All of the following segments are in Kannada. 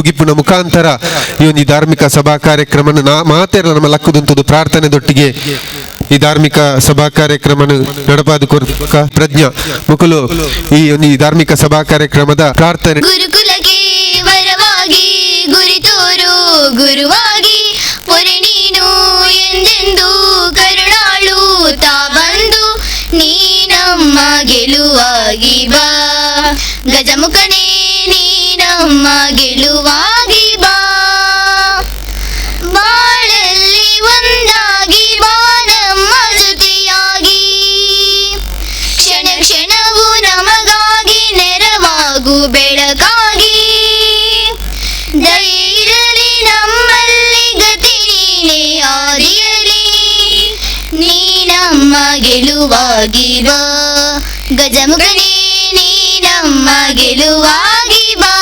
ಮುಗಿಪಿನ ಮುಖಾಂತರ ಈ ಒಂದು ಧಾರ್ಮಿಕ ಸಭಾ ಕಾರ್ಯಕ್ರಮ ಮಾತೆರ ನಮ್ಮ ಲಕ್ಕುದಂತದ್ದು ಪ್ರಾರ್ಥನೆದೊಟ್ಟಿಗೆ ಈ ಧಾರ್ಮಿಕ ಸಭಾ ಕಾರ್ಯಕ್ರಮ ನಡಪಾದು ಪ್ರಜ್ಞಾ ಮುಕುಲು ಈ ಒಂದು ಧಾರ್ಮಿಕ ಸಭಾ ಕಾರ್ಯಕ್ರಮದ ಪ್ರಾರ್ಥನೆ. ಗುರುಕುಲಕ್ಕೆ ವರವಾಗಿ ಗುರಿ ತೋರು ಗುರುವಾಗಿ ಪೊರೆ ನೀನು ಎಂದೆಂದು ಕರುಣಾಳು ತಾ ಬಂದು ನೀ ನಮ್ಮ ಗೆಲುವಾಗಿ ಬಾ ಗಜಮುಖನೇ ನೀ ನಮ್ಮ ಗೆಲುವಾಗಿ ಬಾ ಬಾಳಲ್ಲಿ ಒಂದಾಗಿ ಬಾ ನಮ್ಮ ಜೊತೆಯಾಗಿ ಕ್ಷಣ ಕ್ಷಣವು ನಮಗಾಗಿ ನೆರವಾಗು ಬೆಳಕಾಗಿ ದಯೆ ಇರಲಿ ನಮ್ಮಲ್ಲಿ ಗತಿ ನೀನೇ ಆದಿಯಲಿ ನೀ ನಮ್ಮ ಗೆಲುವಾಗಿ ಬಾ ಗಜಮುಖನೇ ನೀ ನಮ್ಮ ಗೆಲುವಾಗಿ ಬಾ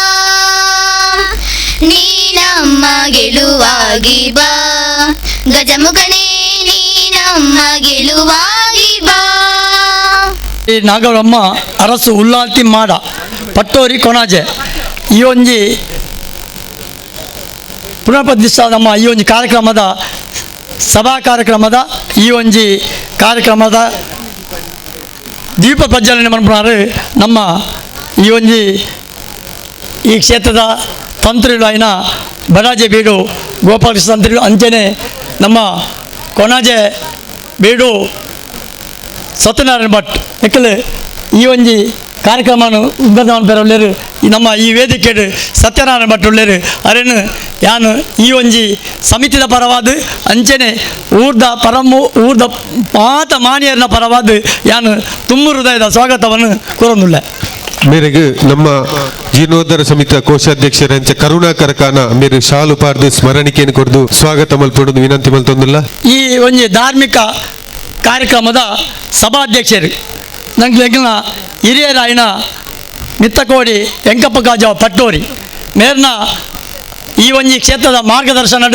ನೀ ನಮ್ಮ ಗೆಲುವಾಗಿ ಬಾ ಗಜಮುಖನೇ ನೀ ನಮ್ಮ ಗೆಲುವಾಗಿ ಬಾ. ಈ ನಾಗರಮ್ಮ ಅರಸು ಉಲ್ಲಾಲ್ತಿ ಮಾಡ ಪಟ್ಟೋರಿ ಕೊಣಾಜೆ ಈ ಒಂಜಿ ಪುನಃಪ್ರತಿಷ್ಠಾ ನಮ್ಮ ಈ ಒಂಜಿ ಕಾರ್ಯಕ್ರಮದ ಸಭಾ ಕಾರ್ಯಕ್ರಮದ ಈ ಒಂಜಿ ಕಾರ್ಯಕ್ರಮದ ದೀಪ ಪ್ರಜ್ವಲನೆ ಮಾಡ್ಬಿಡಾರು ನಮ್ಮ ಈ ಒಂಜಿ ಈ ಕ್ಷೇತ್ರದ ತಂತ್ರಿಗಳು ಆಯ್ನ ಬಡಾಜೆ ಬೀಡು ಗೋಪಾಲಕೃಷ್ಣ ತಂತ್ರಿಗಳು ಅಂಚೆನೆ ನಮ್ಮ ಕೊಣಾಜೆ ಬೀಡು ಸತ್ಯನಾರಾಯಣ ಭಟ್ ಎಕ್ಕಲು ಈ ಒಂಜಿ ಕಾರ್ಯಕ್ರಮವನ್ನು ಉದ್ಘಾಟನೆ ಪೇರೊಳ್ಳೇರು ನಮ್ಮ ಈ ವೇದಿಕೆ ಸತ್ಯನಾರಾಯಣ ಭಟ್ ಉಳ್ಳೇರು ಅರೇನು ಯಾನು ಈ ಒಂಜಿ ಸಮಿತಿದ ಪರವಾದ ಅಂಚೆನೆ ಊರ್ದ ಮಾತ ಮಾನಿಯರ್ನ ಪರವಾದ ಯಾನು ತುಂಬ ಹೃದಯದ ಸ್ವಾಗತವನ್ನು ಕೋರೊಂದುಳ್ಳೆ. ಮೇರೆಗೆ ನಮ್ಮ ಜೀರ್ಣೋದ್ಧಾರ ಸಮಿತಿಯ ಕೋಶಾಧ್ಯಕ್ಷರಂಚ ಕರುಣಾಕರ ಖಾನ ಮೇರೆ ಶಾಲು ಪಾರ್ದು ಸ್ಮರಣಿಕೆಯನ್ನು ಕೊಡ್ದು ಸ್ವಾಗತ ಮಲ್ಪಡುದು ವಿನಂತಿ ಮಲ್ತೊಂದಿಲ್ಲ. ಈ ಒಂಜಿ ಧಾರ್ಮಿಕ ಕಾರ್ಯಕ್ರಮದ ಸಭಾಧ್ಯಕ್ಷರು ನಂಗೆ ಹಿರಿಯರಾಯನ ಮಿತ್ತಕೋಡಿ ವೆಂಕಪ್ಪ ಕಾಜ ಪಟ್ಟೋರಿ ಮೇರ್ನ ಈ ಒಂಜಿ ಕ್ಷೇತ್ರದ ಮಾರ್ಗದರ್ಶನ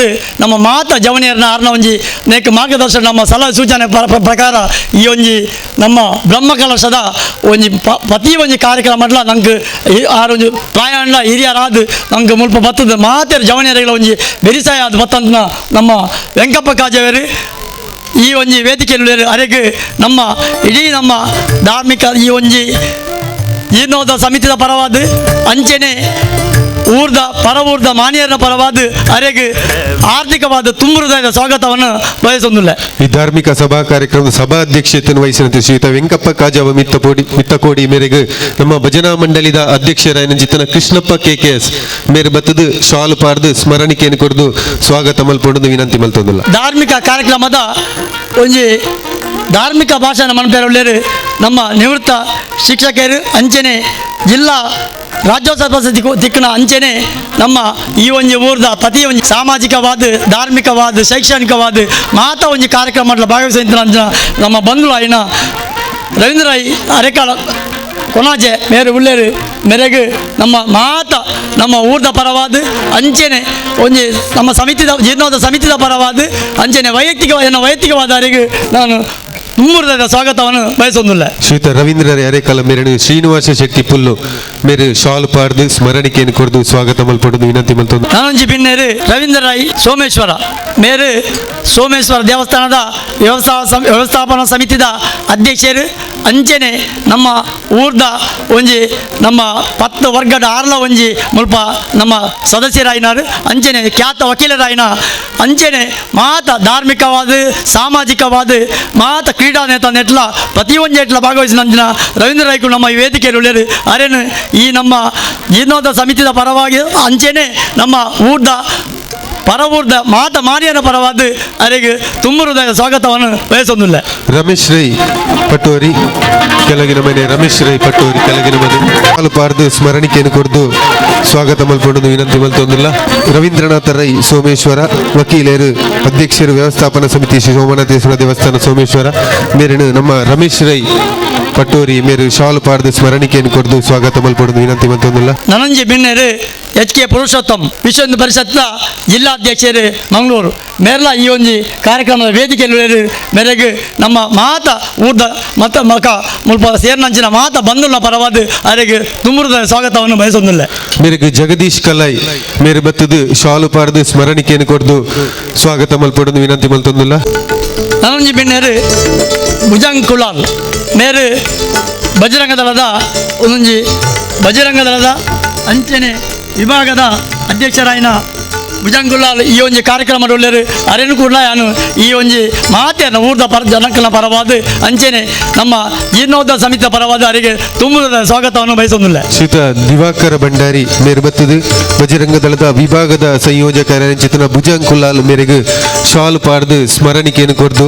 ನಮ್ಮ ಮಾತ ಜವನಿಯರ್ನ ಆರ್ನ ಒಂಜಿ ನೇಕ ಮಾರ್ಗದರ್ಶನ ನಮ್ಮ ಸಲಹೆ ಸೂಚನೆ ಪ್ರಕಾರ ಈ ಒಂಜಿ ನಮ್ಮ ಬ್ರಹ್ಮ ಕಲಶದ ಒಂಜಿ ಪ್ರತಿ ಒಂಜಿ ಕಾರ್ಯಕ್ರಮ ನಂಗೆ ಆರೊಂಜಿ ಪ್ರಾಯಣ ಹಿರಿಯರಾದ ನಂಗೆ ಮುಲ್ಪ ಬತ್ತದ ಮಾತೆರ ಜವನಿಯರಿಗಳ ಒಂಜಿ ಬೆರಿಸಾಯ ಅದು ಬತ್ತಂತ ನಮ್ಮ ವೆಂಕಪ್ಪ ಕಾಜವರು ಈ ಒಂಜಿ ವೇದಿಕೆಯಲ್ಲಿ ಅರೆಗೆ ನಮ್ಮ ಇಡೀ ನಮ್ಮ ಧಾರ್ಮಿಕ ಈ ಒಂಜಿ ಜೀರ್ಣೋದ್ಧಾರ ಸಮಿತಿಯ ಪರವಾದ ಅಂಚೆನೆ ಊರ್ದ ಮಾನಿಯರ್ನ ಪರವಾದ ಅರೆಗೆ ಆರ್ಥಿಕವಾದ ತುಂಬ ಹೃದಯದ ಸ್ವಾಗತವನ್ನು ಬಯಸೊಂದಿಲ್ಲ. ಈ ಧಾರ್ಮಿಕ ಸಭಾ ಕಾರ್ಯಕ್ರಮದ ಸಭಾಧ್ಯಕ್ಷತೆಯನ್ನು ವಹಿಸಿದಂತೆ ಶ್ರೀಯುತ ವೆಂಕಪ್ಪ ಕಾಜವ ಮಿತ್ತಕೋಡಿ ಮೇರೆಗೆ ನಮ್ಮ ಭಜನಾ ಮಂಡಳಿದ ಅಧ್ಯಕ್ಷರಾಯನ ಜಿತನ ಕೃಷ್ಣಪ್ಪ KKS ಮೇರೆ ಬತ್ತದು ಶಾಲು ಪಾರ್ದು ಸ್ಮರಣಿಕೆಯನ್ನು ಕೊಡ್ದು ಸ್ವಾಗತ ಮಲ್ಪೊಂಡು ವಿನಂತಿ ಮಲ್ತೊಂದಿಲ್ಲ. ಧಾರ್ಮಿಕ ಕಾರ್ಯಕ್ರಮದ ಒಂಜಿ ಧಾರ್ಮಿಕ ಭಾಷಣ ಮನಪೇರೊಳ್ಳೇರು ನಮ್ಮ ನಿವೃತ್ತ ಶಿಕ್ಷಕರು ಅಂಚೆನೆ ಜಿಲ್ಲಾ ರಾಜ್ಯೋತ್ಸವ ತಿಕ್ಕನ ಅಂಚೆನೆ ನಮ್ಮ ಈ ಒಂಜಿ ಊರ್ದ ಪ್ರತಿ ಒಂಜಿ ಸಾಮಾಜಿಕವಾದ ಧಾರ್ಮಿಕವಾದ ಶೈಕ್ಷಣಿಕವಾದ ಮಾತ ಒಂಜಿ ಕಾರ್ಯಕ್ರಮ ಭಾಗವಹಿಸಿದ ನಮ್ಮ ಬಂಧುಗಳು ಆಯ್ನ ರವೀಂದ್ರ ಅರೆಕಾಲ ಕೊನಾಜೆ ಮೇರೆ ಉಳ್ಳೇರು ಮೆರೆಗೆ ನಮ್ಮ ಊರ್ದ ಪರವಾದ ಅಂಚೆನೆ ಒಂಜಿ ನಮ್ಮ ಸಮಿತಿದ ಜೀರ್ಣೋದ್ಧಾರ ಸಮಿತಿದ ಪರವಾದ ಅಂಚೆನೆ ವೈಯಕ್ತಿಕವಾದ ಅರೆಗೆ ನಾನು ತುಂಬುರದ ಸ್ವಾಗತವನ್ನು ಬಯಸೊಂದಿಲ್ಲ. ಶ್ರೀಯುತ ರವೀಂದ್ರ ಅರೆಕಾಲ ಮೇರೆ ಶ್ರೀನಿವಾಸ ಶೆಟ್ಟಿ ಪುಲ್ಲು ಮೇರೆ ಶಾಲು ಪಾರ್ದು ಸ್ಮರಣಿಕೆಯನ್ನು ಕೊಡ್ದು ಸ್ವಾಗತ ಮಲ್ಪಡುದು ವಿನಂತಿ ಮಲ್ತೊಂದು. ನಾನೊಂಜಿ ಪಿನ್ನೇರು ರವೀಂದ್ರ ರಾಯ್ ಸೋಮೇಶ್ವರ ಮೇರೆ ಸೋಮೇಶ್ವರ ದೇವಸ್ಥಾನದ ವ್ಯವಸ್ಥಾಪನಾ ಸಮಿತಿದ ಅಧ್ಯಕ್ಷರು ಅಂಚೆನೆ ನಮ್ಮ ಊರ್ದ ಒಂಜಿ ನಮ್ಮ 10 ವರ್ಗದ ಆರ್ಲ ಒಂಜಿ ಮುಲ್ಪ ನಮ್ಮ ಸದಸ್ಯರಾಯಿನಾರು ಅಂಚೆನೆ ಖ್ಯಾತ ವಕೀಲರಾಯಿನ ಅಂಚೆನೆ ಮಾತ ಧಾರ್ಮಿಕವಾದ ಸಾಮಾಜಿಕವಾದ ಮಾತ ಕ್ರೀಡಾ ನೇತ ನೆಟ್ಲ ಪ್ರತಿಯೊಂದು ಎಟ್ಲ ಭಾಗವಹಿಸಿದ ರವೀಂದ್ರ ರಾಯ್ಕು ನಮ್ಮ ಈ ವೇದಿಕೆಯಲ್ಲಿ ಉಳ್ಳೇರು ಅರೇನು ಈ ನಮ್ಮ ಜೀರ್ಣೋದ್ಧಾರ ಸಮಿತಿಯ ಪರವಾಗಿ ಅಂಚೆನೆ ನಮ್ಮ ಊರ್ದ ಪರವೂರ್ದ ಮಾತ ಮಾರಿಯನ ಪರವಾದ ಅರೆಗೆ ತುಂಬ ಹೃದಯ ಸ್ವಾಗತವನ್ನು ಬಯಸೊಂದಿಲ್ಲ. ರಮೇಶ್ ರೈ ಪಟ್ಟೋರಿ ಕೆಳಗಿನ ಮನೆ ರಮೇಶ್ ರೈ ಪಟ್ಟೋರಿ ಕೆಳಗಿನ ಮನೆ ಶಾಲು ಪಾರ್ದು ಸ್ಮರಣಿಕೆಯನ್ನು ಕೊಡ್ದು ಸ್ವಾಗತ ಮಲ್ಪಡುದು ವಿನಂತಿ ಮಲ್ತೊಂದಿಲ್ಲ. ರವೀಂದ್ರನಾಥ ರೈ ಸೋಮೇಶ್ವರ ವಕೀಲರು ಅಧ್ಯಕ್ಷರು ವ್ಯವಸ್ಥಾಪನಾ ಸಮಿತಿ ಶ್ರೀ ಸೋಮನಾಥೇಶ್ವರ ದೇವಸ್ಥಾನ ಸೋಮೇಶ್ವರ ಮೇರೆನು ನಮ್ಮ ರಮೇಶ್ ರೈ ಪಟ್ಟೋರಿ ಮೇರು ಶಾಲು ಪಾರ್ದು ಸ್ಮರಣಿಕೆಯನ್ನು ಕೊಡ್ದು ಸ್ವಾಗತ ಮಲ್ಪಡುದು ವಿನಂತಿ ಮಲ್ತೊಂದಿಲ್ಲ. ನನಂಜಿ ಬಿನ್ನೇರು HK ಪುರುಷೋತ್ತಮ್ ವಿಶ್ವ ಹಿಂದೂ ಪರಿಷತ್ನ ಜಿಲ್ಲಾ ಜಿಲ್ಲಾಧ್ಯಕ್ಷರು ಮಂಗಳೂರು ಮೇರ್ಲ ಈ ಒಂಜಿ ಕಾರ್ಯಕ್ರಮದ ವೇದಿಕೆಯಲ್ಲಿ ಮೇರೆಗೆ ನಮ್ಮ ಮಾತ ಊರ್ದ ಮತ್ತು ಮಕ ಮುಲ್ಪ ಸೇರ್ನಂಚಿನ ಮಾತ ಬಂದುಲ್ಲ ಪರವಾದ ಅವರಿಗೆ ತುಂಬುರದ ಸ್ವಾಗತವನ್ನು ಬಯಸೊಂದಿಲ್ಲ. ಮೇರೆಗೆ ಜಗದೀಶ್ ಕಲಾಯ್ ಮೇರೆ ಬತ್ತದು ಶಾಲು ಪಾರ್ದು ಸ್ಮರಣಿಕೆಯನ್ನು ಕೊಡ್ದು ಸ್ವಾಗತ ಮಲ್ಪಡೋದು ವಿನಂತಿ ಮಲ್ತೊಂದಿಲ್ಲ. ನನಂಜಿ ಬಿಣ್ಣೇರು ಭುಜಂಗ್ ಕುಲಾಲ್ ಮೇರು ಬಜರಂಗ ದಳದ ಒಂದೊಂಜಿ ಬಜರಂಗ ದಳದ ಅಂಚನೆ ವಿಭಾಗದ ಅಧ್ಯಕ್ಷರಾಯಿನ ಭುಜಂಗುಲಾಲ್ ಈ ಒಂಜಿ ಕಾರ್ಯಕ್ರಮದ ಒಳ್ಳೆಯರು ಅರೆನು ಕೂಡ ನಾನು ಈ ಒಂಜಿ ಮಾತೆಯನ್ನು ಊರ್ದ ಜನಕನ ಪರವಾದ ಅಂಚೆನೆ ನಮ್ಮ ಜೀರ್ಣೋದ್ಧಾರ ಸಮಿತಿಯ ಪರವಾದ ಅವರಿಗೆ ತುಂಬದ ಸ್ವಾಗತವನ್ನು ಬಯಸೋದಿಲ್ಲ. ಶ್ರೀತ ದಿವಾಕರ ಭಂಡಾರಿ ಮೇರೆ ಬತ್ತದು ಬಜರಂಗ ದಳದ ವಿಭಾಗದ ಸಂಯೋಜಕರ ಭುಜಂಗ್ ಕುಲಾಲ್ ಮೇರೆಗೆ ಶಾಲು ಪಾರ್ದು ಸ್ಮರಣಿಕೆಯನ್ನು ಕೊಡ್ದು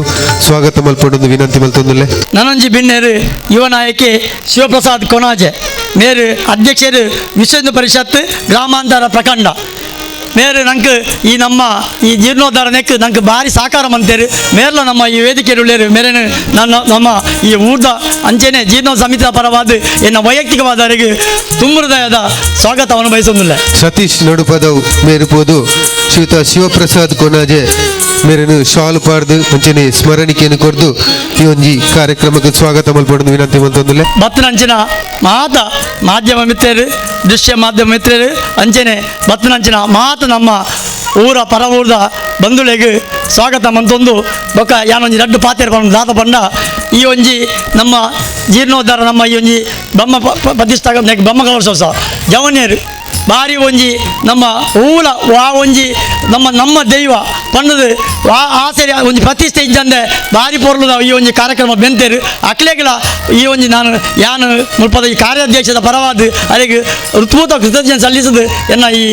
ಸ್ವಾಗತ ಮಲ್ಪಡೋದು ವಿನಂತಿ ಮಲ್ತೊಂದಿಲ್ಲ. ನನಂಜಿ ಬಿಣ್ಣೇರು ಯುವ ನಾಯಕಿ ಶಿವಪ್ರಸಾದ್ ಕೊನಾಜೆ ಮೇರು ಅಧ್ಯಕ್ಷರು ವಿಶ್ವ ಹಿಂದೂ ಪರಿಷತ್ ಗ್ರಾಮಾಂತರ ಪ್ರಖಂಡ ಮೇರೆ ನಂಗೆ ಈ ನಮ್ಮ ಈ ಜೀರ್ಣೋದ್ಧಾರ ನೆಕ್ ನಂಗೆ ಭಾರಿ ಸಹಕಾರ ಮಂತೇರು ಮೇರ್ಲ ನಮ್ಮ ಈ ವೇದಿಕೆ ಉಳ್ಳೇರು ಮೇರೇನು ನಮ್ಮ ಈ ಊರ್ದ ಅಂಚೆನೆ ಜೀರ್ಣೋದ್ಧಾರ ಸಮಿತಿಯ ಪರವಾದ ಎನ್ನ ವೈಯಕ್ತಿಕವಾದವರಿಗೆ ತುಂಬ ಹೃದಯದ ಸ್ವಾಗತವನ್ನು ಬಯಸೋದಿಲ್ಲ. ಸತೀಶ್ ನಡುಪದವು ಮೇರುಪೋದು ಶ್ರೀಯುತ ಶಿವಪ್ರಸಾದ್ ಕೊನಾಜೆ ಮೇರೆನು ಶಾಲು ಪಾರ್ದು ಅಂಚನೆ ಸ್ಮರಣಿಕೆಯನ್ನು ಕೊಡ್ದು ಈ ಒಂಜಿ ಕಾರ್ಯಕ್ರಮಕ್ಕೆ ಸ್ವಾಗತ ಮಲ್ಪಡೋದು ವಿನಂತಿ ಮಲ್ತೊಂದಿಲ್ಲ. ಬತ್ತನಂಚಿನ ಮಾತ ಮಾಧ್ಯಮ ಮಿತ್ರರು ದೃಶ್ಯ ಮಾಧ್ಯಮ ಮಿತ್ರರು ಅಂಚನೆ ಬತ್ತನಂಚಿನ ಮಾತ ನಮ್ಮ ಊರ ಪರ ಊರ್ದ ಬಂಧುಳಿಗೆ ಸ್ವಾಗತ ಮಂತೊಂದು ಬೊಕ್ಕ ಯಾನೊಂಜಿ ರಡ್ಡು ಪಾತ್ರೆ ಬಂದು ದಾತ ಬಂಡ ಈ ಒಂಜಿ ನಮ್ಮ ಜೀರ್ಣೋದ್ಧಾರ ನಮ್ಮ ಈ ಒಂಜಿ ಬ್ರಹ್ಮ ಪ್ರತಿಷ್ಠಾ ಬ್ರಹ್ಮ ಕಲಶೋತ್ಸವ ಜವನ್ಯರು ಭಾರಿ ಒಂಜಿ ನಮ್ಮ ಊಲ ವಾ ಒಂಜಿ ನಮ್ಮ ದೈವ ಪಂಡದು ವಾ ಆಸರೆ ಒಂಜಿ ಪ್ರತಿಷ್ಠೆ ಇದ್ದಂದೆ ಭಾರಿ ಪೊರ್ಲುದ ಈ ಒಂಜಿ ಕಾರ್ಯಕ್ರಮ ಬೆಂತೇರು ಅಕ್ಲೆಗಳ ಈ ಒಂಜಿ ನಾನು ಯಾನು ಮುಲ್ಪದ ಈ ಕಾರ್ಯಾಧ್ಯಕ್ಷದ ಪರವಾದ ಅವರಿಗೆ ಹೃತ್ಪೂರ್ವ ಕೃತಜ್ಞತೆ ಸಲ್ಲಿಸದು ಎನ್ನ ಈ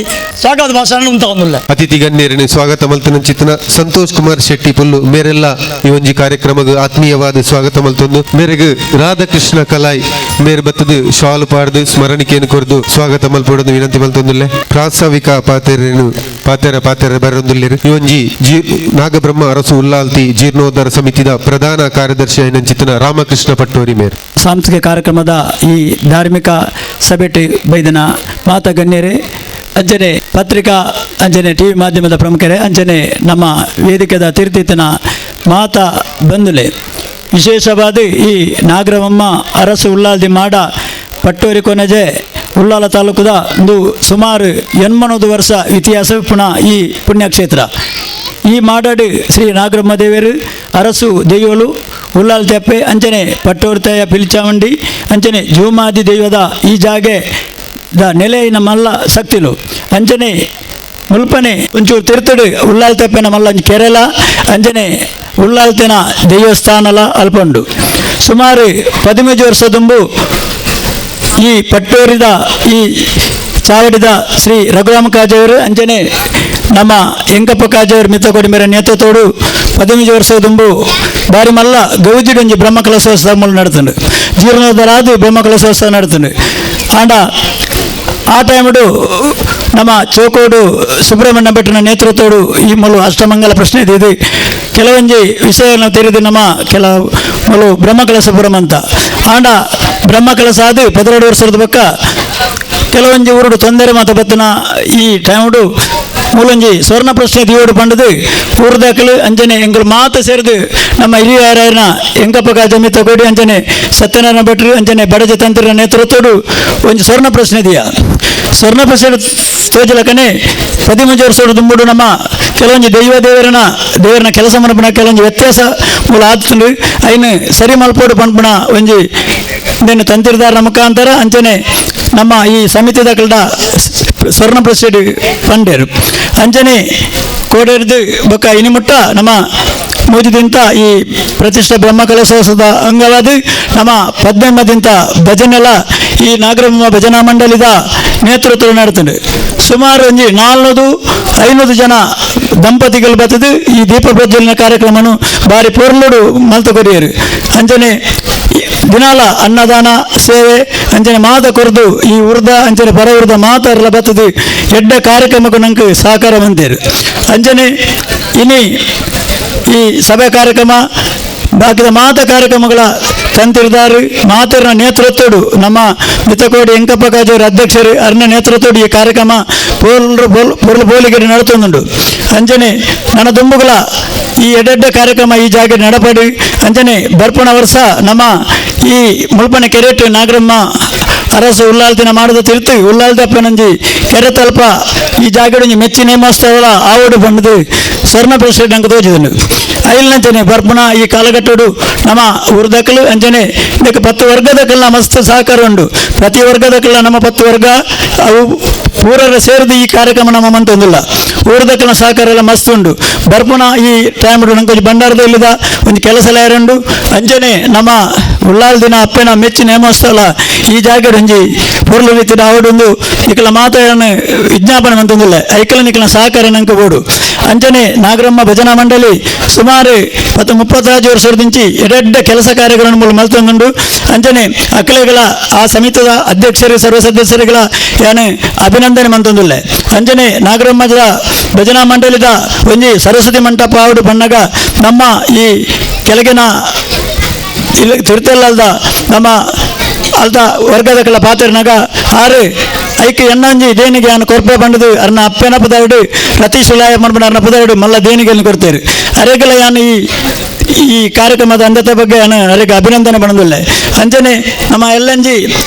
ಸ್ವಾಗತ ಭಾಷಣ ಉಂಟಾಗೊಂದಿಲ್ಲ. ಅತಿಥಿ ಗಣ್ಯರನ್ನು ಸ್ವಾಗತ ಮಲ್ತನ ಚಿತ್ತನ ಸಂತೋಷ್ ಕುಮಾರ್ ಶೆಟ್ಟಿ ಪುಲ್ಲು ಮೇರೆಲ್ಲ ಈ ಒಂಜಿ ಕಾರ್ಯಕ್ರಮಕ್ಕೆ ಆತ್ಮೀಯವಾದ ಸ್ವಾಗತ ಮಲ್ತೊಂದು ಮೇರೆಗೆ ರಾಧಾಕೃಷ್ಣ ಕಲಾಯ್ ಮೇರೆ ಬತ್ತದು ಶಾಲು ಪಾಡ್ದು ಸ್ಮರಣಿಕೆಯನ್ನು ಕೊಡ್ದು ಸ್ವಾಗತ ಮಲ್ಪಡೋದು ವಿನಂತಿ ಮಲ್ತೊಂದಿಲ್ಲ. ಪ್ರಾಸ್ತಾವಿಕ ಪಾತೆರ ಬರೊಂದಿಲ್ಲ ಈ ಒಂಜಿ ನಾಗಬ್ರಹ್ಮ ಅರಸು ಉಲ್ಲಾಲ್ತಿ ಜೀರ್ಣೋದ್ಧಾರ ಸಮಿತಿದ ಪ್ರಧಾನ ಕಾರ್ಯದರ್ಶಿ ಚಿತ್ತನ ರಾಮಕೃಷ್ಣ ಪಟ್ಟೋರಿ ಮೇರ್ ಸಾಂಸ್ಕೃತಿಕ ಕಾರ್ಯಕ್ರಮದ ಈ ಧಾರ್ಮಿಕ ಸಭೆಟ್ ಬೈದನ ಮಾತ ಗಣ್ಯರೇ ಅಂಜನೆ ಪತ್ರಿಕಾ ಅಂಜನೆ ಟಿವಿ ಮಾಧ್ಯಮದ ಪ್ರಮುಖರೇ ಅಂಜನೆ ನಮ್ಮ ವೇದಿಕೆದ ತೀರ್ಥಿತನ ಮಾತ ಬಂದುಲೆ ವಿಶೇಷವಾದ ಈ ನಾಗರವಮ್ಮ ಅರಸು ಉಲ್ಲಾಲ್ದಿ ಮಾಡ ಪಟ್ಟೋರಿ ಕೊನೆಜೆ ಉಳ್ಳಾಲ ತಾಲೂಕದ ಒಂದು ಸುಮಾರು 80 ವರ್ಷ ಇತಿಹಾಸ ಪುನಃ ಈ ಪುಣ್ಯಕ್ಷೇತ್ರ ಈ ಮಾಡಾಡು ಶ್ರೀ ನಾಗರಮ್ಮ ದೇವರು ಅರಸು ದೈವಲು ಉಳ್ಳಾಲ್ ತೆಪ್ಪೆ ಅಂಚನೆ ಪಟ್ಟೋರ್ತಾಯ ಪಿಲ್ಚಾವಂಡಿ ಅಂಚನೆ ಜೂಮಾದಿ ದೈವದ ಈ ಜಾಗೆ ದ ನೆಲೆಯಿನ ಮಲ್ಲ ಶಕ್ತಿಲು ಅಂಚನೆ ಮುಲ್ಪನೆ ಒಂಚೂರು ತಿರ್ತಡು ಉಳ್ಳಾಲ್ ತೆಪ್ಪೆನ ಮಲ್ಲ ಕೆರೆಲ ಅಂಜನೆ ಉಳ್ಳಾಲ್ತೆನ ದೇವಸ್ಥಾನಲ ಅಲ್ಪಂಡು ಸುಮಾರು 15 ವರ್ಷ ತುಂಬು ಈ ಪಟ್ಟೋರಿದ ಈ ಚಾವಡಿದ ಶ್ರೀ ರಘುರಾಮ ಕಾಜೆಯವರು ಅಂಜನೆ ನಮ್ಮ ಎಂಕಪ್ಪ ಕಾಜೆಯವರು ಮಿತ್ತಕೋಡಿ ಮೇರೆ ನೇತೃತ್ವಡು 15 ವರ್ಷ ತುಂಬು ಬಾರಿ ಮಲ್ಲ ಗೌಜಿಗಂಜಿ ಬ್ರಹ್ಮ ಕಲಶೋತ್ಸವ ಮೂಲ ನಡ್ತಂಡು ಜೀರ್ಣೋದ್ಧಾರ ಬ್ರಹ್ಮ ಕಲಶೋತ್ಸವ ನಡ್ತಂಡು ಆಂಡ ಆ ಟೈಮಡು ನಮ್ಮ ಚೋಕೋಡು ಸುಬ್ರಹ್ಮಣ್ಯ ಭಟ್ಟನ ನೇತೃತ್ವಡು ಈ ಮೊಲು ಅಷ್ಟಮಂಗಲ ಪ್ರಶ್ನೆ ಇದೆ ಕೆಲವೊಂಜಿ ವಿಷಯವನ್ನು ತಿಳಿದು ನಮ್ಮ ಮೊಲು ಬ್ರಹ್ಮಕಲಶಪುರಂ ಅಂತ ಆಂಡ ಬ್ರಹ್ಮಕಲಶ ಅದು 12 ವರ್ಷದ ಬಕ್ಕ ಕೆಲವೊಂಜಿ ಊರುಡು ತೊಂದರೆ ಮಾತ ಬತ್ತನ ಈ ಟೈಮಡು ಮೂಲೊಂಜಿ ಸ್ವರ್ಣ ಪ್ರಶ್ನೆ ದಿಯೋಡು ಪಂಡದು ಊರ್ದಾಕಲು ಅಂಜನೆ ಎಂಗಳು ಮಾತ ಸೇರಿದು ನಮ್ಮ ಹಿರಿಯರಾಯನ ಎಂಕಪ್ಪ ಕಾಜಮಿ ತಗೋಡಿ ಅಂಜನೆ ಸತ್ಯನಾರಾಯಣ ಭಟ್ರು ಅಂಜನೆ ಬಡಜ ತಂತ್ರಿನ ನೇತೃತ್ವಡು ಒಂದು ಸ್ವರ್ಣ ಪ್ರಶ್ನೆ ದಿಯ ಸ್ವರ್ಣ ಪ್ರಶ್ನೆ ತೋಜಲಕನೆ 15 ವರ್ಷದ ತುಂಬುಡು ನಮ್ಮ ಕೆಲವೊಂದು ದೇವರನ ಕೆಲಸ ಮನಪಣ ಕೆಲವೊಂದು ವ್ಯತ್ಯಾಸ ಮೂಲ ಆತಂಡು ಐನು ಸರಿ ಮಲ್ಪೋಡು ಪಂಪಣ ಒಂಜಿ ಇದನ್ನು ತಂತ್ರಿದಾರನ ಮುಖಾಂತರ ಅಂಚನೆ ನಮ್ಮ ಈ ಸಮಿತಿದ ಕಲ್ಡ ಸ್ವರ್ಣ ಪ್ರಶ್ನೆ ಪಂಡೇರು ಅಂಚನೆ ಕೋಡೇರ್ದು ಬೊಕ್ಕ ಇನಿಮುಟ್ಟ ನಮ್ಮ ಮೂಜಿದಿಂತ ಈ ಪ್ರತಿಷ್ಠೆ ಬ್ರಹ್ಮ ಕಲಶೋತ್ಸವದ ಅಂಗವಾದ ನಮ್ಮ 18 ಭಜನೆಲ ಈ ನಾಗರಮ್ಮ ಭಜನಾ ಮಂಡಳಿದ ನೇತೃತ್ವ ನಡೆತಂಡು ಸುಮಾರು ಒಂಜಿ 400-500 ಜನ ದಂಪತಿಗಳು ಬತ್ತದು ಈ ದೀಪ ಪ್ರಜ್ವಲನ ಕಾರ್ಯಕ್ರಮನು ಬಾರಿ ಪೂರ್ಲುಡು ಮಲ್ತ ಕೊರಿಯರು ಅಂಜನೆ ದಿನಾಲ ಅನ್ನದಾನ ಸೇವೆ ಅಂಜನೆ ಮಾತ ಕೊರದು ಈ ಉರ್ದ ಅಂಜನೆ ಪರ ಉರ್ದ ಮಾತಾರಲ ಬತ್ತದು ಎಡ್ಡ ಕಾರ್ಯಕ್ರಮಕ್ಕೂ ನಂಗೆ ಸಹಕಾರ ಬಂದೇರು ಅಂಜನೆ ಇನಿ ಈ ಸಭೆ ಕಾರ್ಯಕ್ರಮ ಬಾಕಿದ ಮಾತ ಕಾರ್ಯಕ್ರಮಗಳ ತಂತಿರ್ದಾರು ಮಾತರ್ನ ನೇತೃತ್ವಡು ನಮ್ಮ ಮಿತ್ತಕೋಡಿ ಎಂಕಪ್ಪ ಕಾಜೋರು ಅಧ್ಯಕ್ಷರು ಅರ್ನ ನೇತೃತ್ವಡು ಈ ಕಾರ್ಯಕ್ರಮ ಪೊರ್ಲು ಬೋಲಿಗೆಡೆ ನಡತೊಂದುಂಡು ಅಂಜನೆ ನನ್ನ ದುಂಬುಗಳ ಈ ಎಡ್ಡೆಡ್ಡ ಕಾರ್ಯಕ್ರಮ ಈ ಜಾಗ ನಡಪಡಿ ಅಂಜನೆ ಬರ್ಪಣ ವರ್ಷ ನಮ್ಮ ಈ ಮುಲ್ಪನ ಕೆರೆಟ್ ನಾಗರಮ್ಮ ಅರಸು ಉಲ್ಲಾಲ್ತಿನ ಮಾಡಿದ ತಿರ್ತು ಉಲ್ಲಾಲ್ದಪ್ಪನಂಜಿ ಕೆರೆ ತಲ್ಪ ಈ ಜಾಗಡು ಮೆಚ್ಚಿ ನೇಮೋತ್ಸವಗಳ ಆವಡು ಬಂಡದು ಸ್ವರ್ಣ ಪ್ರೆಸಿಡೆಂಟ್ ಅಂಕ ತೋಜಿದನು ಐಲ್ನಂಚನೆ ಬರ್ಪಣ ಈ ಕಾಲಘಟ್ಟಡು ನಮ್ಮ ಊರ್ದಕ್ಕಲು ಅಂಜನೆ ಇದಕ್ಕೆ 10 ವರ್ಗದಕ್ಕಲ್ಲ ಮಸ್ತ್ ಸಹಕಾರ ಉಂಡು ಪ್ರತಿ ವರ್ಗದಕ್ಕಲ್ಲ ನಮ್ಮ 10 ವರ್ಗ ಅವು ಪೂರರ ಸೇರಿದು ಈ ಕಾರ್ಯಕ್ರಮ ನಮ್ಮ ಮಂತೊಂದಿಲ್ಲ ಊರ್ದಕ್ಕಲ ಸಹಕಾರ ಎಲ್ಲ ಮಸ್ತ್ ಉಂಡು ಬರ್ಪಣ ಈ ಟೈಮ್ ನಂಗೆ ಭಂಡಾರದ ಇಲ್ಲದ ಒಂದು ಕೆಲಸ ಲಾಯರುಂಡು ಅಂಜನೆ ನಮ್ಮ ಉಳ್ಳಾಲ್ ದಿನ ಅಪ್ಪನ ಮೆಚ್ಚಿ ನೇಮೋತ್ಸವ ಈ ಜಾಗ ಒಂಜಿ ಪೂರ್ಲ ರೀತಿಯ ಆವಡೊಂದು ನಿಖಲ ಮಾತಾಡನ್ನು ವಿಜ್ಞಾಪನೆ ಮಂತೊಂದಿಲ್ಲ ಐಕಲ ನಿಖಲ ಸಹಕಾರ ನಂಗೆ ಬೋಡು ಅಂಜನೆ ನಾಗರಮ್ಮ ಭಜನಾ ಮಂಡಳಿ ಸುಮಾರು 30-35 ವರ್ಷದಿಂಚಿ ಎಡೆಡ್ಡ ಕೆಲಸ ಕಾರ್ಯಗಳನ್ನು ಮಲ್ತೊಂದುಂಡು ಅಂಜನೆ ಅಕಲೆಗಳ ಆ ಸಮಿತಿಯ ಅಧ್ಯಕ್ಷರು ಸರ್ವ ಸದಸ್ಯರುಗಳ ಏನು ಅಭಿನಂದನೆ ಮಂತೊಂದಿಲ್ಲ ಅಂಜನೆ ನಾಗರಮ್ಮದ ಭಜನಾ ಮಂಡಳಿದ ಒಂಜಿ ಸರಸ್ವತಿ ಮಂಟಪ ಆವಡು ಬಣ್ಣಗ ನಮ್ಮ ಈ ಕೆಳಗಿನ ಇಲ್ಲಿ ತಿರುತೆಲ್ಲದ ನಮ್ಮ ಅಲ್ದ ವರ್ಗದಕ್ಕಲ ಪಾತ್ರನಾಗ ಆರು ಐಕೆ ಎಣ್ಣಂಜಿ ದೇನಿಗೆ ಅನ್ನು ಕೊರ್ಪೆ ಬಂಡದು ಅರ್ನ ಅಪ್ಪೆನ ಪದಾಡು ಪ್ರತಿ ಸುಲಾಯ ಮಾಡ್ಬಿಡ ಅರ್ನ ಪದಾಡು ಮಲ್ಲ ದೇನಿಗೆಯನ್ನು ಕೊಡ್ತಾರೆ ಅರೆಗೆಲ್ಲ ಯಾನು ಈ ಕಾರ್ಯಕ್ರಮದ ಅಂದತೆ ಬಗ್ಗೆ ಅರೆಗೆ ಅಭಿನಂದನೆ ಬಂದಿಲ್ಲ ಅಂಜನೆ ನಮ್ಮ ಎಲ್ಲಂಜಿ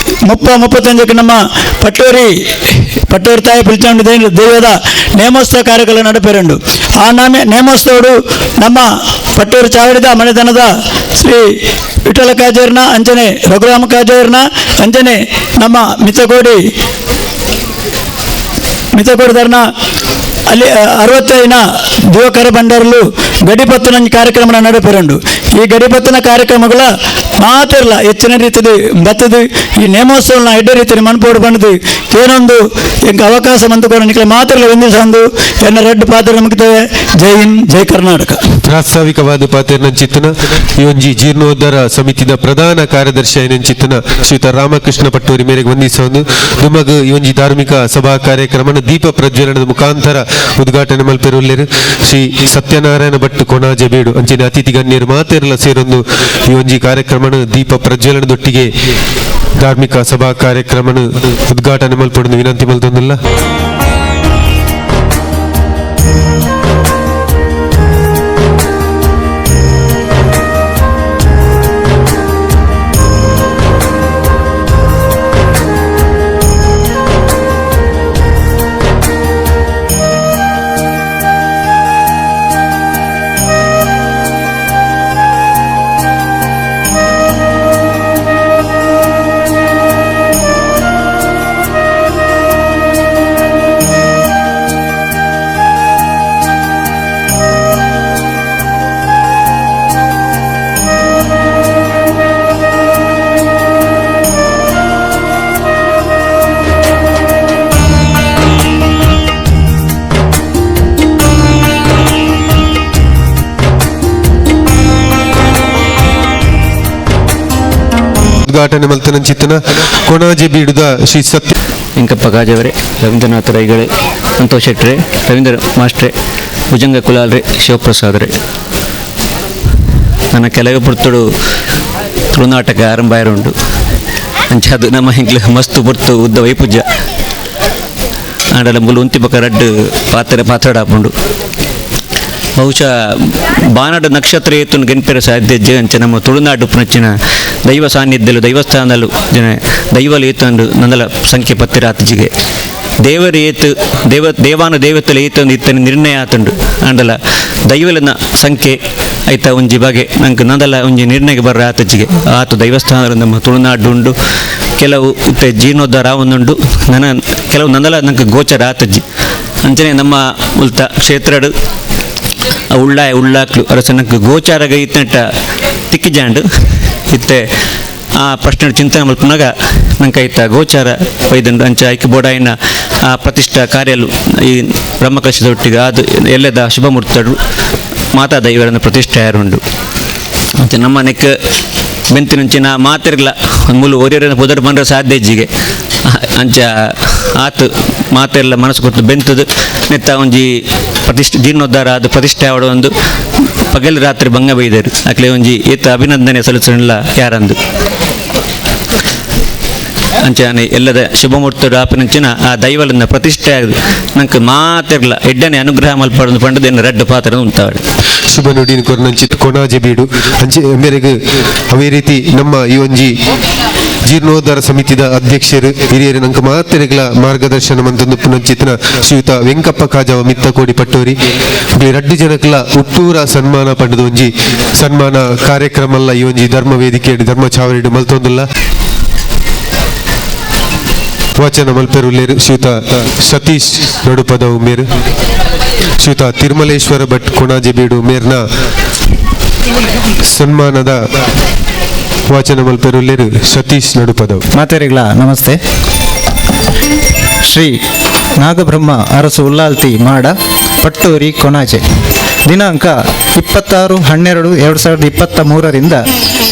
35ಕ್ಕೆ ನಮ್ಮ ಪಟ್ಟೂರಿ ತಾಯಿ ಪಿಲ್ಚಂಡು ದೇವದ ನೇಮೋತ್ಸವ ಕಾರ್ಯಕ್ರಮ ನಡಪೆರಂಡು ಆ ನೇಮೋತ್ಸವಡು ನಮ್ಮ ಪಟ್ಟೂರು ಚಾವಡಿದ ಮನೆತನದ ಶ್ರೀ ವಿಠಲ ಕಾಜೇರ್ನ ಅಂಜನೆ ರಘುರಾಮ ಕಾಜೇರ್ನ ಅಂಜನೆ ನಮ್ಮ ಮಿತಕೋಡಿದಾರನ ಅಲ್ಲಿ 65 ಯುವಕರ ಬಂಡಾರಲು ಗಡಿಪತ್ತನ ಕಾರ್ಯಕ್ರಮ ನಡಪೆರಂಡು ಈ ಗಡಿಪತ್ತನ ಕಾರ್ಯಕ್ರಮಗಳ ಮಾತಿರಲ್ಲ ಹೆಚ್ಚಿನ ರೀತಿಯಲ್ಲಿ ಬತ್ತದು ಈ ನೇಮೋತ್ಸವನ ಎಡ್ಡ ರೀತಿಯಲ್ಲಿ ಮನ್ಪೋಡು ಬಂದದು ಏನೊಂದು ಎಂಕ ಅವಕಾಶ ಮಂತುಕೊಂಡು ನಿಖಲ ಮಾತಿರಲ್ಲ ಒಂದಿಸಂದು ಎನ್ನ ರೆಡ್ ಪಾತ್ರ ನಮಗ್ತೇವೆ ಜೈ ಹಿಂದ್ ಜೈ ಕರ್ನಾಟಕ ಪ್ರಾಸ್ತಾವಿಕವಾದ ಪಾತೆರ್ನಂಚಿತ್ತನ ಈ ಒಂಜಿ ಜೀರ್ಣೋದ್ಧಾರ ಸಮಿತಿದ ಪ್ರಧಾನ ಕಾರ್ಯದರ್ಶಿ ಐನಂಚಿತ್ತನ ಶ್ರೀಯುತ ರಾಮಕೃಷ್ಣ ಪಟ್ಟೂರಿ ಮೇರೆಗೆ ವಂದಿಸೋದು ನಿಮಗ ಈ ಒಂಜಿ ಧಾರ್ಮಿಕ ಸಭಾ ಕಾರ್ಯಕ್ರಮನ ದೀಪ ಪ್ರಜ್ವಲನದ ಮುಖಾಂತರ ಉದ್ಘಾಟನೆ ಮಲ್ಪೆರುಲ್ಲೇರು ಶ್ರೀ ಸತ್ಯನಾರಾಯಣ ಭಟ್ ಕೊಣಾಜೆ ಬೇಡು ಅಂಚಿನ ಅತಿಥಿ ಗಣ್ಯರು ಮಾತೆರ್ಲ ಸೇರೊಂದು ಈ ಒಂಜಿ ಕಾರ್ಯಕ್ರಮನ ದೀಪ ಪ್ರಜ್ವಲನದೊಟ್ಟಿಗೆ ಧಾರ್ಮಿಕ ಸಭಾ ಕಾರ್ಯಕ್ರಮನ ಉದ್ಘಾಟನೆ ಮಲ್ಪಡುದು ವಿನಂತಿ ಮಲ್ತೊಂದಿಲ್ಲ. ಉದ್ಘಾಟನೆ ಮಲ್ತನಂಚಿತ್ತನ ಕೊಣಾಜೆ ಬೀಡುದ ಶ್ರೀ ಸತ್ಯ ಎಂಕಪ್ಪ ಕಾಜವರೆ, ರವೀಂದ್ರನಾಥ ರೈಗಳೆ, ಸಂತೋಷ್ ಶೆಟ್ರೆ, ರವೀಂದ್ರ ಮಾಸ್ಟ್ರೆ, ಭುಜಂಗ ಕುಲಾಲ್ರೆ, ಶಿವಪ್ರಸಾದ್ರೆ. ನನ್ನ ಕೆಲವೇ ಪುರ್ತುಡು ತುಳುನಾಟಕ ಆರಂಭ ಆಯರುಂಡು ಅಂಚ ಅದು ನಮ್ಮ ಹಿಂಗ್ಲು ಮಸ್ತು ಪುರ್ತು ಉದ್ದ ವೈಪುಜ್ಯ ಆಡಲ ಮುಲು ಉಂತಿ ಪಕ್ಕ ರಡ್ಡು ಪಾತ್ರಡಾಪುಂಡು ಬಹುಶಃ ಬಾನಡ ನಕ್ಷತ್ರ ಏತುನು ಗೆನ್ಪೆರ ಸಾಧ್ಯ ಅಂಚ ನಮ್ಮ ತುಳುನಾಡು ಪುನಚ್ಚಿನ ದೈವ ಸಾನ್ನಿಧ್ಯಲು ದೈವಸ್ಥಾನದಲ್ಲೂ ಜನ ದೈವಲು ಏತಂದು ನಂದಲ ಸಂಖ್ಯೆ ಪತ್ತಿರಾತಿಜಿಗೆ ದೇವರ ಏತು ದೇವಾನ ದೇವತಲು ಏತಂದು ಇತ್ತನ ನಿರ್ಣಯ ಆತಂಡು ಅಂಡಲ ದೈವಲನ ಸಂಖ್ಯೆ ಐತ ಒಂಜಿ ಬಗೆ ನಂಗೆ ನಂದಲ ಒಂಜಿ ನಿರ್ಣಯಕ್ಕೆ ಬರ್ರ ಆತಜಿಗೆ ಆತು ದೈವಸ್ಥಾನದಲ್ಲಿ ನಮ್ಮ ತುಳುನಾಡು ಉಂಡು ಕೆಲವು ಇತ್ತೆ ಜೀರ್ಣೋದ್ಧಾರ ಒಂದುಂಡು ನನ್ನ ಕೆಲವು ನಂದಲ ನಂಗೆ ಗೋಚರ ಆತಜ್ಜಿ ಅಂಚನೆ ನಮ್ಮ ಉಲ್ತ ಕ್ಷೇತ್ರಡು ಉಳ್ಳಾಕ್ಲು ಅರಸನಕ್ಕೆ ಗೋಚಾರಗ ಇತ್ತನಟ ತಿಕ್ಕಿಜಾಂಡು ಇತ್ತೆ ಆ ಪ್ರಶ್ನೆ ಚಿಂತನೆ ಮಲ್ಪನಾಗ ನಂಗೆ ಐತ ಗೋಚಾರ ಒಯ್ದಂಡು ಅಂಚ ಐಕ್ಯ ಬೋಡಾಯಿನ ಆ ಪ್ರತಿಷ್ಠಾ ಕಾರ್ಯಲು ಈ ಬ್ರಹ್ಮಕಲಶದ ಒಟ್ಟಿಗೆ ಅದು ಎಲ್ಲದ ಶುಭಮೂರ್ತರು ಮಾತಾ ದೈವರನ್ನು ಪ್ರತಿಷ್ಠೆ ಯಾರುಂಡು ಅಂಚ ನಮ್ಮ ನೆಕ್ ಬೆಂತಿನಂಚಿನ ಮಾತಿರ್ಲ ಒಂದು ಮೂಲು ಒರಿಯರನ್ನು ಪುದರ್ ಬಂದ್ರೆ ಸಾಧ್ಯ ಇಜ್ಜಿಗೆ ಅಂಚ ಆತ ಮಾತೆಲ್ಲ ಮನಸ್ಸು ಕೊಟ್ಟು ಬೆಂತದು ನೆತ್ತ ಒಂಜಿ ಜೀರ್ಣೋದ್ಧಾರ ಅದು ಪ್ರತಿಷ್ಠೆ ಆವಡ ಒಂದು ಪಗಲು ರಾತ್ರಿ ಭಂಗ ಬೈದರು ಅಕ್ಲೆ ಒಂಜಿ ಏತ ಅಭಿನಂದನೆ ಸಲ್ಲಿಸಲ್ಲ ಯಾರಂದು ಅಂಚಾನೆ ಎಲ್ಲದ ಶುಭಮೂರ್ತರು ಆಪಿನಂಚಿನ ಆ ದೈವಲನ್ನ ಪ್ರತಿಷ್ಠೆ ಆಗುದು ನಂಗೆ ಮಾತಿರ್ಲ ಎಡ್ಡನೆ ಅನುಗ್ರಹ ಮಲ್ಪಡೋದು ಪಂಡದೇನು ರೆಡ್ಡು ಪಾತ್ರ ಉಂಟಾವಡು ಶುಭ ನುಡಿನ ಕೊರ್ನಂಚಿತ್ ಕೊಣಾಜೆ ಬೀಡು ಅಂಚೆ ಮೇರೆಗೆ ಅವೇ ರೀತಿ ನಮ್ಮ ಈ ಒಂಜಿ ಜೀರ್ಣೋದ್ಧಾರ ಸಮಿತಿದ ಅಧ್ಯಕ್ಷರು ಹಿರಿಯರು ನಂಗೆ ಮಾತೆರೆಗಳ ಮಾರ್ಗದರ್ಶನ ಮಂತಂದು ಪುನಂಚಿತ್ನ ಶ್ರೀಯುತ ವೆಂಕಪ್ಪ ಕಾಜವ ಮಿತ್ತಕೋಡಿ ಪಟ್ಟೋರಿ ರಡ್ಡು ಜನಕ್ಲ ಹುಟ್ಟೂರ ಸನ್ಮಾನ ಪಡೆದು ಒಂಜಿ ಸನ್ಮಾನ ಕಾರ್ಯಕ್ರಮ ಅಲ್ಲ ಈ ಒಂಜಿ ಧರ್ಮ ವೇದಿಕೆ ಧರ್ಮ ಚಾವಡಿ ಮಲ್ತೊಂದುಲ್ಲ ವಚನ ಮಲ್ಪೆರುಲ್ಲೇರು ಶ್ರೀಯುತ ಸತೀಶ್ ನಡುಪದ ಉಮೇರು ಶ್ರೀಯುತ ತಿರುಮಲೇಶ್ವರ ಭಟ್ ಕೊಣಾಜೆ ಬೀಡು ಮೇರ್ನ ಸನ್ಮಾನದ ವಾಚನ ಮಲ್ಪೆರುಲ್ಲೇರು ಸತೀಶ್ ನಡುಪದ ಮಾತೆರಿಗಳ ನಮಸ್ತೆ. ಶ್ರೀ ನಾಗಬ್ರಹ್ಮ ಅರಸು ಉಲ್ಲಾಲ್ತಿ ಮಾಡ ಪಟ್ಟೂರಿ ಕೊಣಾಜೆ ದಿನಾಂಕ 26/12/2023ರಿಂದ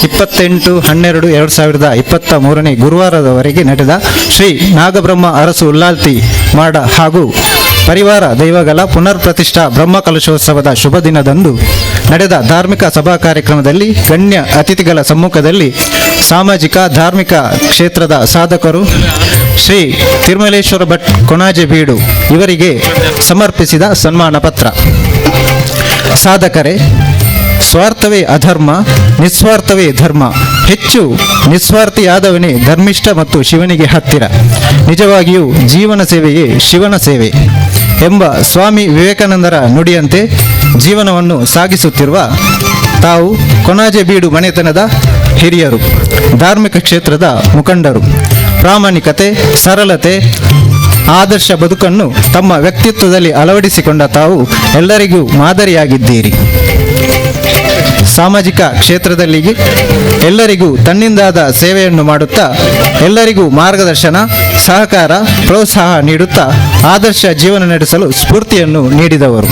28/12/2023 ಗುರುವಾರದವರೆಗೆ ನಡೆದ ಶ್ರೀ ನಾಗಬ್ರಹ್ಮ ಅರಸು ಉಲ್ಲಾಲ್ತಿ ಮಾಡ ಹಾಗೂ ಪರಿವಾರ ದೈವಗಳ ಪುನರ್ ಪ್ರತಿಷ್ಠಾ ಬ್ರಹ್ಮ ಕಲಶೋತ್ಸವದ ಶುಭ ದಿನದಂದು ನಡೆದ ಧಾರ್ಮಿಕ ಸಭಾ ಕಾರ್ಯಕ್ರಮದಲ್ಲಿ ಗಣ್ಯ ಅತಿಥಿಗಳ ಸಮ್ಮುಖದಲ್ಲಿ ಸಾಮಾಜಿಕ ಧಾರ್ಮಿಕ ಕ್ಷೇತ್ರದ ಸಾಧಕರು ಶ್ರೀ ತಿರುಮಲೇಶ್ವರ ಭಟ್ ಕೊಣಾಜೆ ಬೀಡು ಇವರಿಗೆ ಸಮರ್ಪಿಸಿದ ಸನ್ಮಾನ ಪತ್ರ. ಸಾಧಕರೇ, ಸ್ವಾರ್ಥವೇ ಅಧರ್ಮ, ನಿಸ್ವಾರ್ಥವೇ ಧರ್ಮ. ಹೆಚ್ಚು ನಿಸ್ವಾರ್ಥಿಯಾದವನೇ ಧರ್ಮಿಷ್ಠ ಮತ್ತು ಶಿವನಿಗೆ ಹತ್ತಿರ. ನಿಜವಾಗಿಯೂ ಜೀವನ ಸೇವೆಯೇ ಶಿವನ ಸೇವೆ ಎಂಬ ಸ್ವಾಮಿ ವಿವೇಕಾನಂದರ ನುಡಿಯಂತೆ ಜೀವನವನ್ನು ಸಾಗಿಸುತ್ತಿರುವ ತಾವು ಕೊಣಾಜೆ ಬೀಡು ಮನೆತನದ ಹಿರಿಯರು, ಧಾರ್ಮಿಕ ಕ್ಷೇತ್ರದ ಮುಖಂಡರು. ಪ್ರಾಮಾಣಿಕತೆ, ಸರಳತೆ, ಆದರ್ಶ ಬದುಕನ್ನು ತಮ್ಮ ವ್ಯಕ್ತಿತ್ವದಲ್ಲಿ ಅಳವಡಿಸಿಕೊಂಡ ತಾವು ಎಲ್ಲರಿಗೂ ಮಾದರಿಯಾಗಿದ್ದೀರಿ. ಸಾಮಾಜಿಕ ಕ್ಷೇತ್ರದಲ್ಲಿ ಎಲ್ಲರಿಗೂ ತನ್ನಿಂದಾದ ಸೇವೆಯನ್ನು ಮಾಡುತ್ತಾ ಎಲ್ಲರಿಗೂ ಮಾರ್ಗದರ್ಶನ, ಸಹಕಾರ, ಪ್ರೋತ್ಸಾಹ ನೀಡುತ್ತಾ ಆದರ್ಶ ಜೀವನ ನಡೆಸಲು ಸ್ಫೂರ್ತಿಯನ್ನು ನೀಡಿದವರು.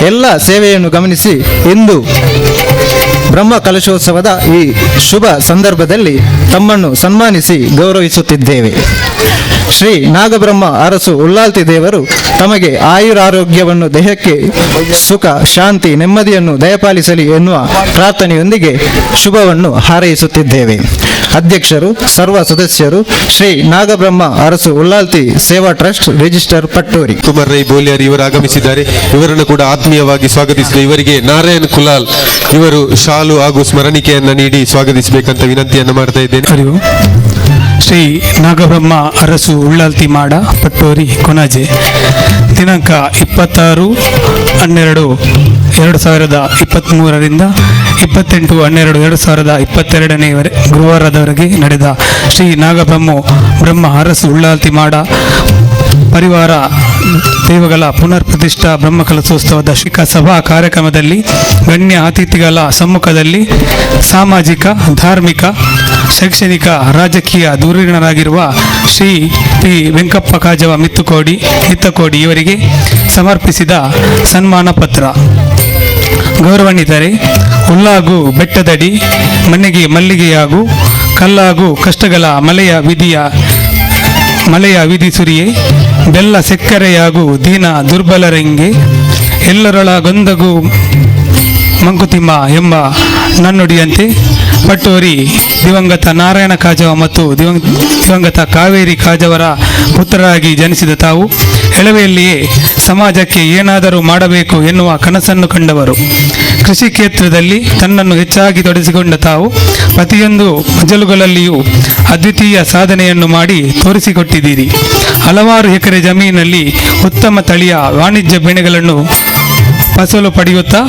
ಎಲ್ಲ ಸೇವೆಯನ್ನು ಗಮನಿಸಿ ಇಂದು ಬ್ರಹ್ಮ ಕಲಶೋತ್ಸವದ ಈ ಶುಭ ಸಂದರ್ಭದಲ್ಲಿ ತಮ್ಮನ್ನು ಸನ್ಮಾನಿಸಿ ಗೌರವಿಸುತ್ತಿದ್ದೇವೆ. ಶ್ರೀ ನಾಗಬ್ರಹ್ಮ ಅರಸು ಉಲ್ಲಾಲ್ತಿ ದೇವರು ತಮಗೆ ಆಯುರಾರೋಗ್ಯವನ್ನು, ದೇಹಕ್ಕೆ ಸುಖ, ಶಾಂತಿ, ನೆಮ್ಮದಿಯನ್ನು ದಯಪಾಲಿಸಲಿ ಎನ್ನುವ ಪ್ರಾರ್ಥನೆಯೊಂದಿಗೆ ಶುಭವನ್ನು ಹಾರೈಸುತ್ತಿದ್ದೇವೆ. ಅಧ್ಯಕ್ಷರು, ಸರ್ವ ಸದಸ್ಯರು, ಶ್ರೀ ನಾಗಬ್ರಹ್ಮ ಅರಸು ಉಲ್ಲಾಲ್ತಿ ಸೇವಾ ಟ್ರಸ್ಟ್, ರಿಜಿಸ್ಟರ್, ಪಟ್ಟೂರಿ. ಕುಮಾರ್ ರೈ ಬೋಲಿಯಾರ್ ಇವರು ಆಗಮಿಸಿದ್ದಾರೆ. ಇವರನ್ನು ಕೂಡ ಆತ್ಮೀಯವಾಗಿ ಸ್ವಾಗತಿಸಿದ ಇವರಿಗೆ ನಾರಾಯಣ್ ಕುಲಾಲ್ ಇವರು ಶಾಲು ಹಾಗೂ ಸ್ಮರಣಿಕೆಯನ್ನು ನೀಡಿ ಸ್ವಾಗತಿಸಬೇಕಂತ ವಿನಂತಿಯನ್ನು ಮಾಡ್ತಾ ಇದ್ದೇನೆ. ಹರಿವು ಶ್ರೀ ನಾಗಬ್ರಹ್ಮ ಅರಸು ಉಲ್ಲಾಲ್ತಿ ಮಾಡ ಪಟ್ಟೋರಿ ಕೊಣಾಜೆ ದಿನಾಂಕ 26/12/2023ರಿಂದ 28/12/2022 ಗುರುವಾರದವರೆಗೆ ನಡೆದ ಶ್ರೀ ನಾಗಬ್ರಹ್ಮ ಅರಸು ಉಲ್ಲಾಲ್ತಿ ಮಾಡ ಪರಿವಾರ ದೈವಗಳ ಪುನರ್ ಪ್ರತಿಷ್ಠಾ ಬ್ರಹ್ಮ ಕಲಶೋತ್ಸವದ ಸಭಾ ಕಾರ್ಯಕ್ರಮದಲ್ಲಿ ಗಣ್ಯ ಅತಿಥಿಗಳ ಸಮ್ಮುಖದಲ್ಲಿ ಸಾಮಾಜಿಕ, ಧಾರ್ಮಿಕ, ಶೈಕ್ಷಣಿಕ, ರಾಜಕೀಯ ಧುರೀಣರಾಗಿರುವ ಶ್ರೀ ಪಿ ವೆಂಕಪ್ಪ ಕಾಜವ ಮಿತ್ತಕೋಡಿ ಇವರಿಗೆ ಸಮರ್ಪಿಸಿದ ಸನ್ಮಾನ ಪತ್ರ. ಗೌರವಾನ್ವಿತರೆ, ಹುಲ್ಲಾಗು ಬೆಟ್ಟದಡಿ ಮನೆಗೆ ಮಲ್ಲಿಗೆಯಾಗು, ಕಲ್ಲಾಗು ಕಷ್ಟಗಳ ಮಳೆಯ ವಿಧಿ ಸುರಿಯೇ, ಬೆಲ್ಲ ಸೆಕ್ಕರೆಯಾಗು ದೀನ ದುರ್ಬಲರಂಗೆ, ಎಲ್ಲರೊಳಗೊಂದಗು ಮಂಕುತಿಮ್ಮ ಎಂಬ ನನ್ನುಡಿಯಂತೆ ಪಟ್ಟೋರಿ ದಿವಂಗತ ನಾರಾಯಣ ಕಾಜವ ಮತ್ತು ದಿವಂಗತ ಕಾವೇರಿ ಕಾಜವರ ಪುತ್ರರಾಗಿ ಜನಿಸಿದ ತಾವು ಎಳವೆಯಲ್ಲಿಯೇ ಸಮಾಜಕ್ಕೆ ಏನಾದರೂ ಮಾಡಬೇಕು ಎನ್ನುವ ಕನಸನ್ನು ಕಂಡವರು. ಕೃಷಿ ಕ್ಷೇತ್ರದಲ್ಲಿ ತನ್ನನ್ನು ಹೆಚ್ಚಾಗಿ ತೊಡಗಿಸಿಕೊಂಡ ತಾವು ಪ್ರತಿಯೊಂದು ಮಜಲುಗಳಲ್ಲಿಯೂ ಅದ್ವಿತೀಯ ಸಾಧನೆಯನ್ನು ಮಾಡಿ ತೋರಿಸಿಕೊಟ್ಟಿದ್ದೀರಿ. ಹಲವಾರು ಎಕರೆ ಜಮೀನಿನಲ್ಲಿ ಉತ್ತಮ ತಳಿಯ ವಾಣಿಜ್ಯ ಬೆಳೆಗಳನ್ನು ಫಸಲು ಪಡೆಯುತ್ತಾ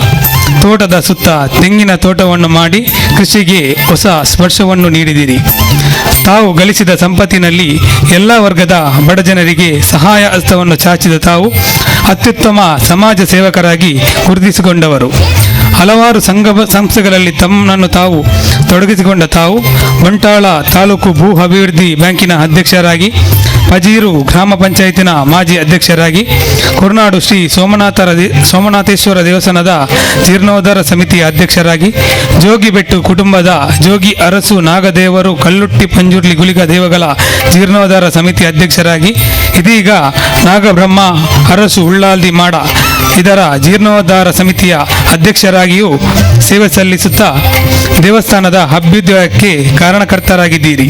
ತೋಟದ ಸುತ್ತ ತೆಂಗಿನ ತೋಟವನ್ನು ಮಾಡಿ ಕೃಷಿಗೆ ಹೊಸ ಸ್ಪರ್ಶವನ್ನು ನೀಡಿದಿರಿ. ತಾವು ಗಳಿಸಿದ ಸಂಪತ್ತಿನಲ್ಲಿ ಎಲ್ಲ ವರ್ಗದ ಬಡಜನರಿಗೆ ಸಹಾಯ ಹಸ್ತವನ್ನು ಚಾಚಿದ ತಾವು ಅತ್ಯುತ್ತಮ ಸಮಾಜ ಸೇವಕರಾಗಿ ಗುರುತಿಸಿಕೊಂಡವರು. ಹಲವಾರು ಸಂಸ್ಥೆಗಳಲ್ಲಿ ತಮ್ಮನ್ನು ತಾವು ತೊಡಗಿಸಿಕೊಂಡ ತಾವು ಬಂಟ್ವಾಳ ತಾಲೂಕು ಭೂ ಅಭಿವೃದ್ಧಿ ಬ್ಯಾಂಕಿನ ಅಧ್ಯಕ್ಷರಾಗಿ ಪಜೀರು ಗ್ರಾಮ ಪಂಚಾಯತಿನ ಮಾಜಿ ಅಧ್ಯಕ್ಷರಾಗಿ ಕುರ್ನಾಡು ಶ್ರೀ ಸೋಮನಾಥೇಶ್ವರ ದೇವಸ್ಥಾನದ ಜೀರ್ಣೋದ್ಧಾರ ಸಮಿತಿಯ ಅಧ್ಯಕ್ಷರಾಗಿ ಜೋಗಿಬೆಟ್ಟು ಕುಟುಂಬದ ಜೋಗಿ ಅರಸು ನಾಗದೇವರು ಕಲ್ಲುಟ್ಟಿ ಪಂಜುರ್ಲಿ ಗುಳಿಗ ದೇವಗಳ ಜೀರ್ಣೋದ್ಧಾರ ಸಮಿತಿ ಅಧ್ಯಕ್ಷರಾಗಿ ಇದೀಗ ನಾಗಬ್ರಹ್ಮ ಅರಸು ಉಳ್ಳಾಲ್ದಿ ಮಾಡ ಇದರ ಜೀರ್ಣೋದ್ಧಾರ ಸಮಿತಿಯ ಅಧ್ಯಕ್ಷರಾಗಿಯೂ ಸೇವೆ ಸಲ್ಲಿಸುತ್ತಾ ದೇವಸ್ಥಾನದ ಅಭ್ಯುದಯಕ್ಕೆ ಕಾರಣಕರ್ತರಾಗಿದ್ದೀರಿ.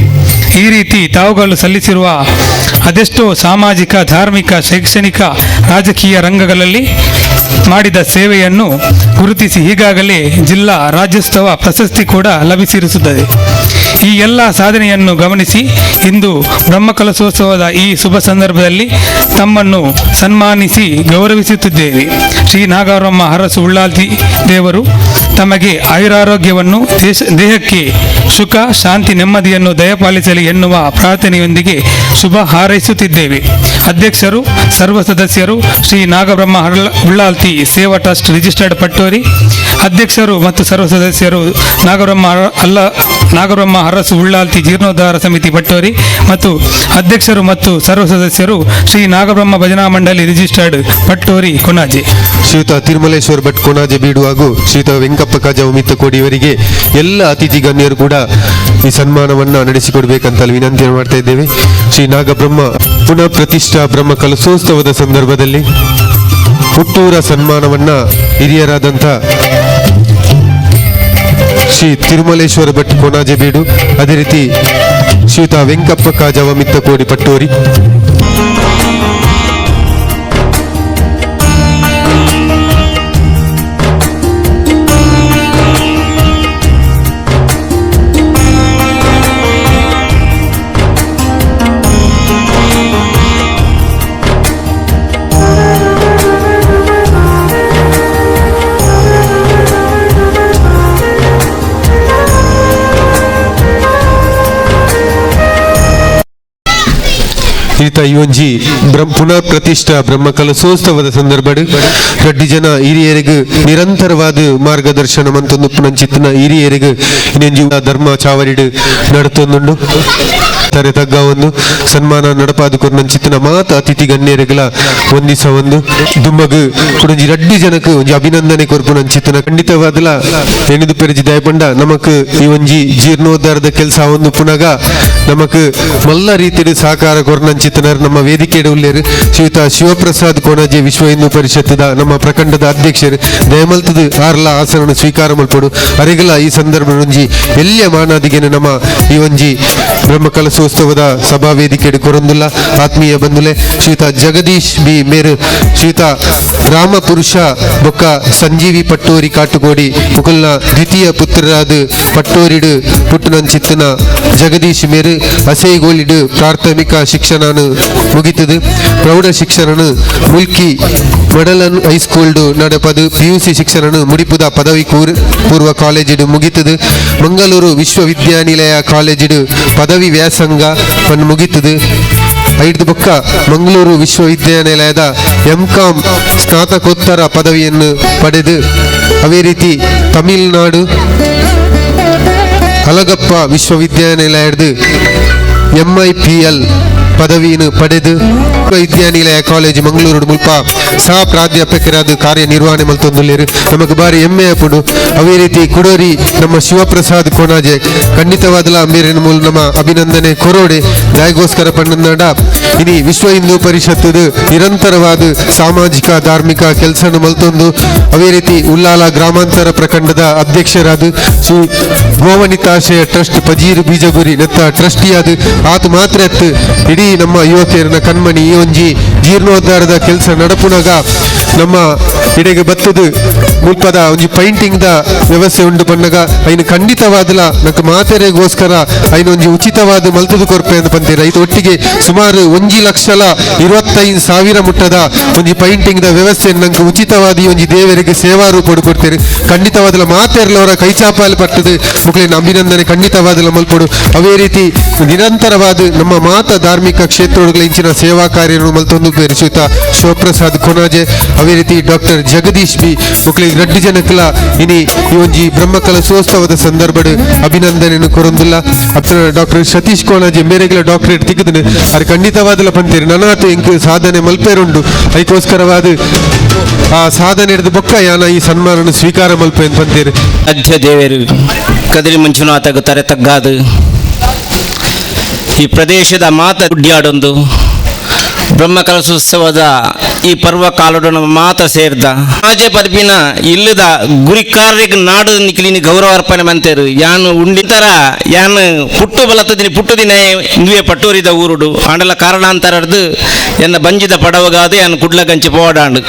ಈ ರೀತಿ ತಾವುಗಳು ಸಲ್ಲಿಸಿರುವ ಅದೆಷ್ಟೋ ಸಾಮಾಜಿಕ, ಧಾರ್ಮಿಕ, ಶೈಕ್ಷಣಿಕ, ರಾಜಕೀಯ ರಂಗಗಳಲ್ಲಿ ಮಾಡಿದ ಸೇವೆಯನ್ನು ಗುರುತಿಸಿ ಈಗಾಗಲೇ ಜಿಲ್ಲಾ ರಾಜ್ಯೋತ್ಸವ ಪ್ರಶಸ್ತಿ ಕೂಡ ಲಭಿಸಿರುತ್ತದೆ. ಈ ಎಲ್ಲ ಸಾಧನೆಯನ್ನು ಗಮನಿಸಿ ಇಂದು ಬ್ರಹ್ಮಕಲಶೋತ್ಸವದ ಈ ಶುಭ ಸಂದರ್ಭದಲ್ಲಿ ತಮ್ಮನ್ನು ಸನ್ಮಾನಿಸಿ ಗೌರವಿಸುತ್ತಿದ್ದೇವೆ. ಶ್ರೀ ನಾಗಬ್ರಹ್ಮ ಅರಸು ಉಳ್ಳಾಲ್ದಿ ದೇವರು ತಮಗೆ ಆಯುರಾರೋಗ್ಯವನ್ನು, ದೇಹಕ್ಕೆ ಸುಖ, ಶಾಂತಿ, ನೆಮ್ಮದಿಯನ್ನು ದಯಪಾಲಿಸಲಿ ಎನ್ನುವ ಪ್ರಾರ್ಥನೆಯೊಂದಿಗೆ ಶುಭ ಹಾರೈಸುತ್ತಿದ್ದೇವೆ. ಅಧ್ಯಕ್ಷರು, ಸರ್ವ ಸದಸ್ಯರು ಶ್ರೀ ನಾಗಬ್ರಹ್ಮ ಉಳ್ಳಾಲ್ತಿ ಸೇವಾ ಟ್ರಸ್ಟ್ ರಿಜಿಸ್ಟರ್ಡ್ ಪಟ್ಟೋರಿ, ಅಧ್ಯಕ್ಷರು ಮತ್ತು ಸರ್ವ ಸದಸ್ಯರು ನಾಗಬ್ರಹ್ಮ ಅರಸು ಉಳ್ಳಾಲ್ತಿ ಜೀರ್ಣೋದ್ಧಾರ ಸಮಿತಿ ಪಟ್ಟೋರಿ ಮತ್ತು ಅಧ್ಯಕ್ಷರು ಮತ್ತು ಸರ್ವ ಸದಸ್ಯರು ಶ್ರೀ ನಾಗಬ್ರಹ್ಮ ಭಜನಾ ಮಂಡಳಿ ರಿಜಿಸ್ಟರ್ಡ್ ಪಟ್ಟೋರಿ ಕೊಣಾಜೆ. ಶ್ರೀಯುತ ತಿರುಮಲೇಶ್ವರ ಭಟ್ ಕೊಣಾಜೆ ಬೀಡು ಹಾಗೂ ಶ್ರೀಯುತ ವೆಂಕಪ್ಪ ಕಾಜ ಮಿತ್ತಕೋಡಿ ಇವರಿಗೆ ಎಲ್ಲ ಅತಿಥಿ ಗಣ್ಯರು ಕೂಡ ಈ ಸನ್ಮಾನವನ್ನು ನಡೆಸಿಕೊಡ್ಬೇಕಂತ ವಿನಂತಿ ಮಾಡ್ತಾ ಇದ್ದೇವೆ. ಶ್ರೀ ನಾಗಬ್ರಹ್ಮ ಪುನಃ ಪ್ರತಿಷ್ಠಾ ಬ್ರಹ್ಮ ಕಲಶೋತ್ಸವದ ಸಂದರ್ಭದಲ್ಲಿ ಹುಟ್ಟೂರ ಸನ್ಮಾನವನ್ನ ಹಿರಿಯರಾದಂಥ ಶ್ರೀ ತಿರುಮಲೇಶ್ವರ ಭಟ್ ಕೊಣಾಜೆ ಬೀಡು, ಅದೇ ರೀತಿ ಶ್ರೀಯುತ ವೆಂಕಪ್ಪ ಕಾಜವ ಮಿತ್ತಕೋಡಿ ಪಟ್ಟೋರಿ, ಈ ಒಂಜಿ ಪುನಃ ಪ್ರತಿಷ್ಠಾ ಬ್ರಹ್ಮ ಕಲಶೋತ್ಸವದ ಸಂದರ್ಭ ರಡ್ಡಿ ಜನ ಹಿರಿಯರಿಗೆ ನಿರಂತರವಾದ ಮಾರ್ಗದರ್ಶನ ಮಂತೊಂದು ನಂಚಿತ್ತಿನ ಹಿರಿಯರಿಗೆ ಇನ್ನೊಂಜಿ ಧರ್ಮ ಚಾವರಿಡು ನಡತೊಂದುಂಡು ತಾರೆ ತಗ್ಗ ಒಂದು ಸನ್ಮಾನ ನಡಪಾದುಕೊಂಡು ನಂಚಿತ್ತಿನ ಮಾತ ಅತಿಥಿ ಗಣ್ಯರಿಗಳ ಒಂದಿಸ ಒಂದು ದುಮ್ಮಗ್ ಕುಡಂಜಿ ರಡ್ಡಿ ಜನಕ್ಕೆ ಒಂಜಿ ಅಭಿನಂದನೆ ಕೊರ್ಪು ನಂಚಿತ್ತಿನ ಖಂಡಿತವಾದಲ ಎಣಿದು ಪೆರಜಿ ದಯಪಂಡ ನಮಕ್ ಈ ಒಂಜಿ ಜೀರ್ಣೋದ್ಧಾರದ ಕೆಲಸ ಒಂದು ಪುನಗ ನಮಕ್ ಮಲ್ಲ ರೀತಿಯ ಸಹಕಾರ ಕೊರ್ನಂಚಿತ್ತನರ್ ನಮ್ಮ ವೇದಿಕೆയുടെ ಉಳ್ಳೇರು ಶ್ರೀಯುತ ಶಿವಪ್ರಸಾದ್ ಕೊಣಾಜೆ ವಿಶ್ವ ಹಿಂದೂ ಪರಿಷತ್ತದ ನಮ್ಮ ಪ್ರಖಂಡದ ಅಧ್ಯಕ್ಷರು ದಯಮಲ್ತದ ಆರ್ಲ ಆಸನ ಸ್ವೀಕಾರ ಮಲ್ಪಡು ಅರೆಗಲ ಈ ಸಂದರ್ಭ ಒಂಜಿ ಎಲ್ಲಿಯ ಮಾನಾದಿಗೆನೆ ನಮ್ಮ ಈ ಒಂಜಿ ಬ್ರಹ್ಮ ಕಲಶೋತ್ಸವದ ಸಭಾ ವೇದಿಕೆಡೆ ಕೊರೊಂದುಲ್ಲ ಆತ್ಮೀಯ ಬಂಧುಲೆ ಶ್ರೀಯುತ ಜಗದೀಶ್ ಬಿ ಮೇರು, ಶ್ರೀಯುತ ರಾಮಪುರುಷ ಬೊಕ್ಕ ಸಂಜೀವಿ ಪಟ್ಟೋರಿ ಕಾಟುಗೋಡಿ ಮುಕುಲ್ನ ದ್ವಿತೀಯ ಪುತ್ರರಾದ ಪಟ್ಟೋರಿಡು ಪುಟ್ಟನಂಚಿತ್ತನ ಜಗದೀಶ್ ಮೇರು ಅಸೇಗೋಳಿಡು ಪ್ರಾಥಮಿಕ ಶಿಕ್ಷಣನು ಮುಗಿತದು, ಪ್ರೌಢ ಶಿಕ್ಷಣನು ಮುಲ್ಕಿ ಮಡಲನ್ ಹೈಸ್ಕೂಲ್ಡು ನಡೆಪದು, PUC ಶಿಕ್ಷಣನು ಮುಡಿಪುದ ಪದವಿ ಪೂರ್ವ ಕಾಲೇಜಿಡು ಮುಗಿತದು, ಮಂಗಳೂರು ವಿಶ್ವವಿದ್ಯಾನಿಲಯ ಕಾಲೇಜಿಡು ಪದವಿ ವ್ಯಾಸಂಗ ಮುಗಿತದು. ಐದು ಬೊಕ್ಕ ಮಂಗಳೂರು ವಿಶ್ವವಿದ್ಯಾನಿಲಯದ MCom ಸ್ನಾತಕೋತ್ತರ ಪದವಿಯನ್ನು ಪಡೆದು ಅದೇ ರೀತಿ ತಮಿಳುನಾಡು ಅಲಗಪ್ಪ ವಿಶ್ವವಿದ್ಯಾನಿಲಯದ MIPL ಪದವಿಯನ್ನು ಪಡೆದು ವಿದ್ಯಾನಿಲಯ ಕಾಲೇಜು ಮಂಗಳೂರು ಮುಲ್ಪ ಸಹ ಪ್ರಾಧ್ಯಾಪಕರಾದ ಕಾರ್ಯನಿರ್ವಹಣೆ ಮಲ್ತೊಂದುಲ್ಲೇರು ನಮಗೆ ಬಾರಿ ಹೆಮ್ಮೆ ಪುಡು. ಅದೇ ರೀತಿ ಕುಡೋರಿ ನಮ್ಮ ಶಿವಪ್ರಸಾದ್ ಕೊಣಾಜೆ ಖಂಡಿತವಾದಲ ಮೇರಿನ ಮೂಲ ನಮ್ಮ ಅಭಿನಂದನೆ ಕೊರೋಡೆ ದಾಯಗೋಸ್ಕರ ಪಣ್ಣನಾಡ ಇನಿ ವಿಶ್ವ ಹಿಂದೂ ಪರಿಷತ್ತದ ನಿರಂತರವಾದ ಸಾಮಾಜಿಕ ಧಾರ್ಮಿಕ ಕೆಲಸ ಮಲ್ತೊಂದು ಅದೇ ರೀತಿ ಉಲ್ಲಾಲ ಗ್ರಾಮಾಂತರ ಪ್ರಖಂಡದ ಅಧ್ಯಕ್ಷರಾದ ಶ್ರೀ ಗೋವನಿತಾಶಯ ಟ್ರಸ್ಟ್ ಪಜೀರು ಬೀಜಗುರಿ ನೆತ್ತ ಟ್ರಸ್ಟಿಯಾದ ಆತ ಮಾತ್ರ ಇಡೀ ನಮ್ಮ ಯುವತಿಯರನ್ನ ಕಣ್ಮಣಿ ಈ ಒಂಜಿ ಜೀರ್ಣೋದ್ಧಾರದ ಕೆಲಸ ನಡಪುನಾಗ ನಮ್ಮ ಇಡೆಗೆ ಬತ್ತದು ಮುಲ್ಪದ ಒಂಜಿ ಪೈಂಟಿಂಗ್ ದ ವ್ಯವಸ್ಥೆ ಉಂಡು ಪನ್ನಗ ಐನು ಖಂಡಿತವಾದಲ ನಂಗೆ ಮಾತೆರೆಗೋಸ್ಕರ ಐನು ಒಂಜಿ ಉಚಿತವಾದ ಮಲ್ತದು ಕೊರ್ಪೆ ಅಂತ ಪಂತೀರ. ಇದು ಒಟ್ಟಿಗೆ ಸುಮಾರು 1,25,000 ಮುಟ್ಟದ ಒಂಜಿ ಪೈಂಟಿಂಗ್ ದ ವ್ಯವಸ್ಥೆ ನಂಗೆ ಉಚಿತವಾದ ಒಂಜಿ ದೇವರಿಗೆ ಸೇವಾ ರೂಪ ಕೊಡ್ತೇನೆ. ಖಂಡಿತವಾದಲ ಮಾತೆರ್ಲವರ ಕೈಚಾಪಾಲು ಪಟ್ಟದು ಮುಕ್ಳಿನ ಅಭಿನಂದನೆ ಖಂಡಿತವಾದಲ ಮಲ್ಪಡು. ಅದೇ ರೀತಿ ನಿರಂತರವಾದ ನಮ್ಮ ಮಾತ ಧಾರ್ಮಿಕ ಧಾರ್ಮಿಕ ಕ್ಷೇತ್ರಗಳ ಇಂಚಿನ ಸೇವಾ ಕಾರ್ಯವನ್ನು ಮಲ್ತೊಂದು ಪೇರಿಸುತ್ತ ಶಿವಪ್ರಸಾದ್ ಕೊನಾಜೆ ಅದೇ ರೀತಿ ಡಾಕ್ಟರ್ ಜಗದೀಶ್ ಬಿ ಮುಕ್ಳಿಗೆ ರಡ್ಡು ಜನಕ್ಕಲ ಇನಿ ಈ ಒಂಜಿ ಬ್ರಹ್ಮಕಲಶೋತ್ಸವದ ಸಂದರ್ಭಡ್ ಅಭಿನಂದನೆಯನ್ನು ಕೊರೊಂದುಲ್ಲ ಅಪ್ಪ ಡಾಕ್ಟರ್ ಸತೀಶ್ ಕೋನಾಜೆ ಮೇರೆಗಳ ಡಾಕ್ಟರೇಟ್ ತಿಕ್ಕದನು ಅದು ಖಂಡಿತವಾದಲ ಪಂತೀರಿ ನನಾತು ಎಂಕ್ ಸಾಧನೆ ಮಲ್ಪೇರುಂಡು ಅದಕ್ಕೋಸ್ಕರವಾದ ಆ ಸಾಧನೆ ಹಿಡಿದು ಬೊಕ್ಕ ಯಾನ ಈ ಸನ್ಮಾನ ಸ್ವೀಕಾರ ಮಲ್ಪೆ ಅಂತ ಪಂತೀರಿ ಅಜ್ಜ ದೇವರು ಕದಿರಿ ಮಂಜುನಾಥಗ ತರೆ ತಗ್ಗಾದು ಈ ಪ್ರದೇಶದ ಮಾತ ಗುಡ್ಡಿಯಾಡೊಂದು ಬ್ರಹ್ಮಕಲಶೋತ್ಸವದ ಈ ಪರ್ವ ಕಾಲೊಡನ ಮಾತ ಸೇರ್ದ ಆಜೆ ಪರ್ಪಿನ ಇಲ್ಲದ ಗುರಿಕಾರ್ಯಕ್ಕೆ ನಾಡು ನಿಖಿಲಿನಿ ಗೌರವ ಅರ್ಪಣೆ ಮಂತೇರು ಯಾನು ಉಂಡಿತರ ಯಾನು ಪುಟ್ಟು ಬಲತದಿನಿ ಪುಟ್ಟು ದಿನ ನೀವೇ ಪಟ್ಟೋರಿದ ಊರುಡು ಆಂಡಲ ಕಾರಣಾಂತರದ್ದು ಎನ್ನ ಬಂಜಿದ ಪಡವಗಾದ ಯಾನು ಕುಡ್ಲಗಂಚಿ ಪೋಡಾಂಡು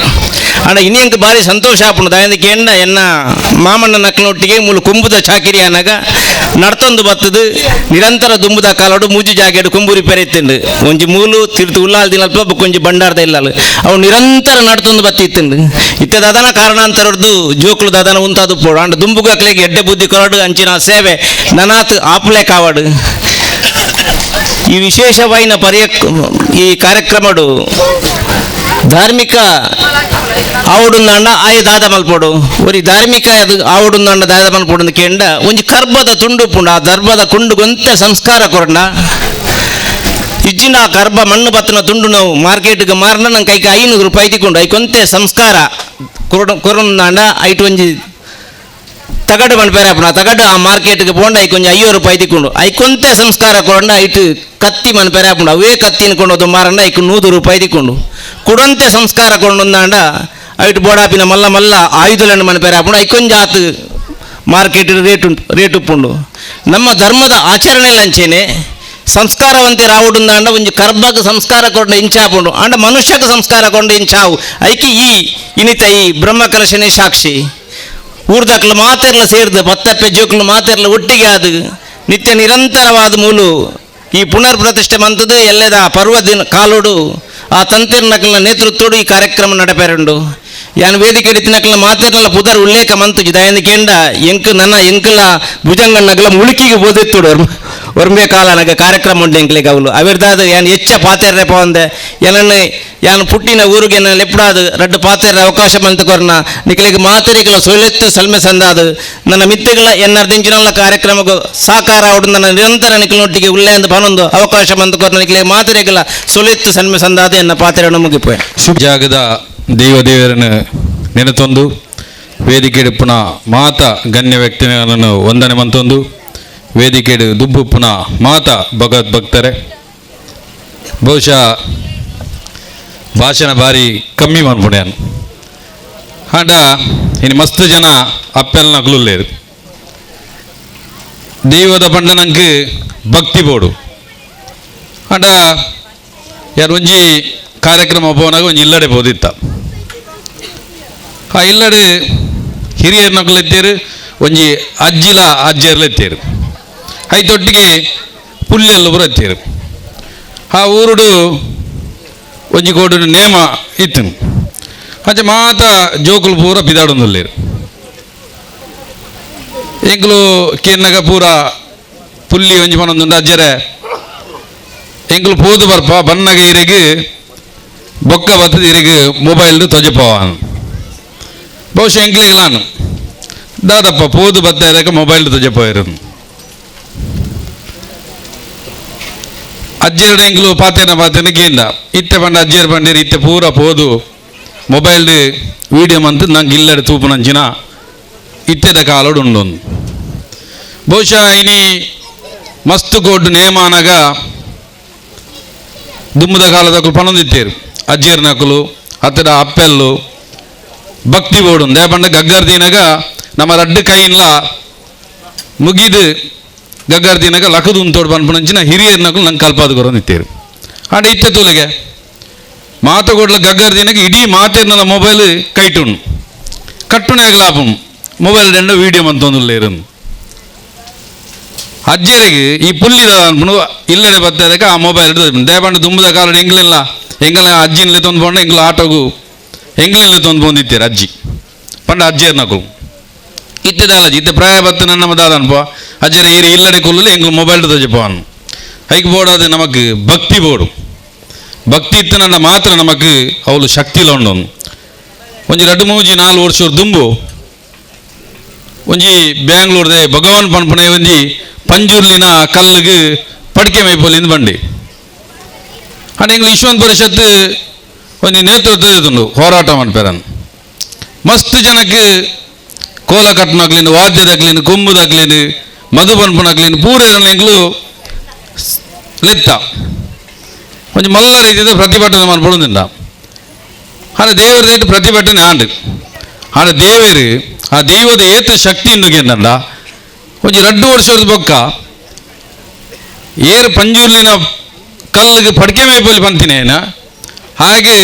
ಆಂಡ ಇನ್ನೆಂಕ್ ಭಾರಿ ಸಂತೋಷ ಆಪುಂಡು ದಾಯಂದಕ್ಕೆ ಎನ್ನ ಮಾಮಣ್ಣ ನಕ್ಕನೊಟ್ಟಿಗೆ ಮೂಲು ಕುಂಬುದ ಚಾಕಿರಿ ಅನಾಗ ನಡ್ತೊಂದು ಬತ್ತದು ನಿರಂತರ ದುಂಬುದ ಕಾಲೋಡು ಮೂಜು ಜಾಗೆಡು ಕುಂಬೂರಿ ಪೆರೆತ್ತಂಡು ಒಂಜಿ ಮೂಲು ತಿರ್ತು ಉಲ್ಲಾಲ್ ದಿನಲ್ಪ ಬೊಕ್ಕೊಂಜಿ ಬಂಡಾರ್ದ ಇಲ್ಲಲು ಅವು ನಿರಂತರ ನಡ್ತೊಂದು ಬತ್ತಿತ್ತಂಡು ಇತ್ತೆ ದಾದನ ಕಾರಣಾಂತರದ್ದು ಜೋಕ್ಲು ದಾದನ ಉಂತಾದು ಪೋಡು ಅಂಡ್ ದುಂಬುಗಕ್ಲೆಗೆ ಎಡ್ಡೆ ಬುದ್ಧಿ ಕೊರಡು ಅಂಚಿನ ಸೇವೆ ನನಾತ್ ಆಪ್ಲೆ ಕಾವಡು ಈ ವಿಶೇಷವಾಯಿನ ಈ ಕಾರ್ಯಕ್ರಮಡು ಧಾರ್ಮಿಕ ಆವಡುಂದಾಂಡ ಆಯ ದಾದ ಮಲ್ಪೋಡು ಒರಿ ಧಾರ್ಮಿಕ ಆವಡುಂದಾಂಡ ದಾದ ಮಲ್ಪೋಡು ಕೇಂಡ ಒಂಜಿ ಕರ್ಬದ ತುಂಡು ಪುಂಡ ಆ ದರ್ಬದ ಕುಂಡು ಗೊಂತೆ ಸಂಸ್ಕಾರ ಕೊರಂಡ ಇಜ್ಜಿನ ಆ ಕರ್ಬ ಮಣ್ಣು ಬತ್ತನ ತುಂಡು ನಾವು ಮಾರ್ಕೆಟ್ಗೆ ಮಾರನ ನಂಗೆ ಕೈಗೆ 500 ರೂಪಾಯಿ ತಿಕ್ಕೊಂಡು ಐಕೊಂತೆ ಸಂಸ್ಕಾರ ಕೊರಂದಾಂಡ ಐಟು ಒಂಜಿ ತಗಡು ಮನ್ಪೇರಾಪಣ ತಗಡು ಆ ಮಾರ್ಕೆಟ್ಗೆ ಪೋಂಡ ಐಕೊಂಜಿ 50 ರೂಪಾಯಿ ತಿಕ್ಕೊಂಡು ಐಕೊಂತೆ ಸಂಸ್ಕಾರ ಕೊರಂಡ ಐಟು ಕತ್ತಿ ಮನ್ಪೇರಾಪುಂಡು ಅವೇ ಕತ್ತಿನ ಕೊಂಡೋದು ಮಾರಂಡ ಐಕು 100 ರೂಪಾಯಿ ತಿಕ್ಕೊಂಡು ಕುಡಂತೆ ಸಂಸ್ಕಾರ ಕೊಂಡೊಂದಾಂಡ ಐಟು ಬೋಡಾಪಿನ ಮಲ್ಲ ಮಲ್ಲ ಆಯುಧಗಳನ್ನು ಮನ್ಪೇರಾಪುಂಡು ಐಕೊಂಜಿ ಆತು ಮಾರ್ಕೆಟ್ ರೇಟ್ ಉಪ್ಪುಂಡು ನಮ್ಮ ಧರ್ಮದ ಆಚರಣೆ ಲಂಚೇನೆ ಸಂಸ್ಕಾರವಂತೆ ರಾವುಡುಂದಾಂಡ ಒಂಜಿ ಕರ್ಬಗ್ ಸಂಸ್ಕಾರ ಕೊಂಡ ಇಂಚಾಪುಂಡು ಆಂಡ ಮನುಷ್ಯಕ್ಕೆ ಸಂಸ್ಕಾರ ಕೊಂಡ ಇಂಚಾವು ಐಕಿ ಇನಿತ ಈ ಬ್ರಹ್ಮಕಲಶನೇ ಸಾಕ್ಷಿ ಊರ್ದಕ್ಲು ಮಾತೆರ್ಲ ಸೇರ್ದು ಪತ್ತಪ್ಪೆ ಜೋಕ್ಲು ಮಾತೆರ್ಲ ಒಟ್ಟಿಗೆ ಅದು ನಿತ್ಯ ನಿರಂತರವಾದ ಮೂಲು ಈ ಪುನರ್ ಪ್ರತಿಷ್ಠೆ ಮಂತದ್ದು ಎಲ್ಲದ ಪರ್ವ ದಿನ ಕಾಲೋಡು ಆ ತಂತಿರ್ನಕ್ಲ ನೇತೃತ್ವಡು ಈ ಕಾರ್ಯಕ್ರಮ ನಡಪೇರುಂಡು ಯಾನ್ ವೇದಿಕೆ ಇಡಿತಿನಕ್ಲ ಮಾತೆರ್ಲ ಪುದರ್ ಉಲ್ಲೇಖ ಮಂತುಜಿ ದಯಂದಿಕೆಂಡ ಎಂಕಲ ಭುಜಂಗಣ್ಣಗ್ಲ ಮುಳುಕಿಗೆ ಬೋದಿತ್ತುಡು ಒರ್ಮೆ ಕಾಲ ನನಗೆ ಕಾರ್ಯಕ್ರಮ ಉಂಡು ಎಂಕ್ಲೆಗೆ ಅವಳು ಅವಿರ್ದಾದ ಯಾನ್ ಹೆಚ್ಚ ಪಾತೆರ್ರೆ ಪೋಂದೆ ಏನನ್ನು ಯಾನ್ ಪುಟ್ಟಿನ ಊರಿಗೆ ನನ್ನ ಲೆಪ್ಪಡಾದು ರಡ್ಡು ಪಾತೆರ್ರೆ ಅವಕಾಶ ಮಂತ ಕೊರ್ನ ನಿಖಲಿಗೆ ಮಾತೆರಿಗಳ ಸೊಲೆತ್ತು ಸಲ್ಮೆ ಸಂದಾದು ನನ್ನ ಮಿತ್ತೆಗಳ ಎನ್ನರ್ದಿಂಚಿನಲ್ಲ ಕಾರ್ಯಕ್ರಮಕ್ಕೆ ಸಾಕಾರ ಅವಡು ನನ್ನ ನಿರಂತರ ನಿಖಲೊಟ್ಟಿಗೆ ಉಲ್ಲೆ ಅಂತ ಪನೊಂದು ಅವಕಾಶ ಮಂತ ಕೊರ್ನ ನಿಖಲಿಗೆ ಮಾತೆರಿಗಳ ಸೊಲೆತ್ತು ಸಲ್ಮೆ ಸಂದಾದು ಎನ್ನ ಪಾತೆರನ್ನು ಮುಗಿಪೋಯ್ ಶುಭ ಜಾಗದ ದೇವರನ್ನು ನೆನೆತೊಂದು ವೇದಿಕೆ ಪುನ ಮಾತ ಗಣ್ಯ ವ್ಯಕ್ತಿಗಳನ್ನು ವಂದನೆ ಮಂತೊಂದು ವೇದಿಕೆ ದುಬ್ಬು ಪುನ ಮಾತ ಭಗವದ್ ಭಕ್ತರೆ ಬಹುಶಃ ಭಾಷಣ ಭಾರಿ ಕಮ್ಮಿ ಮಾಡ್ಬಿಡ್ಯಾನು ಆಂಡ ಇನ್ನು ಮಸ್ತ್ ಜನ ಅಪ್ಪೆಲ್ಲ ನಗ್ಲುಲ್ಲೇರು ದೈವದ ಪಂಡ ನಂಗೆ ಭಕ್ತಿ ಬೋಡು ಆಂಡ ಯಾರು ಒಂಜಿ ಕಾರ್ಯಕ್ರಮ ಪೋನಾಗ ಒಂಜಿ ಇಲ್ಲಡೆ ಬೋದಿತ್ತ ಆ ಇಲ್ಲಡೆ ಹಿರಿಯರ್ ನಕಲು ಎತ್ತೇರು ಒಂಜಿ ಅಜ್ಜಿಯರ್ಲ ಎತ್ತೇರು ಐತೊಟ್ಟಿಗೆ ಪುಲ್ಲೆಲ್ಲ ಪೂರ ಎತ್ತೇರು ಆ ಊರುಡು ಒಂಜಿ ಕೋಡು ನೇಮ ಇತ್ತು ಅಜ್ಜ ಮಾತ ಜೋಕುಲು ಪೂರ ಬಿದಾಡೊಂದುಲ್ಲೇರು ಎಂಕ್ಲು ಕೆನ್ನಗ ಪೂರ ಪುಲ್ಲಿ ಒಂಜಿ ಪನೊಂದುಂಡು ಅಜ್ಜರೆ ಎಂಕ್ಲು ಪೋದು ಬರ್ಪ ಬನ್ನಗ ಇರೆಗ್ ಬೊಕ್ಕ ಬತ್ತದ ಇರೆಗ್ ಮೊಬೈಲ್ ತೊಜಪವಾನ್ ಬಹುಶಃ ಎಂಕ್ಲೆಗೆ ನಾನು ದಾದಪ್ಪ ಪೋದು ಬತ್ತ ಇರಕ ಮೊಬೈಲ್ ತೊಜಪೋಯರು ಅಜ್ಜೆರಡು ಎಂಕ್ಲು ಪಾತೇನ ಗೇಂದ ಇತ್ತೆ ಪಂಡ ಅಜ್ಜೇರು ಪಂಡೇರು ಇತ್ತೆ ಪೂರ ಪೋದು ಮೊಬೈಲ್ ವೀಡಿಯೋ ಮಂತ್ ನಂಗೆ ಇಲ್ಲಡೆ ತೂಪು ನಂಚಿನ ಇತ್ತೆದ ಕಾಲೋಡು ಉಂಡೊಂದು ಬಹುಶಃ ಇನಿ ಮಸ್ತ್ ಕೋಡ್ ನೇಮಾನಗ ದುಮ್ಮದ ಕಾಲದಕ್ಕೂ ಪನೊಂದಿತ್ತೇರು ಅಜ್ಜೇರು ನಕಲು ಅತ್ತಡ ಅಪ್ಪೆಲ್ಲು ಭಕ್ತಿ ಬೋಡು ದೇಪಂಡ ಗಗ್ಗರ್ದಿನಾಗ ನಮ್ಮ ರಡ್ಡು ಕೈನ್ಲ ಮುಗಿದು ಗಗ್ಗರ್ದಿನಾಗ ಲಕದು ತೋಡು ಪನ್ಪುನಂಚಿನ ಹಿರಿಯರ್ನಕಲು ನಂಗೆ ಕಲ್ಪಾದ ಕೊರೊಂದಿತ್ತೇರು ಆಂಡ ಇತ್ತೆ ತೂಲಿಗೆ ಮಾತುಕೊಡ್ಲ ಗಗ್ಗರ್ದಿನಾಗ ಇಡೀ ಮಾತೇರ್ನಲ್ಲ ಮೊಬೈಲ್ ಕೈಟುಣ್ಣು ಕಟ್ಟುನಾಗ ಲಾಭಂ ಮೊಬೈಲ್ ರೆಂಡ ವೀಡಿಯೋ ಮಂತೊಂದುಲ್ಲೇರು ಅಜ್ಜರಿಗೆ ಈ ಪುಲ್ಲಿದ ಅನ್ಪುನು ಇಲ್ಲಡೆ ಬತ್ತದಕ್ಕೆ ಆ ಮೊಬೈಲ್ ದೇಪಂಡ ದುಂಬದ ಕಾಲ ಎಂಗಲ ಅಜ್ಜಿನ್ಲೆ ತೊಂದು ಪೋಂಡ ಎಂಗ್ಲ ಆಟೋಗು ಎಂಗ್ಲಿನ್ಲೆ ತೊಂದು ಪೋಂದಿತ್ತೇರು ಅಜ್ಜಿ ಪಂಡ ಅಜ್ಜೇರ್ನಕು ಇತ್ತೆ ದಾಲಜಿ ಇತ್ತೆ ಪ್ರಾಯ ಬತ್ತ ನನ್ನ ದಾದ ಅನ್ಪ ಅಜ್ಜರ ಹಿರಿ ಇಲ್ಲಡೆ ಕೊಲ್ಲಲು ಎಂಗ್ಲು ಮೊಬೈಲ್ ತೊಜಪೋನು ಐಕ್ ಬೋಡಾದ ನಮಕ್ ಭಕ್ತಿ ಬೋಡು ಭಕ್ತಿ ಇತ್ತನಂಡ ಮಾತ್ರ ನಮಕ್ ಅವಳು ಶಕ್ತಿಲ ಉಂಡು ಒಂಜಿ 2-3-4 ವರ್ಷ ದುಂಬು ಒಂಜಿ ಬ್ಯಾಂಗ್ಳೂರ್ದೆ ಭಗವಾನ್ ಪನ್ಪನೆ ಒಂಜಿ ಪಂಜುರ್ಲಿನ ಕಲ್ಲಿಗೆ ಪಡಿಕೆ ಮೈಪೋಲಿಂದ ಬಂಡಿ ಅಂಡ್ ಎಂಗ್ಲು ವಿಶ್ವನ್ ಪರಿಷತ್ ಒಂಜಿ ನೇತೃತ್ವದ ಹೋರಾಟ ಮನ್ಪೇರನ್ ಮಸ್ತ್ ಜನಕ್ಕೆ ಕೋಲ ಕಟ್ಟನಾಗ್ಲಿನ ವಾದ್ಯದಾಗ್ಲಿನ ಕೊಂಬುದಾಗ್ಲಿನ ಮಧು ಪನ್ಪನಾಗ್ಲಿನ ಪೂರೆರನ್ನ ಎಂಗ್ಲು ಲೆತ್ತ ಒಂಜಿ ಮಲ್ಲ ರೀತಿಯ ಪ್ರತಿಭಟನೆ ಮನ್ಪೊಡುಂದಿಲ್ಲ ಆನ ದೇವರದೈಟ್ ಪ್ರತಿಭಟನೆ ಆಂಡ್ ಆನ ದೇವರು ಆ ದೈವದ ಏತ ಶಕ್ತಿ ಇನ್ನುಗೆಂದಂಡ ಒಂಜಿ 2 ವರ್ಷದ ಬೊಕ್ಕ ಏರು ಪಂಜುರ್ಲಿನ ಕಲ್ಲಿಗೆ ಪಡಿಕೆ ಮೇಪಲ್ಲಿ ಪಂತಿನೇನ ಹಾಗೆ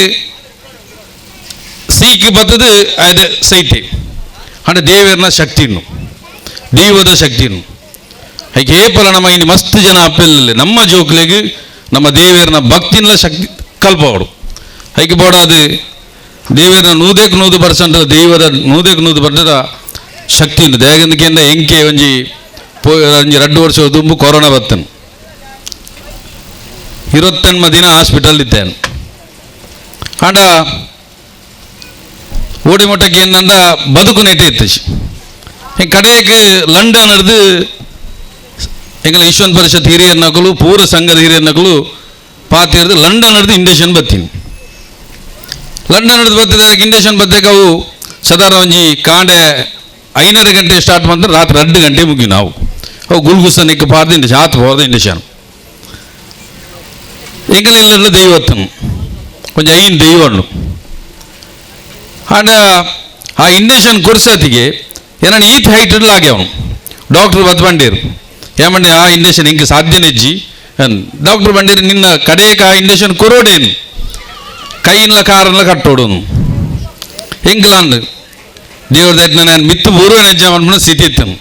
ಸೀಕಿ ಬತ್ತದು ಅದ ಸೈತೆ ಆನ ದೇವರನ ಶಕ್ತಿನು ದೈವದ ಶಕ್ತಿನು ಹಾಗೆ ಏಪಲ ನಮ್ಮ ಇನ್ನು ಮಸ್ತ್ ಜನ ಅಪ್ಪೆಲ್ಲ ನಮ್ಮ ಜೋಕ್ಲೆಗೆ ನಮ್ಮ ದೇವರನ ಭಕ್ತಿನ ಶಕ್ತಿ ಕಲ್ಪವಡು ಹಾಗೆ ಬೋಡಾದು ದೇವರನ 100% ದೈವದ 100% ಶಕ್ತಿ ಉಂಟು ದೇಗಂದಕ್ಕೆಂದ ಎಂಕೆ ಒಂಜಿ 2 ವರ್ಷ ತುಂಬು ಕೊರೋನಾ ಬತ್ತನು 28 ದಿನ ಹಾಸ್ಪಿಟಲ್ ಇತ್ತೇನು ಆಂಡ ಓಡಿ ಮೊಟ್ಟಕ್ಕೆ ಏನಂದ ಬದುಕು ನೆಟ್ಟೆ ಇತ್ತು ಹಿಂಗೆ ಕಡೆಗೆ ಲಂಡನ್ ಹಿಡ್ದು ಎಂಗಲ ವಿಶ್ವನ್ ಪರಿಷತ್ ಹಿರಿಯರ ನಕಲು ಪೂರ ಸಂಘದ ಹಿರಿಯರ ನಕಲು ಪಾತಿ ಹಿಡಿದು ಲಂಡನ್ ಹಿಡ್ದು ಇಂಡೇಷನ್ ಬತ್ತೀನಿ ಲಂಡನ್ ಹಿಡಿದು ಬರ್ತದಾಗ ಇಂಡೇಷನ್ ಬತ್ತಾಗ ಅವು ಸಾಧಾರಣ ಒಂಜಿ ಕಾಂಡೆ 5:30 ಗಂಟೆ ಸ್ಟಾರ್ಟ್ ಮಾಡಿದ್ರೆ ರಾತ್ರಿ 2 ಗಂಟೆ ಮುಗಿ ನಾವು ಅವು ಗುಲ್ಗುಸನಿಕ್ಕೆ ಪಾರ್ದು ಇಂಡೇಷನ್ ಆತು ಹೋದ ಇಂಡೇಷನ್ ಎಂಗಲೆಲ್ಲ ದೈವತ್ತನು ಕೊಂಚ ಐನ್ ದೈವಣ್ಣು ಆಂಡ ಆ ಇಂಡೇಷನ್ ಕೊಡ್ಸತಿಗೆ ಏನಾನು ಈತ್ ಹೈಟ್ ಆಗ್ಯಾವನು ಡಾಕ್ಟರ್ ಬತ್ ಬಂಡೇರು ಏಮಂಡೆ ಆ ಇಂಡೇಷನ್ ಹಿಂಗೆ ಸಾಧ್ಯನೆಜ್ಜಿ ಡಾಕ್ಟರ್ ಬಂಡೇರು ನಿನ್ನ ಕಡೆಗೆ ಆ ಇಂಡೇಷನ್ ಕೊರೋಡೇನು ಕೈಯಿನ್ಲ ಕಾರನ್ಲ ಕಟ್ಟೋಡು ಎಂಗ್ಲಾಂಡ್ ದೇವ್ರ ದೈಟ್ನ ನಾನು ಮಿತ್ತು ಪೂರ್ವ ನೆಜ್ಜ ಮಾಡ್ಬಿಟ್ಟು ಸ್ಥಿತಿ ಇತ್ತನು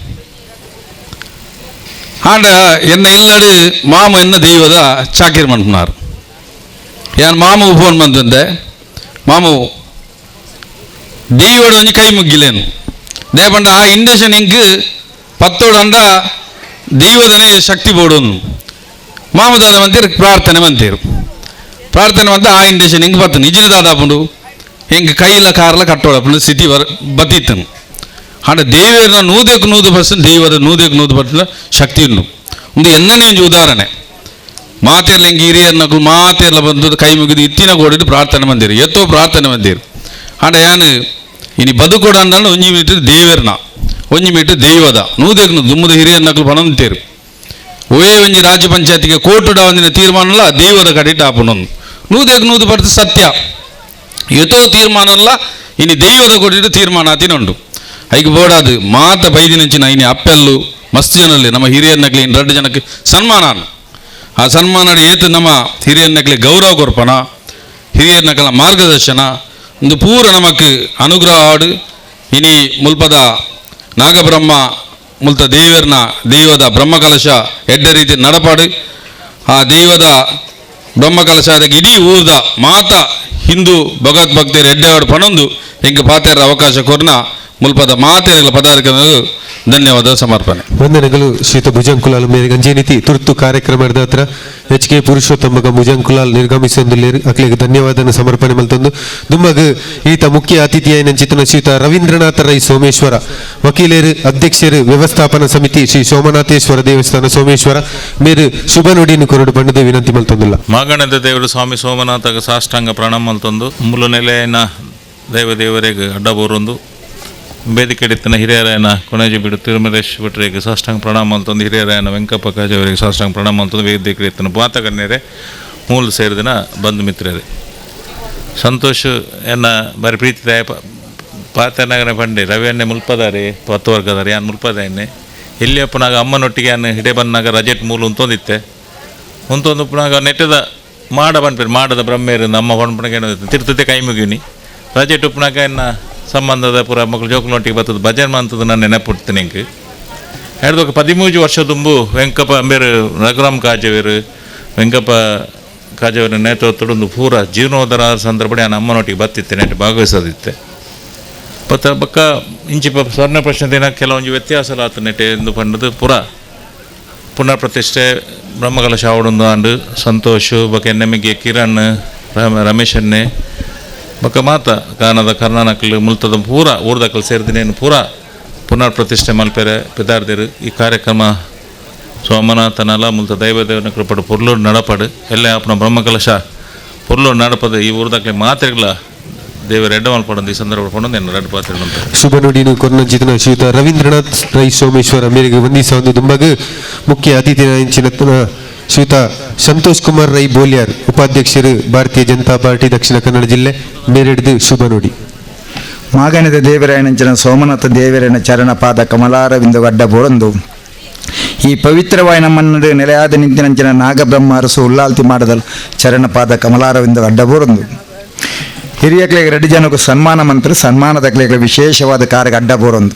ಆಂಡ ಎನ್ನ ಇಲ್ಲಡು ಮಾಮ ಎನ್ನ ದೈವದ ಚಾಕಿರ್ ಮಾಡ್ಬಿನಾರು ಯಾನ್ ಮಾಮವು ಫೋನ್ ಬಂದಂದೆ ಮಾಮವು ದೈವಡು ಒಂಜಿ ಕೈ ಮುಗ್ಗಿಲೇನು ದೇಪಂಡ ಆ ಇಂಡೇಷನ್ ಇಂಕ್ 10 ಅಂಡ ದೈವದನೇ ಶಕ್ತಿ ಬೋಡೋನು ಮಾಮದಾದ ಮಂತೀರು ಪ್ರಾರ್ಥನೆ ಮಂತೀರು ಪ್ರಾರ್ಥನೆ ಮಂತ ಆ ಇಂಡೇಷನ್ ಹಿಂಗೆ ಬರ್ತನು ನಿಜನ ದಾದಾಪುಂಡು ಹಿಂಗೆ ಕೈಲ ಕಾರ್ಲ ಕಟ್ಟೋಳಪ್ಪು ಸ್ಥಿತಿ ಬತ್ತಿತ್ತನು ಆಂಡ ದೇವರನ 100% ದೈವದ 100% ಶಕ್ತಿ ಉಂಡು ಒಂದು ಎನ್ನನೇ ಒಂಜಿ ಉದಾಹರಣೆ ಮಾತೆರ್ಲ ಹೆಂಗೆ ಹಿರಿಯರ್ನಗಳು ಮಾತೆರ್ಲ ಬಂದು ಕೈ ಮುಗಿದು ಇತ್ತಿನ ಗೋಡಿಟ್ಟು ಪ್ರಾರ್ಥನೆ ಮಂದಿರು ಎತ್ತೋ ಪ್ರಾರ್ಥನೆ ಮಂದಿರು ಆಂಡ ಯಾನು ಇನಿ ಬದುಕೋಡ ಅಂದ 1 ಮೀಟರ್ ದೇವರನ 1 ಮೀಟರ್ ದೈವದ 100 ದುಮ್ಮದ ಹಿರಿಯರ್ನಗಳು ಪಣಂತೇರು ಒಯೇ ಒಂಜಿ ರಾಜ್ಯ ಪಂಚಾಯತಿಗೆ ಕೋಟುಡ ಒಂದಿನ ತೀರ್ಮಾನಲ್ಲ ದೈವದ ಕಡೆ ಆಪುನೊಂದು 100% ಸತ್ಯ ಎತ್ತೋ ತೀರ್ಮಾನಲ್ಲ ಇನಿ ದೈವದ ಕೊಟ್ಟಿಟ್ಟು ತೀರ್ಮಾನ ಆತಿನುಂಡು ಐಗೆ ಬೋಡಾದು ಮಾತ ಬೈದಿನಂಚಿನ ಇನಿ ಅಪ್ಪೆಲ್ಲು ಮಸ್ತ್ ಜನಲ್ಲಿ ನಮ್ಮ ಹಿರಿಯರ್ನಕ್ಲಿ 2 ಜನಕ್ಕೆ ಸನ್ಮಾನ ಆ ಸನ್ಮಾನ ಏತು ನಮ್ಮ ಹಿರಿಯರ್ನಕ್ಲಿ ಗೌರವ ಕೊರ್ಪಣ ಹಿರಿಯರ್ನಕಲ ಮಾರ್ಗದರ್ಶನ ಒಂದು ಪೂರ ನಮಕ್ ಅನುಗ್ರಹ ಆಡು ಇನಿ ಮುಲ್ಪದ ನಾಗಬ್ರಹ್ಮ ಮುಲ್ತ ದೈವದ ಬ್ರಹ್ಮಕಲಶ ಎಡ್ಡ ರೀತಿ ನಡಪಾಡು ಆ ದೈವದ ಬ್ರಹ್ಮಕಲಶದಾಗ ಇಡೀ ಊರ್ದ ಮಾತ ಹಿಂದೂ ಭಗವದ್ಭಕ್ತರು ಎಡ್ಡೆವಾಡು ಪಣೊಂದು ಹೆಂಗೆ ಪಾತೆರ ಅವಕಾಶ ಕೊರ್ನ ಮುಲ್ಪದ ಮಾತೆರಗಳ ಪದಾರ್ಥ ಧನ್ಯವಾದ ಸಮರ್ಪಣೆ ವಂದನೆಗಳು ಶ್ರೀತ ಭುಜಂಕುಲಾಲ್ ಮೇರೆಗೆ ಅಂಜೇನಿತಿ ತುರ್ತು ಕಾರ್ಯಕ್ರಮದ ಹತ್ರ HK ಪುರುಷೋತ್ತಮಗ ಭುಜಂಕುಲಾಲ್ ನಿರ್ಗಮಿಸೊಂದುಲ್ಲೇರು ಅಕ್ಲೆಗೆ ಧನ್ಯವಾದನ ಸಮರ್ಪಣೆ ಮಲ್ತೊಂದು ದುಮ್ಮಗ್ ಈತ ಮುಖ್ಯ ಅತಿಥಿಯಾಯಿನ ಚಿತ್ರನ ಶ್ರೀತ ರವೀಂದ್ರನಾಥ ರೈ ಸೋಮೇಶ್ವರ ವಕೀಲರು ಅಧ್ಯಕ್ಷರು ವ್ಯವಸ್ಥಾಪನಾ ಸಮಿತಿ ಶ್ರೀ ಸೋಮನಾಥೇಶ್ವರ ದೇವಸ್ಥಾನ ಸೋಮೇಶ್ವರ ಮೇರು ಶುಭ ನುಡಿಯನ್ನು ಕೊರಡು ಬಣ್ಣದ ವಿನಂತಿ ಮಲ್ತೊಂದುಲ್ಲ ಮಾಗಣದ ದೇವರು ಸ್ವಾಮಿ ಸೋಮನಾಥಗ ಸಾಷ್ಟಾಂಗ ಪ್ರಣಾಮ ಮಲ್ತೊಂದು ಮೂಲ ನೆಲೆಯನ್ನ ದೇವರಿಗೆ ಅಡ್ಡಬೋರೊಂದು ವೇದಿಕೆ ಹಿಡಿತನ ಹಿರಿಯರಾಯನ ಕೊನೆಜಿ ಬಿಡು ತಿರುಮಲೇಶ್ ಭಟ್ರಿಗೆ ಸಾಷ್ಟಾಂಗ ಪ್ರಣಾಮ ಅಂತಂದು ಹಿರಿಯರಾಯನ ವೆಂಕಪ್ಪ ಕಾಜಿ ಅವರಿಗೆ ಸಾಷ್ಟಾಂಗ ಪ್ರಣಾಮ ಅಂತಂದು ವೇದಿಕೆ ಹಿಡಿತನ ಮಾತಗಣ್ಯರೇ ಮೂಲ ಸೇರಿದಿನ ಬಂಧು ಮಿತ್ರರೇ ಸಂತೋಷ್ ಎನ್ನ ಬಾರಿ ಪ್ರೀತಿದಾಯ ಪಾತನಗರ ಪಂಡೆ ರವಿಯನ್ನೇ ಮುಲ್ಪದಾರಿ 10 ವರ್ಗದಾರಿ ಯಾನು ಮುಲ್ಪದಾಯನ್ನೇ ಇಲ್ಲಿಯಪ್ಪನಾಗ ಅಮ್ಮನೊಟ್ಟಿಗೆ ಯಾನು ಹಿಡೇ ಬಂದಾಗ ರಜೆಟ್ ಮೂಲ ಉಂತೊಂದಿತ್ತೆ ಉಂತೊಂದುಪ್ಪನಾಗ ನೆಟ್ಟದ ಮಾಡ ಬಂದ್ಪೇರು ಮಾಡದ ಬ್ರಹ್ಮೇರು ನಮ್ಮ ಹೊಂಪಣಗೆ ತಿರ್ತತೆ ಕೈ ಮುಗಿನಿ ರಜೆಟ್ ಉಪ್ಪನಾಗ ಎನ್ನ ಸಂಬಂಧದ ಪೂರ ಮಕ್ಕಳು ಜೋಕುಲೊಟ್ಟಿಗೆ ಬರ್ತದೆ ಭಜನ್ ಅಂತದ್ದು ನಾನು ನೆನಪುಡ್ತೀನಿ ಹಿಂಗೆ ಹೇಳಿದಾಗ 13 ವರ್ಷ ತುಂಬು ವೆಂಕಪ್ಪ ಬೇರೆ ರಘುರಾಮ್ ಕಾಜವೇರು ವೆಂಕಪ್ಪ ಕಾಜವರ ನೇತೃತ್ವದ ಒಂದು ಪೂರ ಜೀರ್ಣೋದ್ಧಾರ ಸಂದರ್ಭ ನಾನು ಅಮ್ಮನೊಟ್ಟಿಗೆ ಬರ್ತಿತ್ತೆ ನೆಟ್ಟು ಭಾಗವಹಿಸೋದಿತ್ತೆ ಮತ್ತು ಬಕ್ಕ ಇಂಚಿ ಸ್ವರ್ಣ ಪ್ರಶ್ನೆ ದಿನ ಕೆಲವೊಂದು ವ್ಯತ್ಯಾಸ ಆತ ನೆಟ್ಟೆ ಎಂದು ಪಂಡದು ಪುನರ್ ಪ್ರತಿಷ್ಠೆ ಬ್ರಹ್ಮಕಲಶ ಆವಡೊಂದು ಆಂಡು ಸಂತೋಷ್ ಬೊಕ ಎನ್ನೆಮ್ಮಿಗೆ ಕಿರಣ್ ರಮೇಶ್ ಎನ್ನೆ ಬೊಕ ಮಾತ ಗಾನದ ಕರ್ನಾನಕಲ್ ಮುಲ್ತದ ಪೂರ ಊರ್ದಕಲ್ ಸೇರಿದಿನೇನು ಪೂರ ಪುನರ್ ಪ್ರತಿಷ್ಠೆ ಮಲ್ಪೆರೆ ಪೆದಾರ್ದೆರು ಈ ಕಾರ್ಯಕ್ರಮ ಸೋಮನಾಥನಲ ಮುಲ್ತ ದೈವದೇವನ ಕೃಪಡು ಪೊರ್ಲೂರು ನಡಪಡು ಎಲ್ಲ ಅಪ್ಪನ ಬ್ರಹ್ಮಕಲಶ ಪೊರ್ಲೂರು ನಡಪದು ಈ ಊರ್ದಕ್ಲೆ ಮಾತ್ರೆಗಳ ದೇವರ ಎಡ್ಡ ಮಲ್ಪಡೊಂದು ಈ ಸಂದರ್ಭ ಪಡೊಂದು ಎನ್ನ ಎರಡು ಪಾತ್ರೆ ಶುಭ ನುಡಿನು ಕೊರ್ನಂಚಿತನ ಶ್ರೀಯುತ ರವೀಂದ್ರನಾಥ್ ರೈ ಸೋಮೇಶ್ವರ ಮೇರೆಗೆ ವಂದಿಸ ಒಂದು ದುಂಬಗ ಮುಖ್ಯ ಅತಿಥಿ ಇಂಚಿನ ಶ್ರೀಯುತ ಸಂತೋಷ್ ಕುಮಾರ್ ರೈ ಬೋಲ್ಯಾರ್ ಉಪಾಧ್ಯಕ್ಷರು ಭಾರತೀಯ ಜನತಾ ಪಾರ್ಟಿ ದಕ್ಷಿಣ ಕನ್ನಡ ಜಿಲ್ಲೆ ಮೇರೆಡ್ದು ಶುಭ ನುಡಿ. ಮಾಗಣದ ದೇವರಾಯನಂಚಿನ ಸೋಮನಾಥ ದೇವರನ ಚರಣ ಪಾದ ಕಮಲಾರವಿಂದ ಗಡ್ಡ ಬೋಳಂದು ಈ ಪವಿತ್ರವಾಯಿನ ಮನ್ನಡು ನೆಲೆಯಾದ ನಿಂತಿನಂಚಿನ ನಾಗಬ್ರಹ್ಮ ಅರಸು ಉಲ್ಲಾಲ್ತಿ ಮಾಡದಲು ಚರಣ ಪಾದ ಕಮಲಾರವಿಂದ ಗಡ್ಡ ಬೋರಂದು ಹಿರಿಯಕ್ಲೆಗೆ ರೆಡ್ಡಿ ಜನಕ್ಕೂ ಸನ್ಮಾನ ಮಂತ್ರ ಸನ್ಮಾನದಕ್ಲೆಗೆ ವಿಶೇಷವಾದ ಕಾರ್ಯ ಅಡ್ಡ ಬೋರೊಂದು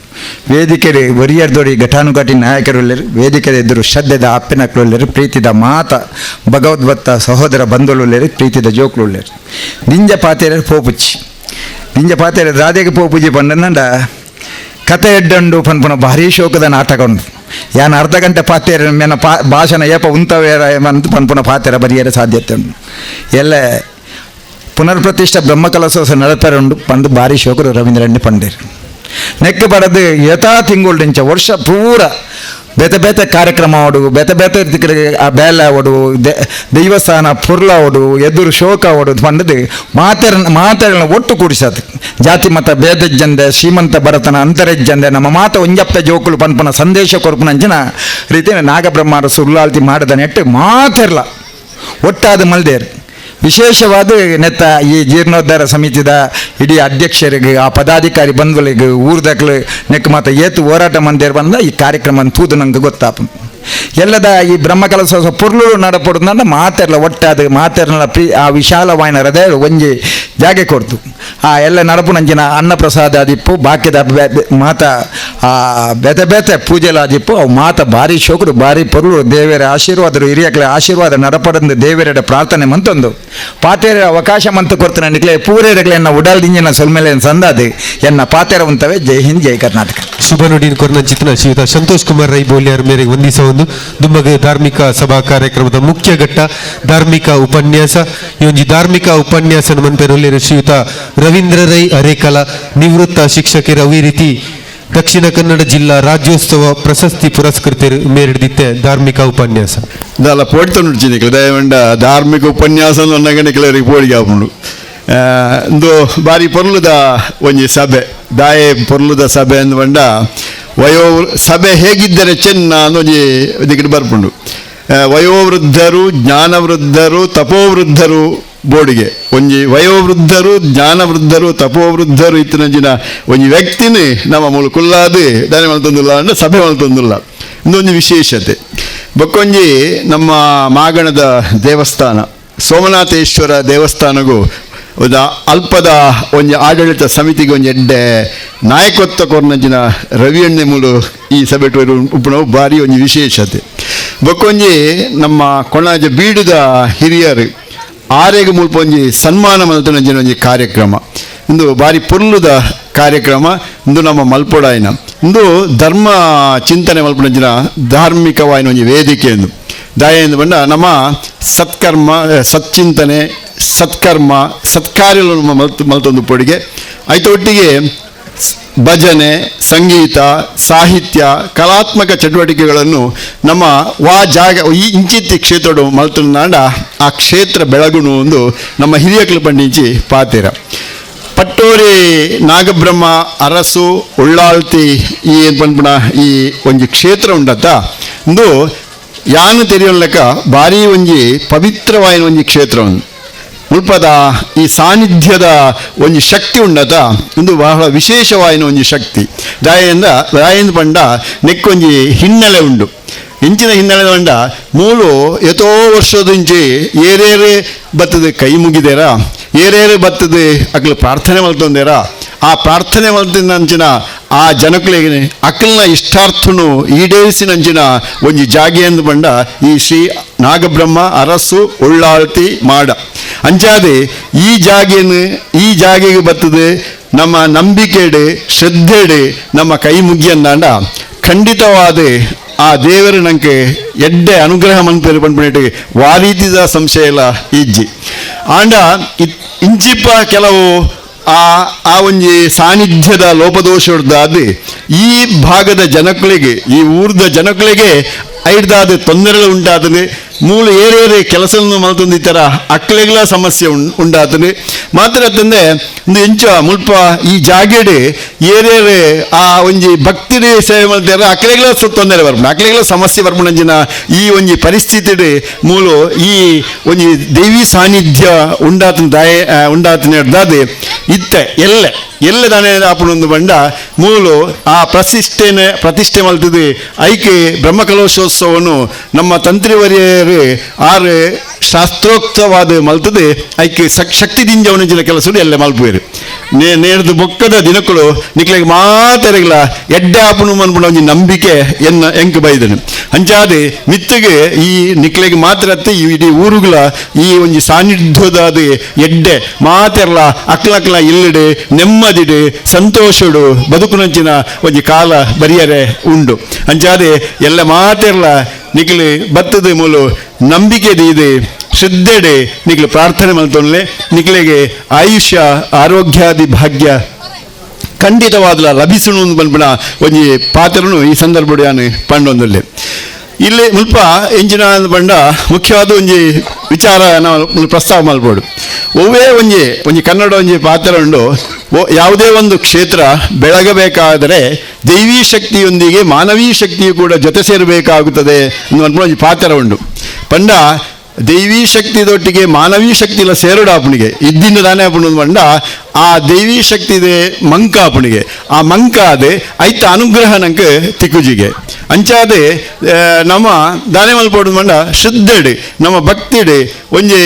ವೇದಿಕೆಗೆ ಒರಿಯರ್ದೋಡಿ ಘಟಾನುಘಟಿ ನಾಯಕರುಳ್ಳರು ವೇದಿಕೆದ ಎದುರು ಶ್ರದ್ಧೆದ ಅಪ್ಪಿನಕ್ಳುಳ್ಳರು ಪ್ರೀತಿದ ಮಾತ ಭಗವದ್ಭಕ್ತ ಸಹೋದರ ಬಂಧುಳುಳ್ಳರು ಪ್ರೀತಿದ ಜೋಕ್ಳುಳ್ಳರು ನಿಂಜ ಪಾತೇರರು ಪೋಪುಚ್ಚಿ ನಿಂಜ ಪಾತೇರ ರಾಧೆಗೆ ಪೋಪುಜಿ ಪಂಡನಂಡ ಕತೆ ಎಡ್ಡಂಡು ಪನ್ಪುನ ಭಾರೀ ಶೋಕದ ನಾಟಕ ಉಂಟು ಯಾನು ಅರ್ಧ ಗಂಟೆ ಪಾತೇರ ಮೇನ ಭಾಷಣ ಏಪ ಉಂತವೇರ ಅಂತ ಪನ್ಪುನ ಪಾತೇರ ಬರೆಯರ ಸಾಧ್ಯತೆ ಉಂಟು ಎಲ್ಲ ಪುನರ್ಪ್ರತಿಷ್ಠ ಬ್ರಹ್ಮಕಲಶೋತ್ಸವ ನಡಪೆರುಂಡು ಪಂಡು ಭಾರಿ ಶೋಕರು ರವೀಂದ್ರಣ್ಣಿ ಪಂಡೇರು ನೆಕ್ಕು ಪಡದು ಯಥಾ ತಿಂಗುಳ್ದಿಂಚ ವರ್ಷ ಪೂರ ಬೇತೆ ಬೇತೆ ಕಾರ್ಯಕ್ರಮ ಓಡು ಬೇತೆ ಬೇತೆ ಆ ಬೇಲೆ ಓಡು ದೈವಸ್ಥಾನ ಪುರ್ಲ ಓಡು ಎದುರು ಶೋಕ ಓಡು ಪಂಡದು ಮಾತೆಗಳನ್ನ ಒಟ್ಟು ಕೂಡಿಸದು ಜಾತಿ ಮತ ಭೇದಜ್ಜಂದೆ ಶ್ರೀಮಂತ ಭರತನ ಅಂತರಜ್ಜಂದೆ ನಮ್ಮ ಮಾತ ಒಂಜಪ್ಪ ಜೋಕುಲು ಪನ್ಪನ ಸಂದೇಶ ಕೊರ್ಪುನಂಚಿನ ರೀತಿ ನಾಗಬ್ರಹ್ಮ ಸುಲ್ಲಾಲ್ತಿ ಮಾಡದ ನೆಟ್ಟು ಮಾತೆರ್ಲ ಒಟ್ಟಾದ ಮಲ್ದೇರು ವಿಶೇಷವಾದ ನೆತ್ತ ಈ ಜೀರ್ಣೋದ್ಧಾರ ಸಮಿತಿದ ಇಡೀ ಅಧ್ಯಕ್ಷರಿಗೆ ಆ ಪದಾಧಿಕಾರಿ ಬಂಧುಗಳಿಗೆ ಊರ್ದಕ್ಲು ನೆಕ್ ಮತ್ತು ಏತು ಹೋರಾಟ ಮಂದಿರ ಬಂದ ಈ ಕಾರ್ಯಕ್ರಮ ತೂದು ನಂಗೆ ಗೊತ್ತಾಪ ಎಲ್ಲದ ಈ ಬ್ರಹ್ಮಕಲಶೋತ್ಸವ ಪುರ್ಲೂರು ನಡಪಡುದಂದ ಮಾತೆರ್ಲ ಒಟ್ಟಾದ ಮಾತೆರ್ನ ಆ ವಿಶಾಲವಾಯಿನ ಹೃದಯ ಒಂಜಿ ಜಾಗೆ ಕೊಡ್ತು ಆ ಎಲ್ಲ ನಡಪು ನಂಜಿನ ಅನ್ನಪ್ರಸಾದ ಆದಿಪ್ಪು ಬಾಕಿದ ಮಾತ ಆ ಬೇತೆ ಬೇತೆ ಪೂಜೆಲ ಆದಿಪ್ಪು ಅವು ಮಾತ ಭಾರಿ ಶೋಕರು ಭಾರಿ ಪೊರ್ಲು ದೇವರ ಆಶೀರ್ವಾದರು ಹಿರಿಯಕ್ಲೆ ಆಶೀರ್ವಾದ ನಡಪಡಂದು ದೇವರೆಡೆ ಪ್ರಾರ್ಥನೆ ಮಂತೊಂದು ಪಾತೇರ ಅವಕಾಶ ಮಂತು ಕೊಡ್ತಾನೆ ನಿಕ್ಲೆ ಪೂರೇರಗ್ಲೆ ಎನ್ನ ಉಡಲ್ದಿಂಜಿನ ಸೊಲ್ಮೇಲೆ ಸಂದಾದು ಎನ್ನ ಪಾತೇರ ಉಂತವೆ ಜೈ ಹಿಂದ್ ಜೈ ಕರ್ನಾಟಕ. ಶುಭ ನುಡಿನ ಕೊರ್ನಂಚಿತನ ಶ್ರೀಯುತ ಸಂತೋಷ್ ಕುಮಾರ್ ರೈ ಬೋಲ್ಯಾರ್ ಮೇರೆಗೆ ವಂದಿಸ ಒಂದು ದುಮ್ಮಗ ಧಾರ್ಮಿಕ ಸಭಾ ಕಾರ್ಯಕ್ರಮದ ಮುಖ್ಯ ಘಟ್ಟ ಧಾರ್ಮಿಕ ಉಪನ್ಯಾಸ ಈ ಒಂದು ಧಾರ್ಮಿಕ ಉಪನ್ಯಾಸ ಮಂಪೆರೊಲ್ಲೆರು ಶ್ರೀಯುತ ರವೀಂದ್ರ ರೈ ಅರೇಕಲ ನಿವೃತ್ತ ಶಿಕ್ಷಕರ ಈ ರೀತಿ ದಕ್ಷಿಣ ಕನ್ನಡ ಜಿಲ್ಲಾ ರಾಜ್ಯೋತ್ಸವ ಪ್ರಶಸ್ತಿ ಪುರಸ್ಕೃತರು ಮೇರೆಡಿತ್ತೆ ಧಾರ್ಮಿಕ ಉಪನ್ಯಾಸ ದಾಲ ಪೋಡ್ತೊಂಡು ದಯವಂಡ ಧಾರ್ಮಿಕ ಉಪನ್ಯಾಸ ನನ್ನಗನಿಕಲರಿಗೆ ಪೋಡಿಗೆ ಆಪುಂಡು ಇಂದು ಬಾರಿ ಪೊರ್ಲುದ ಒಂಜಿ ಸಭೆ ದಾಯೆ ಪೊರ್ಲುದ ಸಭೆ ಅಂದ್ಕೊಂಡ ಸಭೆ ಹೇಗಿದ್ದರೆ ಚೆನ್ನ ಅನ್ನೊಂಜಿ ದಿಕ್ಕಿಟ್ಟು ಬರ್ಪುಂಡು ವಯೋವೃದ್ಧರು ಜ್ಞಾನವೃದ್ಧರು ತಪೋವೃದ್ಧರು ಬೋರ್ಡಿಗೆ ಒಂಜಿ ವಯೋವೃದ್ಧರು ಜ್ಞಾನವೃದ್ಧರು ತಪೋವೃದ್ಧರು ಇತ್ತಿನಂಚಿನ ಒಂಜಿ ವ್ಯಕ್ತಿನೇ ನಮ್ಮ ಮೂಲ ಕುಲ್ಲಾದು ದಾನೆ ಮಲ್ತೊಂದುಲ್ಲ ಅಂದ್ರೆ ಸಭೆ ಮಲ್ತೊಂದುಲ್ಲ ಇನ್ನೊಂದು ವಿಶೇಷತೆ ಬೊಕ್ಕೊಂಜಿ ನಮ್ಮ ಮಾಗಣದ ದೇವಸ್ಥಾನ ಸೋಮನಾಥೇಶ್ವರ ದೇವಸ್ಥಾನಗೂ ಒಂದು ಅಲ್ಪದ ಒಂಜಿ ಆಡಳಿತ ಸಮಿತಿಗೆ ಒಂಜಿ ಎಡ್ಡೆ ನಾಯಕತ್ವ ಕೊರ್ನಂಚಿನ ರವಿಯಣ್ಣೆ ಮೂಲು ಈ ಸಭೆ ಉಪ್ಪುನ ಭಾರಿ ಒಂಜಿ ವಿಶೇಷತೆ ಬೊಕ್ಕೊಂಜಿ ನಮ್ಮ ಕೊಣಾಜ ಬೀಡುದ ಹಿರಿಯರು ಆರೆಗೆ ಮುಲ್ಪ ಒಂಜಿ ಸನ್ಮಾನ ಮಲ್ತನಂಚಿನ ಒಂಜಿ ಕಾರ್ಯಕ್ರಮ ಇಂದು ಭಾರಿ ಪೊರ್ಲುದ ಕಾರ್ಯಕ್ರಮ ಇಂದು ನಮ್ಮ ಮಲ್ಪೊಡಾಯಿನ ಇಂದು ಧರ್ಮ ಚಿಂತನೆ ಮಲ್ಪನಂಚಿನ ಧಾರ್ಮಿಕವಾಯಿನ ಒಂಜಿ ವೇದಿಕೆ ಎಂದು ದಾಯ ಎಂದು ಬಂದ ನಮ್ಮ ಸತ್ಕರ್ಮ ಸಚ್ಚಿಂತನೆ ಸತ್ಕರ್ಮ ಸತ್ಕಾರ್ಯಗಳನ್ನು ಮಲ್ತೊಂದು ಪೊಡಿಗೆ ಒಟ್ಟಿಗೆ ಭಜನೆ ಸಂಗೀತ ಸಾಹಿತ್ಯ ಕಲಾತ್ಮಕ ಚಟುವಟಿಕೆಗಳನ್ನು ನಮ್ಮ ಜಾಗ ಈ ಇಂಚಿತ್ತಿ ಕ್ಷೇತ್ರ ಮಲ್ತೊಂದಾಂಡ ಆ ಕ್ಷೇತ್ರ ಬೆಳಗುನು ಒಂದು ನಮ್ಮ ಹಿರಿಯಕಲು ಪಂಡಿಂಚಿ ಪಾತೇರ ಪಟ್ಟೋರಿ ನಾಗಬ್ರಹ್ಮ ಅರಸು ಉಳ್ಳಾಳ್ತಿ ಈ ಪನ್ಪುಣ ಈ ಒಂಜಿ ಕ್ಷೇತ್ರ ಉಂಡತ್ತ ಇಂದು ಯಾನು ತೆರೆಯೋಲ್ಲಕ ಭಾರಿ ಒಂಜಿ ಪವಿತ್ರವಾಯಿನ ಒಂಜಿ ಕ್ಷೇತ್ರ ಒಂದು ಮುಲ್ಪದ ಈ ಸಾನ್ನಿಧ್ಯದ ಒಂಜಿ ಶಕ್ತಿ ಉಂಡತ ಒಂದು ಬಹಳ ವಿಶೇಷವಾಯಿನ ಒಂಜಿ ಶಕ್ತಿ ದಾಯಿಂದ ಪಂಡ ನೆಕ್ಕೊಂಜಿ ಹಿನ್ನೆಲೆ ಉಂಡು ಇಂಚಿನ ಹಿನ್ನೆಲೆ ಪಂಡ ಮೂಲು ಎತೋ ವರ್ಷದಿಂಚಿ ಏರೇರೆ ಬತ್ತದ ಕೈ ಮುಗಿದೇರ ಏರೇರೆ ಬತ್ತದ ಅಕ್ಲು ಪ್ರಾರ್ಥನೆ ಮಲ್ತೊಂದೇರ ಆ ಪ್ರಾರ್ಥನೆ ಮಲ್ತಿನಂಚಿನ ಆ ಜನಕ್ಳಿಗೆ ಅಕ್ಕಲ್ನ ಇಷ್ಟಾರ್ಥನು ಈಡೇರಿಸಿನಂಚಿನ ಒಂಜಿ ಜಾಗೆ ಎಂದು ಬಂಡ ಈ ಶ್ರೀ ನಾಗಬ್ರಹ್ಮ ಅರಸು ಉಳ್ಳಾಳ್ತಿ ಮಾಡ ಅಂಚಾದೆ ಈ ಜಾಗೆಗೆ ಬರ್ತದೆ ನಮ್ಮ ನಂಬಿಕೆಡೆ ಶ್ರದ್ಧೆಡೆ ನಮ್ಮ ಕೈ ಮುಗಿಯಂದಾಂಡ ಖಂಡಿತವಾದ ಆ ದೇವರು ನಂಗೆ ಎಡ್ಡೆ ಅನುಗ್ರಹ ಮನ್ಪೇರು ಪಂಡ್ಬಿಟ್ಟು ವಾರೀತಿದ ಸಂಶಯ ಎಲ್ಲ ಇಜ್ಜಿ ಆಂಡ ಇಂಚಿಪ್ಪ ಕೆಲವು ಆ ಒಂಜಿ ಸಾನ್ನಿಧ್ಯದ ಲೋಪದೋಷದಾದ ಈ ಭಾಗದ ಜನಗಳಿಗೆ ಈ ಊರ್ದ ಜನಗಳಿಗೆ ಐಡ್ದಾದ ತೊಂದರೆಗಳು ಉಂಟಾದನೆ ಮೂಲ ಏರೇರೆ ಕೆಲಸವನ್ನು ಮಲ್ತೊಂದು ಈ ಥರ ಅಕ್ಲೆಗಳ ಸಮಸ್ಯೆ ಉಂಟಾತದೆ ಮಾತ್ರ ತಂದೆ ಒಂದು ಎಂಚ ಮುಲ್ಪ ಈ ಜಾಗೆಡೆ ಏರೇರೆ ಆ ಒಂಜಿ ಭಕ್ತಿಡೆ ಸೇವೆ ಮಾಡ್ತಾರೆ ಅಕ್ಲೆಗಳ ತೊಂದರೆ ಬರ್ಪುಂಡು ಅಕ್ಲೆಗಳ ಸಮಸ್ಯೆ ಬರ್ಪುಂಡಂಜಿನ ಈ ಒಂಜಿ ಪರಿಸ್ಥಿತಿ ಮೂಲ ಈ ಒಂಜಿ ದೈವಿ ಸಾನ್ನಿಧ್ಯ ಉಂಡಾತನ ಹಿಡ್ದಾದೆ ಇತ್ತೆ ಎಲ್ಲ ದಾನೆ ಆಪುಣೊಂದು ಬಂಡ ಮೂಲು ಆ ಪ್ರತಿಷ್ಠೆ ಮಲ್ತದೆ ಐಕೆ ಬ್ರಹ್ಮಕಲಶೋತ್ಸವವನ್ನು ನಮ್ಮ ತಂತ್ರಿವರಿಯರು ಆರು ಶಾಸ್ತ್ರೋಕ್ತವಾದ ಮಲ್ತದೆ ಐಕೆ ಶಕ್ತಿದಿಂದ ಅವನಿಂಚಿನ ಕೆಲಸ ಎಲ್ಲ ಮಲ್ಪುವೇರು ನೇರ್ದು ಬೊಕ್ಕದ ದಿನಕ್ಕಳು ನಿಕ್ಲೆಗೆ ಮಾತಾರಿಗಳ ಎಡ್ಡೆ ಆಪುನು ಅನ್ಬಿಡ ಒಂಜಿ ನಂಬಿಕೆ ಎಂಕ್ ಬೈದನು ಅಂಚಾದೆ ಮಿತ್ತಿಗೆ ಈ ನಿಕ್ಲೆಗೆ ಮಾತ್ರ ಈ ಇಡೀ ಊರುಗಳ ಈ ಒಂಜಿ ಸಾನ್ನಿಧ್ಯದಾದ ಎಡ್ಡೆ ಮಾತೆರ್ಲ ಅಕ್ಲಕ್ಲ ಇಲ್ಲಡೆ ನೆಮ್ಮದಿಡೆ ಸಂತೋಷಡು ಬದುಕುನಂಚಿನ ಒಂಜಿ ಕಾಲ ಬರಿಯರೆ ಉಂಡು ಅಂಚಾದೆ ಎಲ್ಲ ಮಾತೆರ್ಲ ನಿಕ್ಲೆ ಬತ್ತದ ಮೂಲು ನಂಬಿಕೆ ಇದೆ ಶ್ರದ್ಧೆಡೆ ನಿಕ್ಲೆ ಪ್ರಾರ್ಥನೆ ಮಲ್ತೊನ್ಲೆ ನಿಕ್ಲೆಗೆ ಆಯುಷ್ಯ ಆರೋಗ್ಯಾದಿ ಭಾಗ್ಯ ಖಂಡಿತವಾದ ಲಭಿಸಣು ಬಂದ್ಬಿಡ ಒಂಜಿ ಪಾತ್ರನು ಈ ಸಂದರ್ಭ ನಾನು ಪಂಡೊಂದಲ್ಲಿ ಇಲ್ಲಿ ಮುಲ್ಪ ಎಂಜಿನ ಬಂಡ ಮುಖ್ಯವಾದ ಒಂಜಿ ವಿಚಾರ ನಾವು ಪ್ರಸ್ತಾವ ಮಾಡ್ಬೋದು ಒವ್ವೇ ಒಂಜಿ ಕನ್ನಡ ಒಂಜಿ ಪಾತ್ರ ಉಂಡು ಯಾವುದೇ ಒಂದು ಕ್ಷೇತ್ರ ಬೆಳಗಬೇಕಾದರೆ ದೈವೀ ಶಕ್ತಿಯೊಂದಿಗೆ ಮಾನವೀಯ ಶಕ್ತಿಯು ಕೂಡ ಜೊತೆ ಸೇರಬೇಕಾಗುತ್ತದೆ ಅನ್ನುವಂಥ ಒಂದು ಪಾತ್ರ ಉಂಡು ಪಂಡ ದೈವೀ ಶಕ್ತಿದೊಟ್ಟಿಗೆ ಮಾನವೀಯ ಶಕ್ತಿ ಇಲ್ಲ ಸೇರುಡಾಪುಣಿಗೆ ಇದ್ದಿಂದ ದಾನೆ ಆಪುಣ ಬಂಡ ಆ ದೈವೀ ಶಕ್ತಿದೆ ಮಂಕ ಆಪುಣಿಗೆ ಆ ಮಂಕ ಅದೇ ಐತ ಅನುಗ್ರಹ ನಂಗೆ ತಿಕ್ಕುಜಿಗೆ ಅಂಚಾದೆ ನಮ್ಮ ದಾನೆ ಮಲ್ಪೋಡು ಬಂಡ ಶ್ರದ್ಧೆಡೆ ನಮ್ಮ ಭಕ್ತಿಡೆ ಒಂಜಿ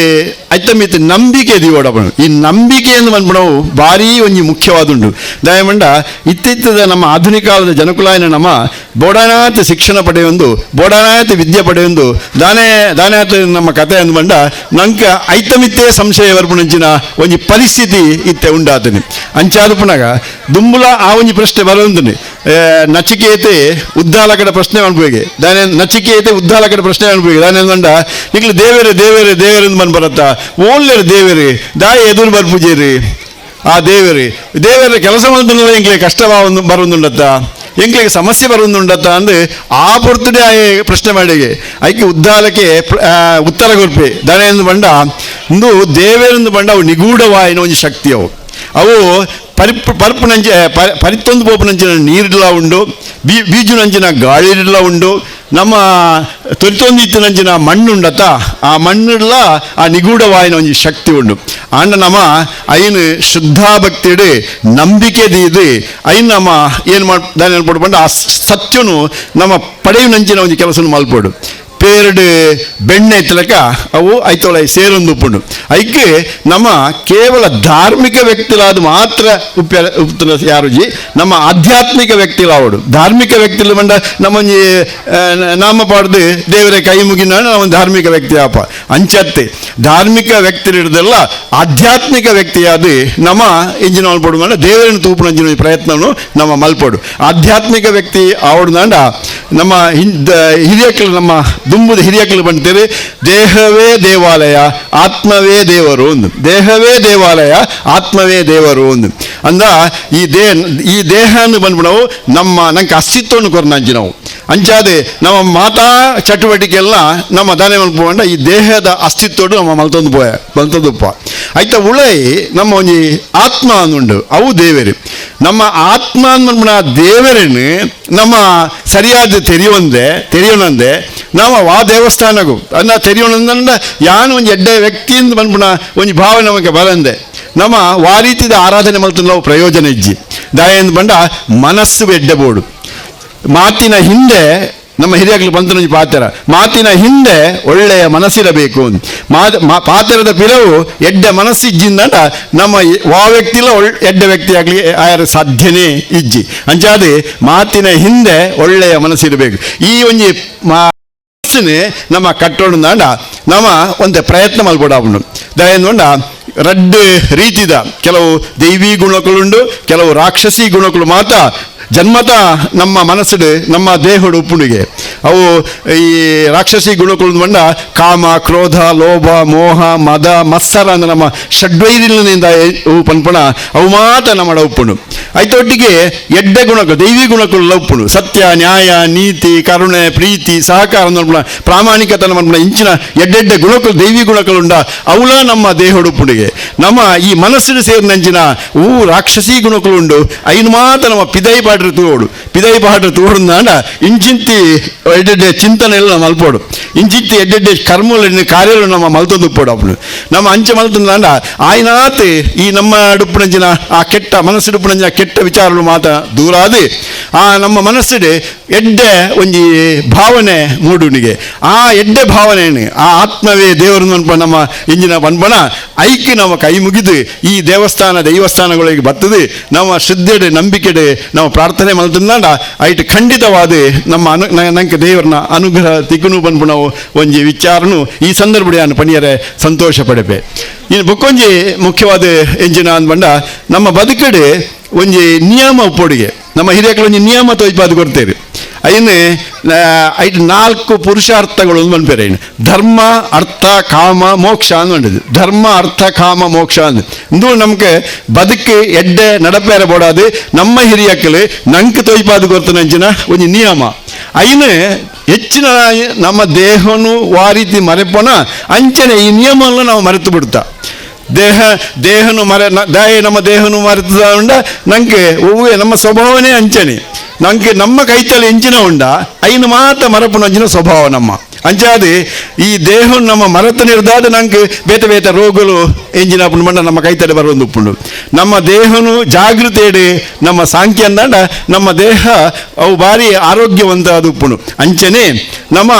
ಐತ ಮಿತ್ ನಂಬಿಕೆ ದಿವೋಡಪಣ ಈ ನಂಬಿಕೆ ಎಂದು ಬಂದ್ಬಿಡವು ಭಾರೀ ಒಂಜಿ ಮುಖ್ಯವಾದುಂಡು ದಯಮಂಡ ಇತ್ತಿತ್ತದ ನಮ್ಮ ಆಧುನಿಕ ಕಾಲದ ಜನಕುಲಾಯನ ನಮ್ಮ ಬೋಡಾನಾಥ ಶಿಕ್ಷಣ ಪಡೆಯೊಂದು ಬೋಡಾನಾಥ ವಿದ್ಯೆ ಪಡೆಯೊಂದು ದಾನಾಥ ನಮ್ಮ ಕಥೆ ಅಂದ್ಬಂಡ ನಂಗೆ ಐತಮಿತ್ತೇ ಸಂಶಯ ಬರ್ಪುಣಂಚಿನ ಒಂಜಿ ಪರಿಸ್ಥಿತಿ ಇತ್ತೆ ಉಂಡಾತನಿ ಅಂಚಾದ ಪುನಗ ದುಂಬುಲ ಆ ಒಂಜಿ ಪ್ರಶ್ನೆ ಬರೋಂದನಿ ನಚಿಕೇತೆ ಉದ್ದಾಲಕಡ ಪ್ರಶ್ನೆ ಅನ್ಬೋಗೆ ದಾನೆ ನಚಿಕೇತೆ ಉದ್ದಾಲಕಡ ಪ್ರಶ್ನೆ ಅನ್ಬೋಗೆ ದಾನೆ ಅಂದ್ಬಂಡ ಈಗಲೂ ದೇವರೇ ಎಂದು ಬಂದು ಬರತ್ತಾ ಓನ್ಲೇರು ದೇವರೇ ದಾಯ ಎದುರು ಬರ್ಪೂಜೇರಿ ಆ ದೇವರ ಕೆಲಸ ಮಾಡ್ತಾ ಎಂಕ್ಲೆ ಕಷ್ಟ ಬರೋದುಂಡತ್ತ ಎಂಕ್ಲಿಗೆ ಸಮಸ್ಯೆ ಬರೋದುಂಡತ್ತ ಅಂದ್ರೆ ಆ ಪೊರ್ತುಡೆ ಪ್ರಶ್ನೆ ಮಾಡಿಗೆ ಐಕೆ ಉದ್ದಾಲಕ್ಕೆ ಉತ್ತರ ಕೊರ್ಪೆ ದಾನೆ ಎಂದು ಬಂಡ ಇಂದು ದೇವರೆಂದು ಬಂಡ ಅವು ನಿಗೂಢವಾಯಿನ ಒಂದು ಶಕ್ತಿ ಅವು ಪರ್ಪುನಂಚ ಪರಿತ್ತೊಂದು ಪೋಪುನಂಚಿನ ನೀರಿಡ್ಲ ಉಂಡು ಬೀಜುನಂಚಿನ ಗಾಳಿಡ್ಲ ಉಂಡು ನಮ್ಮ ತೊರಿತೊಂದಿತ್ತಿನಂಚಿನ ಮಣ್ಣುಂಡತ್ತ ಆ ಮಣ್ಣುಡ್ಲ ಆ ನಿಗೂಢವಾಯಿನ ಒಂದು ಶಕ್ತಿ ಉಂಡು ಆಂಡ ನಮ್ಮ ಐನು ಶ್ರದ್ಧಾಭಕ್ತಿಡೆ ನಂಬಿಕೆ ದೀದು ಐನು ನಮ್ಮ ಏನು ದಾನಿ ಅನ್ಪೋಡು ಬಂಡ ಆ ಸತ್ಯನು ನಮ್ಮ ಪಡೆಯುನಂಚಿನ ಒಂದು ಕೆಲಸ ಮಲ್ಪೋಡು ಪೇರಡು ಬೆಣ್ಣೆ ಎತ್ತಲಕ ಅವು ಐತೊಳ ಸೇರೊಂದು ಉಪ್ಪುಂಡು ಐಕೆ ನಮ್ಮ ಕೇವಲ ಧಾರ್ಮಿಕ ವ್ಯಕ್ತಿಲಾದ ಮಾತ್ರ ಉಪ್ಪಿನ ಯಾರುಜಿ ನಮ್ಮ ಆಧ್ಯಾತ್ಮಿಕ ವ್ಯಕ್ತಿಲಾವಡು ಧಾರ್ಮಿಕ ವ್ಯಕ್ತಿಲ ಬಂಡ ನಮ್ಮೊಂಜಿ ನಾಮ ಪಾಡ್ದು ದೇವರೇ ಕೈ ಮುಗಿನ ನಮ್ಮ ಧಾರ್ಮಿಕ ವ್ಯಕ್ತಿ ಆಪ ಅಂಚತ್ತೆ ಧಾರ್ಮಿಕ ವ್ಯಕ್ತಿ ಹಿಡಿದಲ್ಲ ಆಧ್ಯಾತ್ಮಿಕ ವ್ಯಕ್ತಿಯಾದ ನಮ್ಮ ಇಂಜಿನ ಮಲ್ಪಡು ಬಂಡ ದೇವರನ್ನು ತೂಪುನಂಜಿನ ಪ್ರಯತ್ನವನ್ನು ನಮ್ಮ ಮಲ್ಪಡು ಆಧ್ಯಾತ್ಮಿಕ ವ್ಯಕ್ತಿ ಆವಡ್ದಂಡ ನಮ್ಮ ಹಿರಿಯಕ್ಕಳು ನಮ್ಮ ದುಂಬುದ ಹಿರಿಯಕ್ಕಳು ಬಂತೇವೆ ದೇಹವೇ ದೇವಾಲಯ ಆತ್ಮವೇ ದೇವರು ಒಂದು ದೇಹವೇ ದೇವಾಲಯ ಆತ್ಮವೇ ದೇವರು ಒಂದು ಅಂದ ಈ ದೇಹವನ್ನು ಬಂದ್ಬಿಡವು ನಂಗೆ ಅಸ್ತಿತ್ವವನ್ನು ಕೊರನಂಚಿ ನಾವು ಅಂಚಾದೆ ನಮ್ಮ ಮಾತಾ ಚಟುವಟಿಕೆ ಎಲ್ಲ ನಮ್ಮ ದಾನೆ ಮಲ್ಪಂಡ ಈ ದೇಹದ ಅಸ್ತಿತ್ವ ನಮ್ಮ ಮಲ್ತೊಂದುಪ್ಪ ಆಯ್ತ ಉಳೈ ನಮ್ಮ ಒಂಜಿ ಆತ್ಮ ಅನ್ನುಂಡು ಅವು ದೇವರೇ ನಮ್ಮ ಆತ್ಮ ಅಂದ್ಬಿಡ ದೇವರೇನು ನಮ್ಮ ಸರಿಯಾದ ತೆರೆಯೋಣಂದೆ ನಾವು ಆ ದೇವಸ್ಥಾನಗೂ ಅನ್ನ ತೆರೆಯೋಣಂದ ಯಾನು ಒಂದು ಎಡ್ಡೆ ವ್ಯಕ್ತಿಯಿಂದ ಬಂದ್ಬಿಡ ಒಂದು ಭಾವನೆ ನಮಗೆ ಬರಂದೆ ನಮ್ಮ ವಾರೀತಿದ ಆರಾಧನೆ ಮಲ್ತು ನಾವು ಪ್ರಯೋಜನ ಇಜ್ಜಿ ದಾಯ ಬಂಡ ಮನಸ್ಸು ಎಡ್ಡೆ ಬೋಡು ಮಾತಿನ ಹಿಂದೆ ನಮ್ಮ ಹಿರಿಯಗಳು ಬಂತು ಪಾತ್ರ ಮಾತಿನ ಹಿಂದೆ ಒಳ್ಳೆಯ ಮನಸ್ಸಿರಬೇಕು ಪಾತ್ರದ ಪಿರವು ಎಡ್ಡೆ ಮನಸ್ಸಿಜ್ಜಿಂದ ನಮ್ಮ ವಾ ವ್ಯಕ್ತಿಲ ಎಡ್ಡೆ ವ್ಯಕ್ತಿ ಆಗಲಿ ಆಯಾರ ಸಾಧ್ಯನೇ ಇಜ್ಜಿ ಅಂಚಾದೆ ಮಾತಿನ ಹಿಂದೆ ಒಳ್ಳೆಯ ಮನಸ್ಸಿರಬೇಕು ಈ ಒಂಜಿ ಮನಸ್ಸಿನೇ ನಮ್ಮ ಕಟ್ಟೋಣಂದಾಂಡ ನಮ್ಮ ಒಂದು ಪ್ರಯತ್ನ ಮಲ್ಬೋಡಾಪುಂಡು ದಯಂದುಂಡ ರಡ್ಡು ರೀತಿದ ಕೆಲವು ದೈವಿ ಗುಣಗಳುಂಡು ಕೆಲವು ರಾಕ್ಷಸಿ ಗುಣಗಳು ಮಾತ್ರ ಜನ್ಮತ ನಮ್ಮ ಮನಸ್ಸುಡು ನಮ್ಮ ದೇಹಡು ಉಪ್ಪುಣಿಗೆ ಅವು ಈ ರಾಕ್ಷಸಿ ಗುಣಗಳು ಬಂಡ ಕಾಮ ಕ್ರೋಧ ಲೋಭ ಮೋಹ ಮದ ಮತ್ಸರ ಅಂದ್ರೆ ನಮ್ಮ ಷಡ್ವೈರಿಲಿನಿಂದ ಅವು ಪನ್ಪಣ ಅವು ಮಾತ್ರ ನಮ್ಮಡ ಉಪ್ಪುಣು ಐತೊಟ್ಟಿಗೆ ಎಡ್ಡೆ ಗುಣಗಳು ದೈವಿ ಗುಣಗಳು ಉಪ್ಪುಣು ಸತ್ಯ ನ್ಯಾಯ ನೀತಿ ಕರುಣೆ ಪ್ರೀತಿ ಸಹಕಾರ ಅನ್ನೋಣ ಪ್ರಾಮಾಣಿಕತನ ಮನ್ಪಣ ಇಂಚಿನ ಎಡ್ಡೆಡ್ಡೆ ಗುಣಗಳು ದೈವಿ ಗುಣಗಳುಂಡ ಅವಳ ನಮ್ಮ ದೇಹಡು ಉಪ್ಪುಣಿಗೆ ನಮ್ಮ ಈ ಮನಸ್ಸಿನ ಸೇರಿನಂಚಿನ ಹೂ ರಾಕ್ಷಸಿ ಗುಣಗಳುಂಡು ಐನು ಮಾತ್ರ ನಮ್ಮ ಪಿದೈ ಪಾಡ್ರೆ ತೋಡು ಇಂಚಿಂತಿ ಎಡ್ಡೆಡ್ಡೆ ಚಿಂತನೆ ಎಲ್ಲ ನಮ್ಮ ಮಲ್ಪೋಡು ಇಂಚಿಂತಿ ಎಡ್ಡೆಡ್ಡೆ ಕರ್ಮಗಳು ಕಾರ್ಯಗಳು ನಮ್ಮ ಮಲ್ತೊಂದುಪ್ಪೋಡು ಅಪ್ಪನು ನಮ್ಮ ಅಂಚೆ ಮಲ್ತೊಂದ ಆಯ್ನಾತ್ ಈ ನಮ್ಮ ಡುಪ್ಪುನಂಚಿನ ಆ ಕೆಟ್ಟ ಮನಸ್ಸು ಡುಪ್ಪುನಂಚಿನ ಕೆಟ್ಟ ವಿಚಾರಗಳು ಮಾತ್ರ ದೂರ ಆದಿ ಆ ನಮ್ಮ ಮನಸ್ಸಿಡೆ ಎಡ್ಡೆ ಒಂಜಿ ಭಾವನೆ ಮೂಡುನಿಗೆ ಆ ಎಡ್ಡೆ ಭಾವನೆ ಆ ಆತ್ಮವೇ ದೇವರು ಅನ್ಪ ನಮ್ಮ ಇಂಜಿನ ಪನ್ಪಣ ಐಕಿ ನಮ್ಮ ಕೈ ಮುಗಿದು ಈ ದೈವಸ್ಥಾನಗಳಿಗೆ ಬರ್ತದೆ ನಮ್ಮ ಶ್ರದ್ಧೆಡೆ ನಂಬಿಕೆಡೆ ನಾವು ಪ್ರಾರ್ಥನೆ ಮಲ್ತಂದಾಂಡ ಐಟ್ ಖಂಡಿತವಾದ ನಮ್ಮ ನಂಗೆ ದೇವರನ್ನ ಅನುಗ್ರಹ ತಿಕ್ಕುನು ಪನ್ಪು ನಾವು ಒಂಜಿ ವಿಚಾರನು ಈ ಸಂದರ್ಭ ಪಣಿಯರೆ ಸಂತೋಷ ಪಡೆಪೆ ಇನ್ನು ಬೊಕ್ಕೊಂಜಿ ಮುಖ್ಯವಾದ ಎಂಜಿನ ಅಂದ್ಬಂಡ ನಮ್ಮ ಬದುಕಡೆ ಒಂಜಿ ನಿಯಮ ಉಪ್ಪೊಡಿಗೆ ನಮ್ಮ ಹಿರಿಯಕಳು ಒಂಜಿ ನಿಯಮ ತೊಯ್ಪಾದು ಕೊಡ್ತೇವೆ ಐನು ಐಟ್ 4 ಪುರುಷಾರ್ಥಗಳು ಬಂದ್ಪೇರೆ ಐನು ಧರ್ಮ ಅರ್ಥ ಕಾಮ ಮೋಕ್ಷ ಅಂದ್ಕೊಂಡಿದ್ದು ಧರ್ಮ ಅರ್ಥ ಕಾಮ ಮೋಕ್ಷ ಅಂದ್ ಇಂದು ನಮ್ಗೆ ಬದುಕು ಎಡ್ಡೆ ನಡಪೇರೆ ಬೋಡಾದು ನಮ್ಮ ಹಿರಿಯಕ್ಕಳು ನಂಗೆ ತೊಯ್ಪಾದು ಕೊಡ್ತಾನಂಚಿನ ಒಂಜಿ ನಿಯಮ ಐನು ಹೆಚ್ಚಿನ ನಮ್ಮ ದೇಹನು ವಾರೀತಿ ಮರೆಪೋನ ಅಂಚನೆ ಈ ನಿಯಮವನ್ನು ನಾವು ಮರೆತು ಬಿಡ್ತಾ ದೇಹನು ನಮ್ಮ ದೇಹನು ಮರೆತದ ಉಂಡ ನಂಗೆ ಹೂವೇ ನಮ್ಮ ಸ್ವಭಾವನೇ ಅಂಚನೆ ನಂಗೆ ನಮ್ಮ ಕೈತಲ್ಲಿ ಎಂಚಿನ ಉಂಡ ಐನು ಮಾತ್ರ ಮರಪುನ ಅಂಚಿನ ಸ್ವಭಾವ ನಮ್ಮ ಅಂಚಾದೆ ಈ ದೇಹ ನಮ್ಮ ಮರೆತ ನಿರ್ದಾದ ನಂಗೆ ಬೇತೆ ರೋಗಗಳು ಎಂಜಿನ ಪುಂಡ ನಮ್ಮ ಕೈತಡೆ ಬರೋದು ಉಪ್ಪುಂಡು ನಮ್ಮ ದೇಹನು ಜಾಗೃತೆಡೆ ನಮ್ಮ ಸಾಂಖ್ಯ ಅಂದಾಂಡ ನಮ್ಮ ದೇಹ ಅವು ಭಾರಿ ಆರೋಗ್ಯವಂತ ಅದು ಉಪ್ಪುಂಡು ಅಂಚನೆ ನಮ್ಮ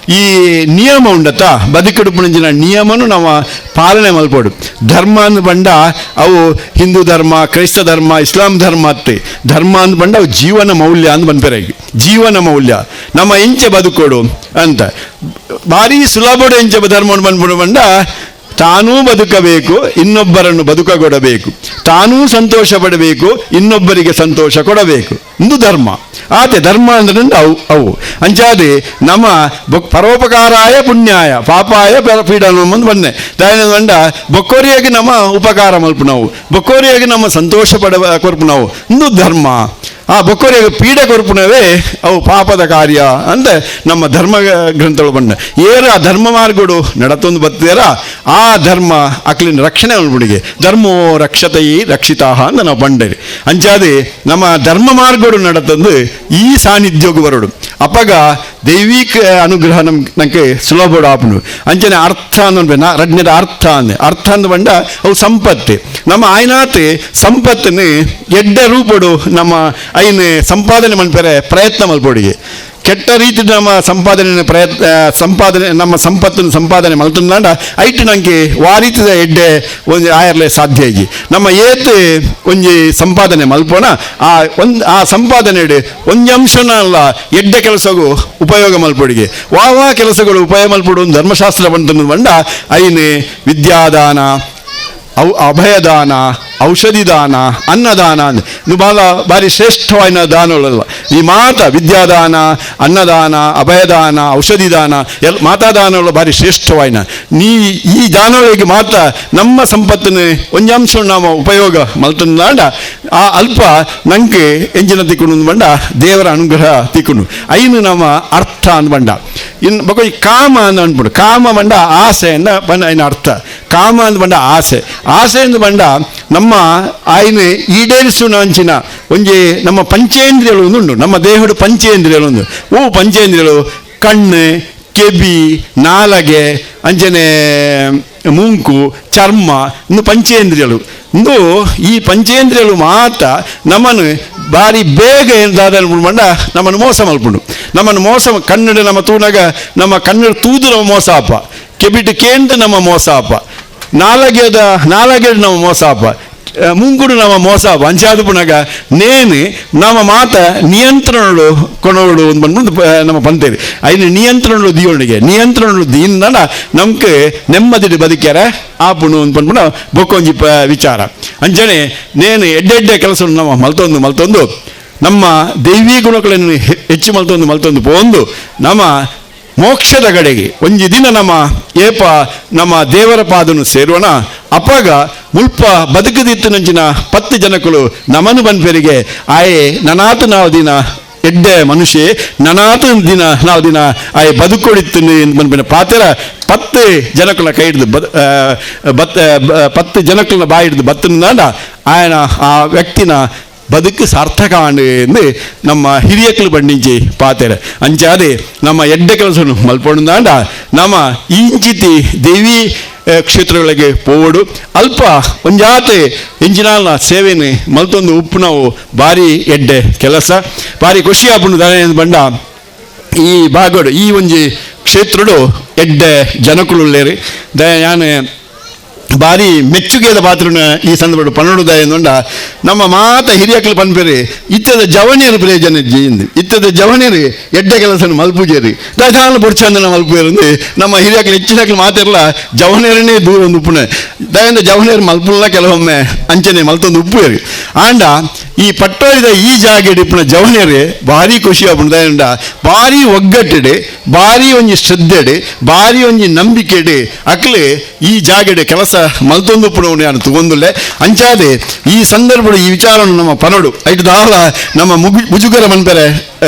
ಈ ನಿಯಮ ಉಂಡತ್ತ ಬದುಕಿಡುಪುಣಂಚಿನ ನಿಯಮನು ನಾವು ಪಾಲನೆ ಮಲ್ಪೋಡು ಧರ್ಮ ಅಂದ್ ಬಂಡ ಅವು ಹಿಂದೂ ಧರ್ಮ ಕ್ರೈಸ್ತ ಧರ್ಮ ಇಸ್ಲಾಂ ಧರ್ಮ ಅತ್ತೆ ಧರ್ಮ ಅಂದ್ ಬಂಡ ಅವು ಜೀವನ ಮೌಲ್ಯ ಅಂದ್ ಬಂದ್ಪೆರಾಗಿ ಜೀವನ ಮೌಲ್ಯ ನಮ್ಮ ಎಂಚೆ ಬದುಕೋಡು ಅಂತ ಭಾರಿ ಸುಲಭಡು ಎಂಚೆ ಧರ್ಮ ಬಂದ್ಬಿಡು ಬಂಡ ತಾನೂ ಬದುಕಬೇಕು ಇನ್ನೊಬ್ಬರನ್ನು ಬದುಕಗೊಡಬೇಕು ತಾನೂ ಸಂತೋಷ ಪಡಬೇಕು ಇನ್ನೊಬ್ಬರಿಗೆ ಸಂತೋಷ ಕೊಡಬೇಕು ಇಂದು ಧರ್ಮ ಆತೆ ಧರ್ಮ ಅಂದ್ರೆ ಅವು ಅಂಚಾದೆ ನಮ್ಮ ಪರೋಪಕಾರಾಯ ಪುಣ್ಯಾಯ ಪಾಪಾಯ ಪೀಡನ ಬಂದೆ ದಾಯನ ಬಂಡ ಬೊಕ್ಕೋರಿಯಾಗಿ ನಮ್ಮ ಉಪಕಾರ ಮಲ್ಪು ನಾವು ಬೊಕ್ಕೋರಿಯಾಗಿ ನಮ್ಮ ಸಂತೋಷ ಕೊರ್ಪು ನಾವು ಇಂದು ಧರ್ಮ ಆ ಬೊಕ್ಕೋರಿಯಾಗಿ ಪೀಡೆ ಕೊರ್ಪುನವೇ ಅವು ಪಾಪದ ಕಾರ್ಯ ಅಂತ ನಮ್ಮ ಧರ್ಮ ಗ್ರಂಥಗಳು ಬಂದ ಏರ ಆ ಧರ್ಮ ಮಾರ್ಗಗಳು ನಡತೊಂದು ಬರ್ತೀರ ಆ ಧರ್ಮ ಅಕ್ಲಿನ ರಕ್ಷಣೆ ಅನ್ಬಿಡಿಗೆ ಧರ್ಮೋ ರಕ್ಷತೆಯೇ ರಕ್ಷಿತಾ ಅಂತ ನಾವು ಬಂಡೇರಿ ಅಂಚಾದೆ ನಮ್ಮ ಧರ್ಮ ಮಾರ್ಗಗಳು ನಡತಂದು ಈ ಸಾನ್ನಿಧ್ಯೋಗ ಬರೋಡು ಅಪ್ಪಗ ದೈವಿಕ ಅನುಗ್ರಹ ನಂಗೆ ಸುಲಭ ಆಪುನು ಅಂಚನೆ ಅರ್ಥ ಅನ್ನೋದು ರಡ್ನದ ಅರ್ಥ ಅಂದ ಬಂಡ ಅವು ಸಂಪತ್ತು ನಮ್ಮ ಆಯ್ನಾತ್ ಸಂಪತ್ತನ್ನು ಎಡ್ಡೆ ರೂಪಡು ನಮ್ಮ ಐನು ಸಂಪಾದನೆ ಮಲ್ಪೆರೆ ಪ್ರಯತ್ನ ಮಲ್ಪೊಡಿಗೆ ಕೆಟ್ಟ ರೀತಿ ನಮ್ಮ ಸಂಪಾದನೆ ನಮ್ಮ ಸಂಪತ್ತನ್ನು ಸಂಪಾದನೆ ಮಲ್ತಂದಾಂಡ ಐಟು ನಂಗೆ ವಾರೀತದ ಎಡ್ಡೆ ಒಂದು ಆಯರ್ಲೆ ಸಾಧ್ಯ ಆಗಿ ನಮ್ಮ ಏತ್ ಒಂಜಿ ಸಂಪಾದನೆ ಮಲ್ಪೋಣ ಆ ಸಂಪಾದನೆ ಒಂಜಿ ಅಂಶನ ಅಲ್ಲ ಎಡ್ಡೆ ಕೆಲಸಗೂ ಉಪಯೋಗ ಮಲ್ಪೊಡಿಗೆ ವಾ ಕೆಲಸಗಳು ಉಪಯೋಗ ಮಲ್ಪಡು ಧರ್ಮಶಾಸ್ತ್ರ ಬಂದ ಐನು ವಿದ್ಯಾದಾನ ಅಭಯದಾನ ಔಷಧಿ ದಾನ ಅನ್ನದಾನ ಇದು ಭಾರಿ ಶ್ರೇಷ್ಠವಾದ ದಾನಗಳಲ್ಲ ಈ ಮಾತ ವಿದ್ಯಾದಾನ ಅನ್ನದಾನ ಅಭಯದಾನ ಔಷಧಿ ದಾನ ಮಾತಾದಾನಗಳು ಭಾರಿ ಶ್ರೇಷ್ಠವಾಯಿನ ಈ ದಾನಗಳಿಗೆ ಮಾತ್ರ ನಮ್ಮ ಸಂಪತ್ತನ್ನು ಒಂಜಾಂಶ ನಾವು ಉಪಯೋಗ ಮಲ್ತಂದಾಂಡ ಆ ಅಲ್ಪ ನಂಗೆ ಎಂಜಿನ ತಿಕ್ಕೊಂಡು ಬಂಡ ದೇವರ ಅನುಗ್ರಹ ತಿಕ್ಕೊಂಡು ಐನು ನಮ್ಮ ಅರ್ಥ ಅಂದ್ಬಂಡ ಇನ್ನು ಬಕ ಈ ಕಾಮ ಅಂತ ಅಂದ್ಬಿಡು ಕಾಮ ಬಂಡ ಆಸೆ ಅಂದ ಬಂಡ ಐನ ಅರ್ಥ ಕಾಮ ಅಂದ್ ಬಂಡ ಆಸೆ ಅಂದ್ ಬಂಡ ನಮ್ಮ ಆಯ್ನೆ ಈಡೇರಿಸುವ ಅಂಚಿನ ಒಂಜಿ ನಮ್ಮ ಪಂಚೇಂದ್ರಿಯಗಳು ಉಂಡು ನಮ್ಮ ದೇಹದ ಪಂಚೇಂದ್ರಿಯಗಳು ಉಂಡು ಪಂಚೇಂದ್ರಿಯಗಳು ಕಣ್ಣು ಕೆಬಿ ನಾಲಗೆ ಅಂಚನೆ ಮೂಂಕು ಚರ್ಮ ಇನ್ನು ಪಂಚೇಂದ್ರಿಯಗಳು ಇಂದು ಈ ಪಂಚೇಂದ್ರಿಯಗಳು ಮಾತ್ರ ನಮ್ಮನ್ನು ಭಾರಿ ಬೇಗ ಎಂದಾದ ಬಂಡ ನಮ್ಮನ್ನು ಮೋಸ ಮಲ್ಪುಂಡು ನಮ್ಮನ್ನು ಮೋಸ ಕನ್ನಡ ನಮ್ಮ ತೂನಾಗ ನಮ್ಮ ಕನ್ನಡ ತೂದು ನಮ್ಮ ಮೋಸ ಅಪ್ಪ ಕೆಬಿಟ್ಟು ಕೇಂದ್ರ ನಮ್ಮ ಮೋಸ ಅಪ್ಪ ನಾಲಗೆ ನಮ್ಮ ಮೋಸ ಅಪ್ಪ ಮುಂಗುಡು ನಮ್ಮ ಮೋಸ ಅಂಚಾದು ಪುನಗ ನೇನು ನಮ್ಮ ಮಾತ ನಿಯಂತ್ರಣಗಳು ಕೊನೋಡು ಬಂದ್ಬಿಟ್ಟು ನಮ್ಮ ಪಂತೇರಿ ಐನು ನಿಯಂತ್ರಣಗಳು ದಿಯೋಣಿಗೆ ನಿಯಂತ್ರಣಗಳು ದೀನ ನಮ್ಗೆ ನೆಮ್ಮದಿ ಬದುಕ್ಯಾರ ಆಪುಣು ಅಂತ ಬಂದ್ಬಿಟ್ಟು ಬೊಕ್ಕೊಂಜಿ ವಿಚಾರ ಅಂಚನೆ ನೇನು ಎಡ್ಡೆಡ್ಡೆ ಕೆಲಸ ನಮ್ಮ ಮಲ್ತೊಂದು ನಮ್ಮ ದೈವೀ ಗುಣಗಳನ್ನು ಹೆಚ್ಚು ಮಲ್ತೊಂದು ಪೋಂದು ನಮ್ಮ ಮೋಕ್ಷದ ಕಡೆಗೆ ಒಂಜಿ ದಿನ ನಮ್ಮ ಏಪ ನಮ್ಮ ದೇವರ ಪಾದನು ಸೇರೋಣ ಅಪ್ಪಾಗ ಮುಲ್ಪ ಬದುಕದಿತ್ತಿನಂಚಿನ 10 ಜನಕ್ಕಳು ನಮನು ಬನ್ಪೆರಿಗೆ ಆಯೆ ನನಾತು ನಾವು ದಿನ ಎಡ್ಡೆ ಮನುಷ್ಯ ನನಾತು ದಿನ ನಾವು ದಿನ ಆಯೆ ಬದುಕೊಡಿತ್ತು ಬನ್ಪಿನ ಪಾತ್ರ 10 ಜನಕ್ಕಳ ಕೈ ಹಿಡಿದು 10 ಜನಕ್ಕಳ ಬಾಯಿ ಹಿಡಿದು ಬತ್ತನಾಂಡ ಆಯನ ಆ ವ್ಯಕ್ತಿನ ಬದುಕು ಸಾರ್ಥಕ ಎಂದು ನಮ್ಮ ಹಿರಿಯಕ್ಕಳು ಬಂಡಿಂಚಿ ಪಾತೆರ ಅಂಚಾದೆ ನಮ್ಮ ಎಡ್ಡೆ ಕೆಲಸವನ್ನು ಮಲ್ಪೊಂದಾಂಡ ನಮ್ಮ ಇಂಚಿತಿ ದೇವಿ ಕ್ಷೇತ್ರಗಳಿಗೆ ಪೋವಡು ಅಲ್ಪ ಒಂಜಾತೆ ಎಂಜಿನಾಲ್ನ ಸೇವೆನೆ ಮಲ್ತೊಂದು ಉಪ್ಪು ನಾವು ಭಾರಿ ಎಡ್ಡೆ ಕೆಲಸ ಭಾರಿ ಖುಷಿ ಆಪುಂಡು ದಾನೆ ಬಂಡ ಈ ಭಾಗಡು ಈ ಒಂಜಿ ಕ್ಷೇತ್ರಡು ಎಡ್ಡೆ ಜನಕುಳುಳ್ಳೇರಿ ಯಾನೆ ಭಾರಿ ಮೆಚ್ಚುಗೆದ ಪಾತ್ರನ ಈ ಸಂದರ್ಭ ಪನ್ನಡುದ ಎಂದುಂಡ ನಮ್ಮ ಮಾತ ಹಿರಿಯಕ್ಕಲು ಪನ್ಪೇರಿ ಇತ್ತದ ಜವನಿಯರು ಪ್ರಯೋಜನ ಜೀಂದು ಇತ್ತದ ಜವನಿಯರು ಎಡ್ಡೆ ಕೆಲಸ ಮಲ್ಪುಜೇರಿ ದಶಾಲ ಬುಡ್ಚಂದನ ಮಲ್ಪೇರು ನಮ್ಮ ಹಿರಿಯಕ್ಕಲು ಹೆಚ್ಚಿನಕ್ಕಲು ಮಾತಿರಲ್ಲ ಜವನಿಯರನ್ನೇ ದೂರ ಒಂದು ಉಪ್ಪುನೆ ದಯಂದ ಜವನಿಯರು ಮಲ್ಪುಲ್ಲ ಕೆಲವೊಮ್ಮೆ ಅಂಚನೆ ಮಲ್ತೊಂದು ಉಪ್ಪುವೇರಿ ಆಂಡ ಈ ಪಟ್ಟೋರಿದ ಈ ಜಾಗೆಡ್ ಇಪ್ಪನ ಜವನಿಯರೇ ಭಾರಿ ಖುಷಿ ಆಪುಂಡು ದಯಂಡ ಭಾರಿ ಒಗ್ಗಟ್ಟಿಡೆ ಭಾರಿ ಒಂಜಿ ಶ್ರದ್ಧೆಡೆ ಭಾರಿ ಒಂಜಿ ನಂಬಿಕೆಡೆ ಅಕ್ಲೆ ಈ ಜಾಗೆಡೆ ಕೆಲಸ ಮಲ್ತೊಂದು ಉಪ್ಪುನವನು ನಾನು ತಗೊಂದುಲ್ಲೆ ಅಂಚಾದೆ ಈ ಸಂದರ್ಭ ಈ ವಿಚಾರವನ್ನು ನಮ್ಮ ಪನಡು ಐಟು ದಾಲ ನಮ್ಮ ಮುಜುಗರ ಮನ್ಪೆರೆ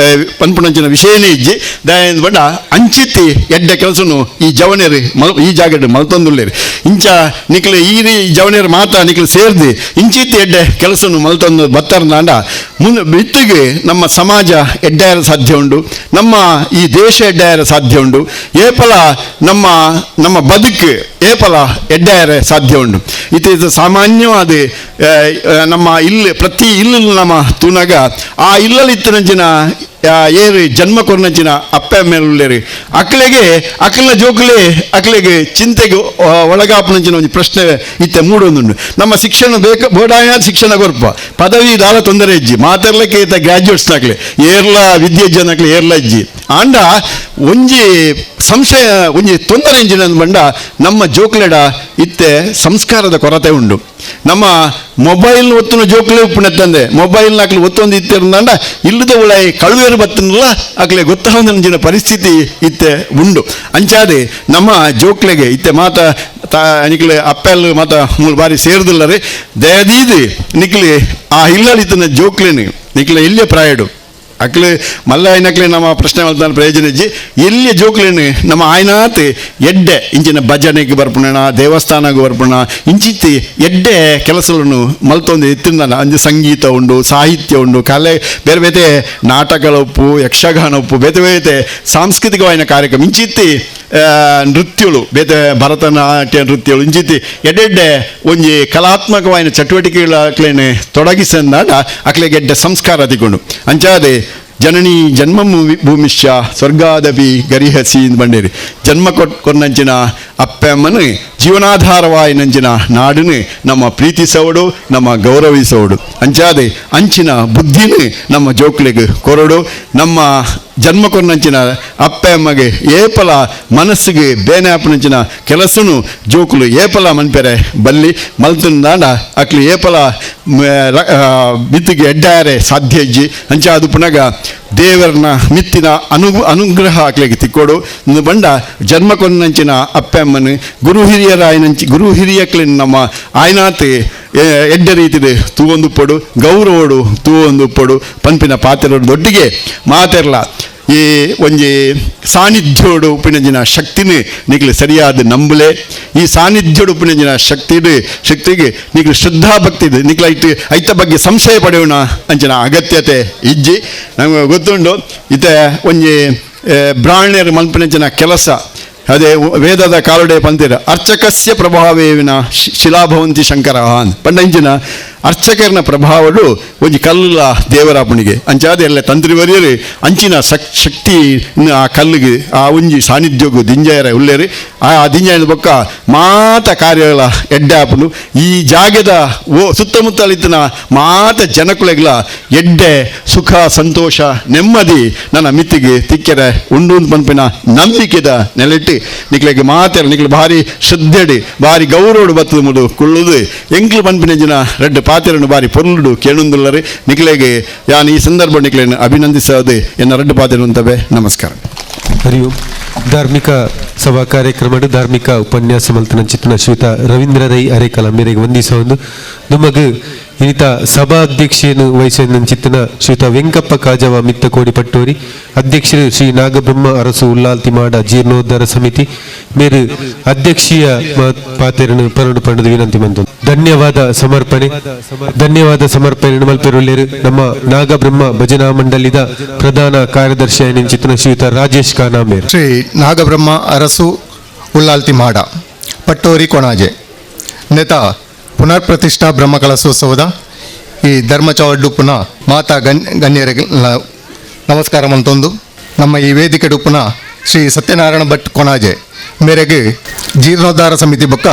ಪನ್ಪುಣಂಚಿನ ವಿಷಯನೇ ಇಜ್ಜಿ ದಯಂದ ಬಂಡ ಅಂಚಿತ್ತಿ ಎಡ್ಡೆ ಕೆಲಸನು ಈ ಜವನೇರಿ ಈ ಜಾಗಡ್ ಮಲ್ತೊಂದುಲ್ಲೇರಿ ಇಂಚ ನಿಕ್ಲೆ ಈ ಜವನೇರು ಮಾತ ನಿಕ್ಲೆ ಸೇರ್ದಿ ಇಂಚಿತ್ತಿ ಎಡ್ಡೆ ಕೆಲಸನು ಮಲ್ತೊಂದು ಬತ್ತರ್ನಾಂಡ ಮುಂದೆ ಬಿತ್ತಿಗೆ ನಮ್ಮ ಸಮಾಜ ಎಡ್ಡಾಯರ ಸಾಧ್ಯ ಉಂಡು ನಮ್ಮ ಈ ದೇಶ ಎಡ್ಡಾಯರ ಸಾಧ್ಯ ಉಂಡು ಏಪಲ ನಮ್ಮ ಬದುಕು ಏಪಲ ಎಡ್ಡಾಯರ ಸಾಧ್ಯ ಉಂಡು ಇದು ಸಾಮಾನ್ಯವಾದ ನಮ್ಮ ಇಲ್ಲಿ ಪ್ರತಿ ಇಲ್ಲಲ್ಲಿ ನಮ್ಮ ತೂನಾಗ ಆ ಇಲ್ಲಲ್ಲಿ ಇತ್ತಿನಂಚಿನ ಏರು ಜನ್ಮ ಕೊರ್ನಂಚಿನ ಅಪ್ಪ ಮೇಲುಳ್ಳೇರಿ ಅಕ್ಕಲಿನ ಜೋಕುಲೆ ಅಕ್ಕಲಿಗೆ ಚಿಂತೆಗೆ ಒಳಗಾಪನಂಚಿನ ಒಂದು ಪ್ರಶ್ನೆ ಇತ್ತೆ ಮೂಡೊಂದುಂಡು ನಮ್ಮ ಶಿಕ್ಷಣ ಬೋಡಾಯ ಶಿಕ್ಷಣ ಕೊರ್ಪ ಪದವಿ ದಾಲ ತೊಂದರೆ ಇಜ್ಜಿ ಮಾತಾಡ್ಲಿಕ್ಕೆ ಇತ್ತ ಗ್ರಾಜ್ಯುಯೇಟ್ಸ್ನಾಗ್ಲಿ ಏರ್ಲ ವಿದ್ಯಾಜ್ಜನಾಗ್ಲಿ ಏರ್ಲ ಇಜ್ಜಿ ಆಂಡ ಒಂಜಿ ಸಂಶಯ ಒಂಜಿ ತೊಂದರೆ ಇಂಜಿನ ಬಂಡ ನಮ್ಮ ಜೋಕ್ಲೆಡ ಇತ್ತೆ ಸಂಸ್ಕಾರದ ಕೊರತೆ ಉಂಡು ನಮ್ಮ ಮೊಬೈಲ್ ಒತ್ತುನ ಜೋಕ್ಲೆ ಉಪ್ಪುನೆತ್ತಂದೆ ಮೊಬೈಲ್ ನಾಕ್ಲಿ ಒತ್ತೊಂದು ಇತ್ತಿರಂದಾಂಡ ಇಲ್ಲದ ಉಳಾಯಿ ಕಳುವೇರು ಬತ್ತನಲ್ಲ ಆಗ್ಲೇ ಗೊತ್ತಾವಂದಿನ ಪರಿಸ್ಥಿತಿ ಇತ್ತೆ ಉಂಡು ಅಂಚಾದೆ ನಮ್ಮ ಜೋಕ್ಲೆಗೆ ಇತ್ತೆ ಮಾತ ನಿಕ್ಲೆ ಅಪ್ಪೆಲ್ ಮಾತ ಮೂರು ಬಾರಿ ಸೇರಿದಿಲ್ಲರಿ ದಯದೀದಿ ನಿಕ್ಲಿ ಆ ಇಲ್ಲಳಿತನ ಜೋಕ್ಲೇನೆ ನಿಕ್ಲೆ ಇಲ್ಲೇ ಪ್ರಾಯಡು ಅಕ್ಲೆ ಮಲ್ಲ ಆಯ್ನಕ್ಲೆ ನಮ್ಮ ಪ್ರಶ್ನೆ ಮಾಡ್ತಾನೆ ಪ್ರಯೋಜನ ಇಜ್ಜಿ ಎಲ್ಲಿ ಜೋಕ್ಲೇನು ನಮ್ಮ ಆಯ್ನಾತ್ ಎಡ್ಡೆ ಇಂಚಿನ ಭಜನೆಗೆ ಬರ್ಪುಣ ದೇವಸ್ಥಾನಕ್ಕೆ ಬರ್ಪುಣ ಇಂಚಿತ್ತಿ ಎಡ್ಡೆ ಕೆಲಸಗಳನ್ನು ಮಲ್ತೊಂದು ಎತ್ತಿಂದ ಅಂಜು ಸಂಗೀತ ಉಂಡು ಸಾಹಿತ್ಯ ಉಂಡು ಕಲೆ ಬೇರೆ ಬೇರೆ ನಾಟಕಗಳ ಉಪ್ಪು ಯಕ್ಷಗಾನ ಉಪ್ಪು ಬೇತೆ ಬೇತೆ ಸಾಂಸ್ಕೃತಿಕವಾದ ಕಾರ್ಯಕ್ರಮ ಇಂಚಿತ್ತಿ ನೃತ್ಯಗಳು ಬೇತೆ ಭರತನಾಟ್ಯ ನೃತ್ಯಗಳು ಇಂಚಿತ್ತಿ ಎಡ್ಡೆಡ್ಡೆ ಒಂಜಿ ಕಲಾತ್ಮಕವಾದ ಚಟುವಟಿಕೆಗಳಾಕ್ಲೇನೆ ತೊಡಗಿಸಂದಾಡ ಅಕ್ಲೆಗೆ ಎಡ್ಡೆ ಸಂಸ್ಕಾರ ತಿಕೊಂಡು ಅಂಚಾದೆ ಜನನಿ ಜನ್ಮ ಭೂಮಿಶ್ಚ ಸ್ವರ್ಗಾದಪಿ ಗರಿಹಸಿ ಬಂಡೇರಿ ಜನ್ಮ ಕೊನ್ನಂಚಿನ ಅಪ್ಪಮ್ಮನು ಜೀವನಾಧಾರವಾಯಿ ನಂಚಿನ ನಾಡನ್ನು ನಮ್ಮ ಪ್ರೀತಿಸೋಡು ನಮ್ಮ ಗೌರವಿಸೋಡು ಅಂಚಾದೆ ಅಂಚಿನ ಬುದ್ಧಿನ ನಮ್ಮ ಜೋಕ್ಲಿಗೆ ಕೊರಡು ನಮ್ಮ ಜನ್ಮ ಕೊನ್ನಂಚಿನ ಅಪ್ಪಮ್ಮಗೆ ಏಪಲ ಮನಸ್ಸಿಗೆ ಬೇನೆ ಆಪನಂಚಿನ ಕೆಲಸನು ಜೋಕುಲು ಏಪಲ ಮನ್ಪೆರೆ ಬಲ್ಲಿ ಮಲ್ತುಂದಾಂಡ ಅಕ್ಲಿ ಏಪಲ ಬಿತ್ತಿಗೆ ಎಡ್ಡಾರೆ ಸಾಧ್ಯ ಇಜ್ಜಿ ಅಂಚ ಅದು ಪುನಗ ದೇವರನ್ನ ಮಿತ್ತಿನ ಅನುಗ್ರಹ ಆಕ್ಲಿಗೆ ತಿಕ್ಕೋಡು ಬಂಡ ಜನ್ಮ ಕೊನ್ನಂಚಿನ ಅಪ್ಪಮ್ಮನು ಗುರು ಹಿರಿಯಕ್ಲಿನ ನಮ್ಮ ಆಯ್ನಾತೆ ಎಡ್ಡೆ ರೀತಿದೆ ತೂವೊಂದುಪ್ಪಡು ಗೌರವಡು ತೂವೊಂದುಪ್ಪಡು ಪಂಪಿನ ಪಾತ್ರೆಡು ದೊಡ್ಡಿಗೆ ಮಾತೆರ್ಲ ಈ ಒಂಜಿ ಸಾನ್ನಿಧ್ಯೋಡು ಉಪ್ಪಿನಂಜಿನ ಶಕ್ತಿನೇ ನಿಗ್ಲು ಸರಿಯಾದ ನಂಬಲೆ ಈ ಸಾನ್ನಿಧ್ಯೋಡು ಉಪ್ಪಿನಂಜಿನ ಶಕ್ತಿಗೆ ನಿಗ್ಲು ಶ್ರದ್ಧಾಭಕ್ತಿ ಇದೆ ನಿಗ್ಲ ಐತ ಬಗ್ಗೆ ಸಂಶಯ ಪಡೆಯೋಣ ಅಂಚಿನ ಅಗತ್ಯತೆ ಇಜ್ಜಿ ನಮಗೆ ಗೊತ್ತುಂಡು ಇತ್ತೆ ಒಂಜಿ ಬ್ರಾಹ್ಮಣ್ಯರು ಮಲ್ಪನಂಚಿನ ಕೆಲಸ ಅದೇ ವೇದದ ಕಾಲುಡೆ ಪಂತಿರ ಅರ್ಚಕಸ್ಯ ಪ್ರಭಾವೇವಿನ ಶಿಲಾಭವಂತಿ ಶಂಕರ ಪಂಡಂಚಿನ ಅರ್ಚಕರನ ಪ್ರಭಾವಡು ಒಂಜಿ ಕಲ್ಲ ದೇವರಾಪುಣಿಗೆ ಅಂಚಾದೆ ಎಲ್ಲ ತಂತ್ರಿವರಿಯರು ಅಂಚಿನ ಶಕ್ತಿ ಆ ಕಲ್ಲಿಗೆ ಆ ಒಂಜಿ ಸಾನ್ನಿಧ್ಯೋಗು ದಿಂಜಾಯರ ಉಳ್ಳೇರಿ ಆ ದಿಂಜಾಯದ ಬೊಕ್ಕ ಮಾತ ಕಾರ್ಯಗಳ ಎಡ್ಡೆ ಆಪುಂಡು ಈ ಜಾಗದ ಸುತ್ತಮುತ್ತಲಿತ್ತಿನ ಮಾತ ಜನಕುಲೆಗಳ ಎಡ್ಡೆ ಸುಖ ಸಂತೋಷ ನೆಮ್ಮದಿ ನನ್ನ ಮಿತ್ತಿಗೆ ತಿಕ್ಕೆರೆ ಉಂಡು ಪಂಪಿನ ನಂಬಿಕೆದ ನೆಲೆಟ್ಟಿ ನಿಕ್ಲೆಗೆ ಮಾತೆಲ್ಲ ನಿಕ್ಲು ಭಾರಿ ಶ್ರದ್ಧೆಡು ಭಾರಿ ಗೌರವಡು ಬತ್ತದ ಮುಡು ಕುಳ್ಳುದು ಎಂಕ್ಲು ಪನ್ಪಿನಂಚಿನ ರೆಡ್ಡು ಪಾತೆರನ್ನು ಭಾರಿ ಪೊರ್ಲುಡು ಕೇಳುಂದುಲ್ಲರು ನಿಕ್ಲೆಗೆ ಯಾನ್ ಈ ಸಂದರ್ಭ ನಿಕ್ಲೆಯನ್ನು ಅಭಿನಂದಿಸೋದು ಎನ್ನ ರೆಡ್ಡು ಪಾತೆರು ಅಂತವೆ. ನಮಸ್ಕಾರ. ಹರಿ ಓಂ. ಧಾರ್ಮಿಕ ಸಭಾ ಕಾರ್ಯಕ್ರಮ ಧಾರ್ಮಿಕ ಉಪನ್ಯಾಸ ಮಲ್ತನ ಚಿತ್ರನ ಶ್ರೀಯುತ ರವೀಂದ್ರ ರೈ ಅರೇಕಲ ಮೇರೆಗೆ ವಂದಿಸ ಒಂದು ನಮಗ್ ಇನ್ನಿತ ಸಭಾಧ್ಯಕ್ಷೆಯನ್ನು ವಹಿಸಿದ ಚಿತ್ತನ ಶ್ರೀಯುತ ವೆಂಕಪ್ಪ ಕಾಜವ ಮಿತ್ತಕೋಡಿ ಪಟ್ಟೋರಿ ಅಧ್ಯಕ್ಷರು ಶ್ರೀ ನಾಗಬ್ರಹ್ಮ ಅರಸು ಉಲ್ಲಾಲ್ತಿ ಮಾಡ ಜೀರ್ಣೋದ್ಧಾರ ಸಮಿತಿ ಮೇರು ಅಧ್ಯಕ್ಷೀಯ ಪಾತೆರನ್ನು ಪರಡು ಪಂಡದ ವಿನಂತಿ ಬಂತು. ಧನ್ಯವಾದ ಸಮರ್ಪಣೆ ಮಲ್ಪೆರುಳ್ಳೇರು ನಮ್ಮ ನಾಗಬ್ರಹ್ಮ ಭಜನಾ ಮಂಡಳಿದ ಪ್ರಧಾನ ಕಾರ್ಯದರ್ಶಿ ಚಿತ್ತನ ಶ್ರೀಯುತ ರಾಜೇಶ್ ಕಾನಾಮೇರ್. ಶ್ರೀ ನಾಗಬ್ರಹ್ಮ ಅರಸು ಉಲ್ಲಾಲ್ತಿ ಮಾಡ ಪಟ್ಟೋರಿ ಕೊಣಾಜೆ ನೇತ ಪುನರ್ ಪ್ರತಿಷ್ಠಾ ಬ್ರಹ್ಮ ಕಲಶೋತ್ಸವದ ಈ ಧರ್ಮಚೌಡ್ಡು ಪುನಃ ಮಾತಾ ಗಣ್ಯರಿಗೆ ನಮಸ್ಕಾರ ಮಂತೊಂದು ನಮ್ಮ ಈ ವೇದಿಕೆ ಪುನಃ ಶ್ರೀ ಸತ್ಯನಾರಾಯಣ ಭಟ್ ಕೊಣಾಜೆ ಮೇರೆಗೆ ಜೀರ್ಣೋದ್ಧಾರ ಸಮಿತಿ ಬೊಕ್ಕ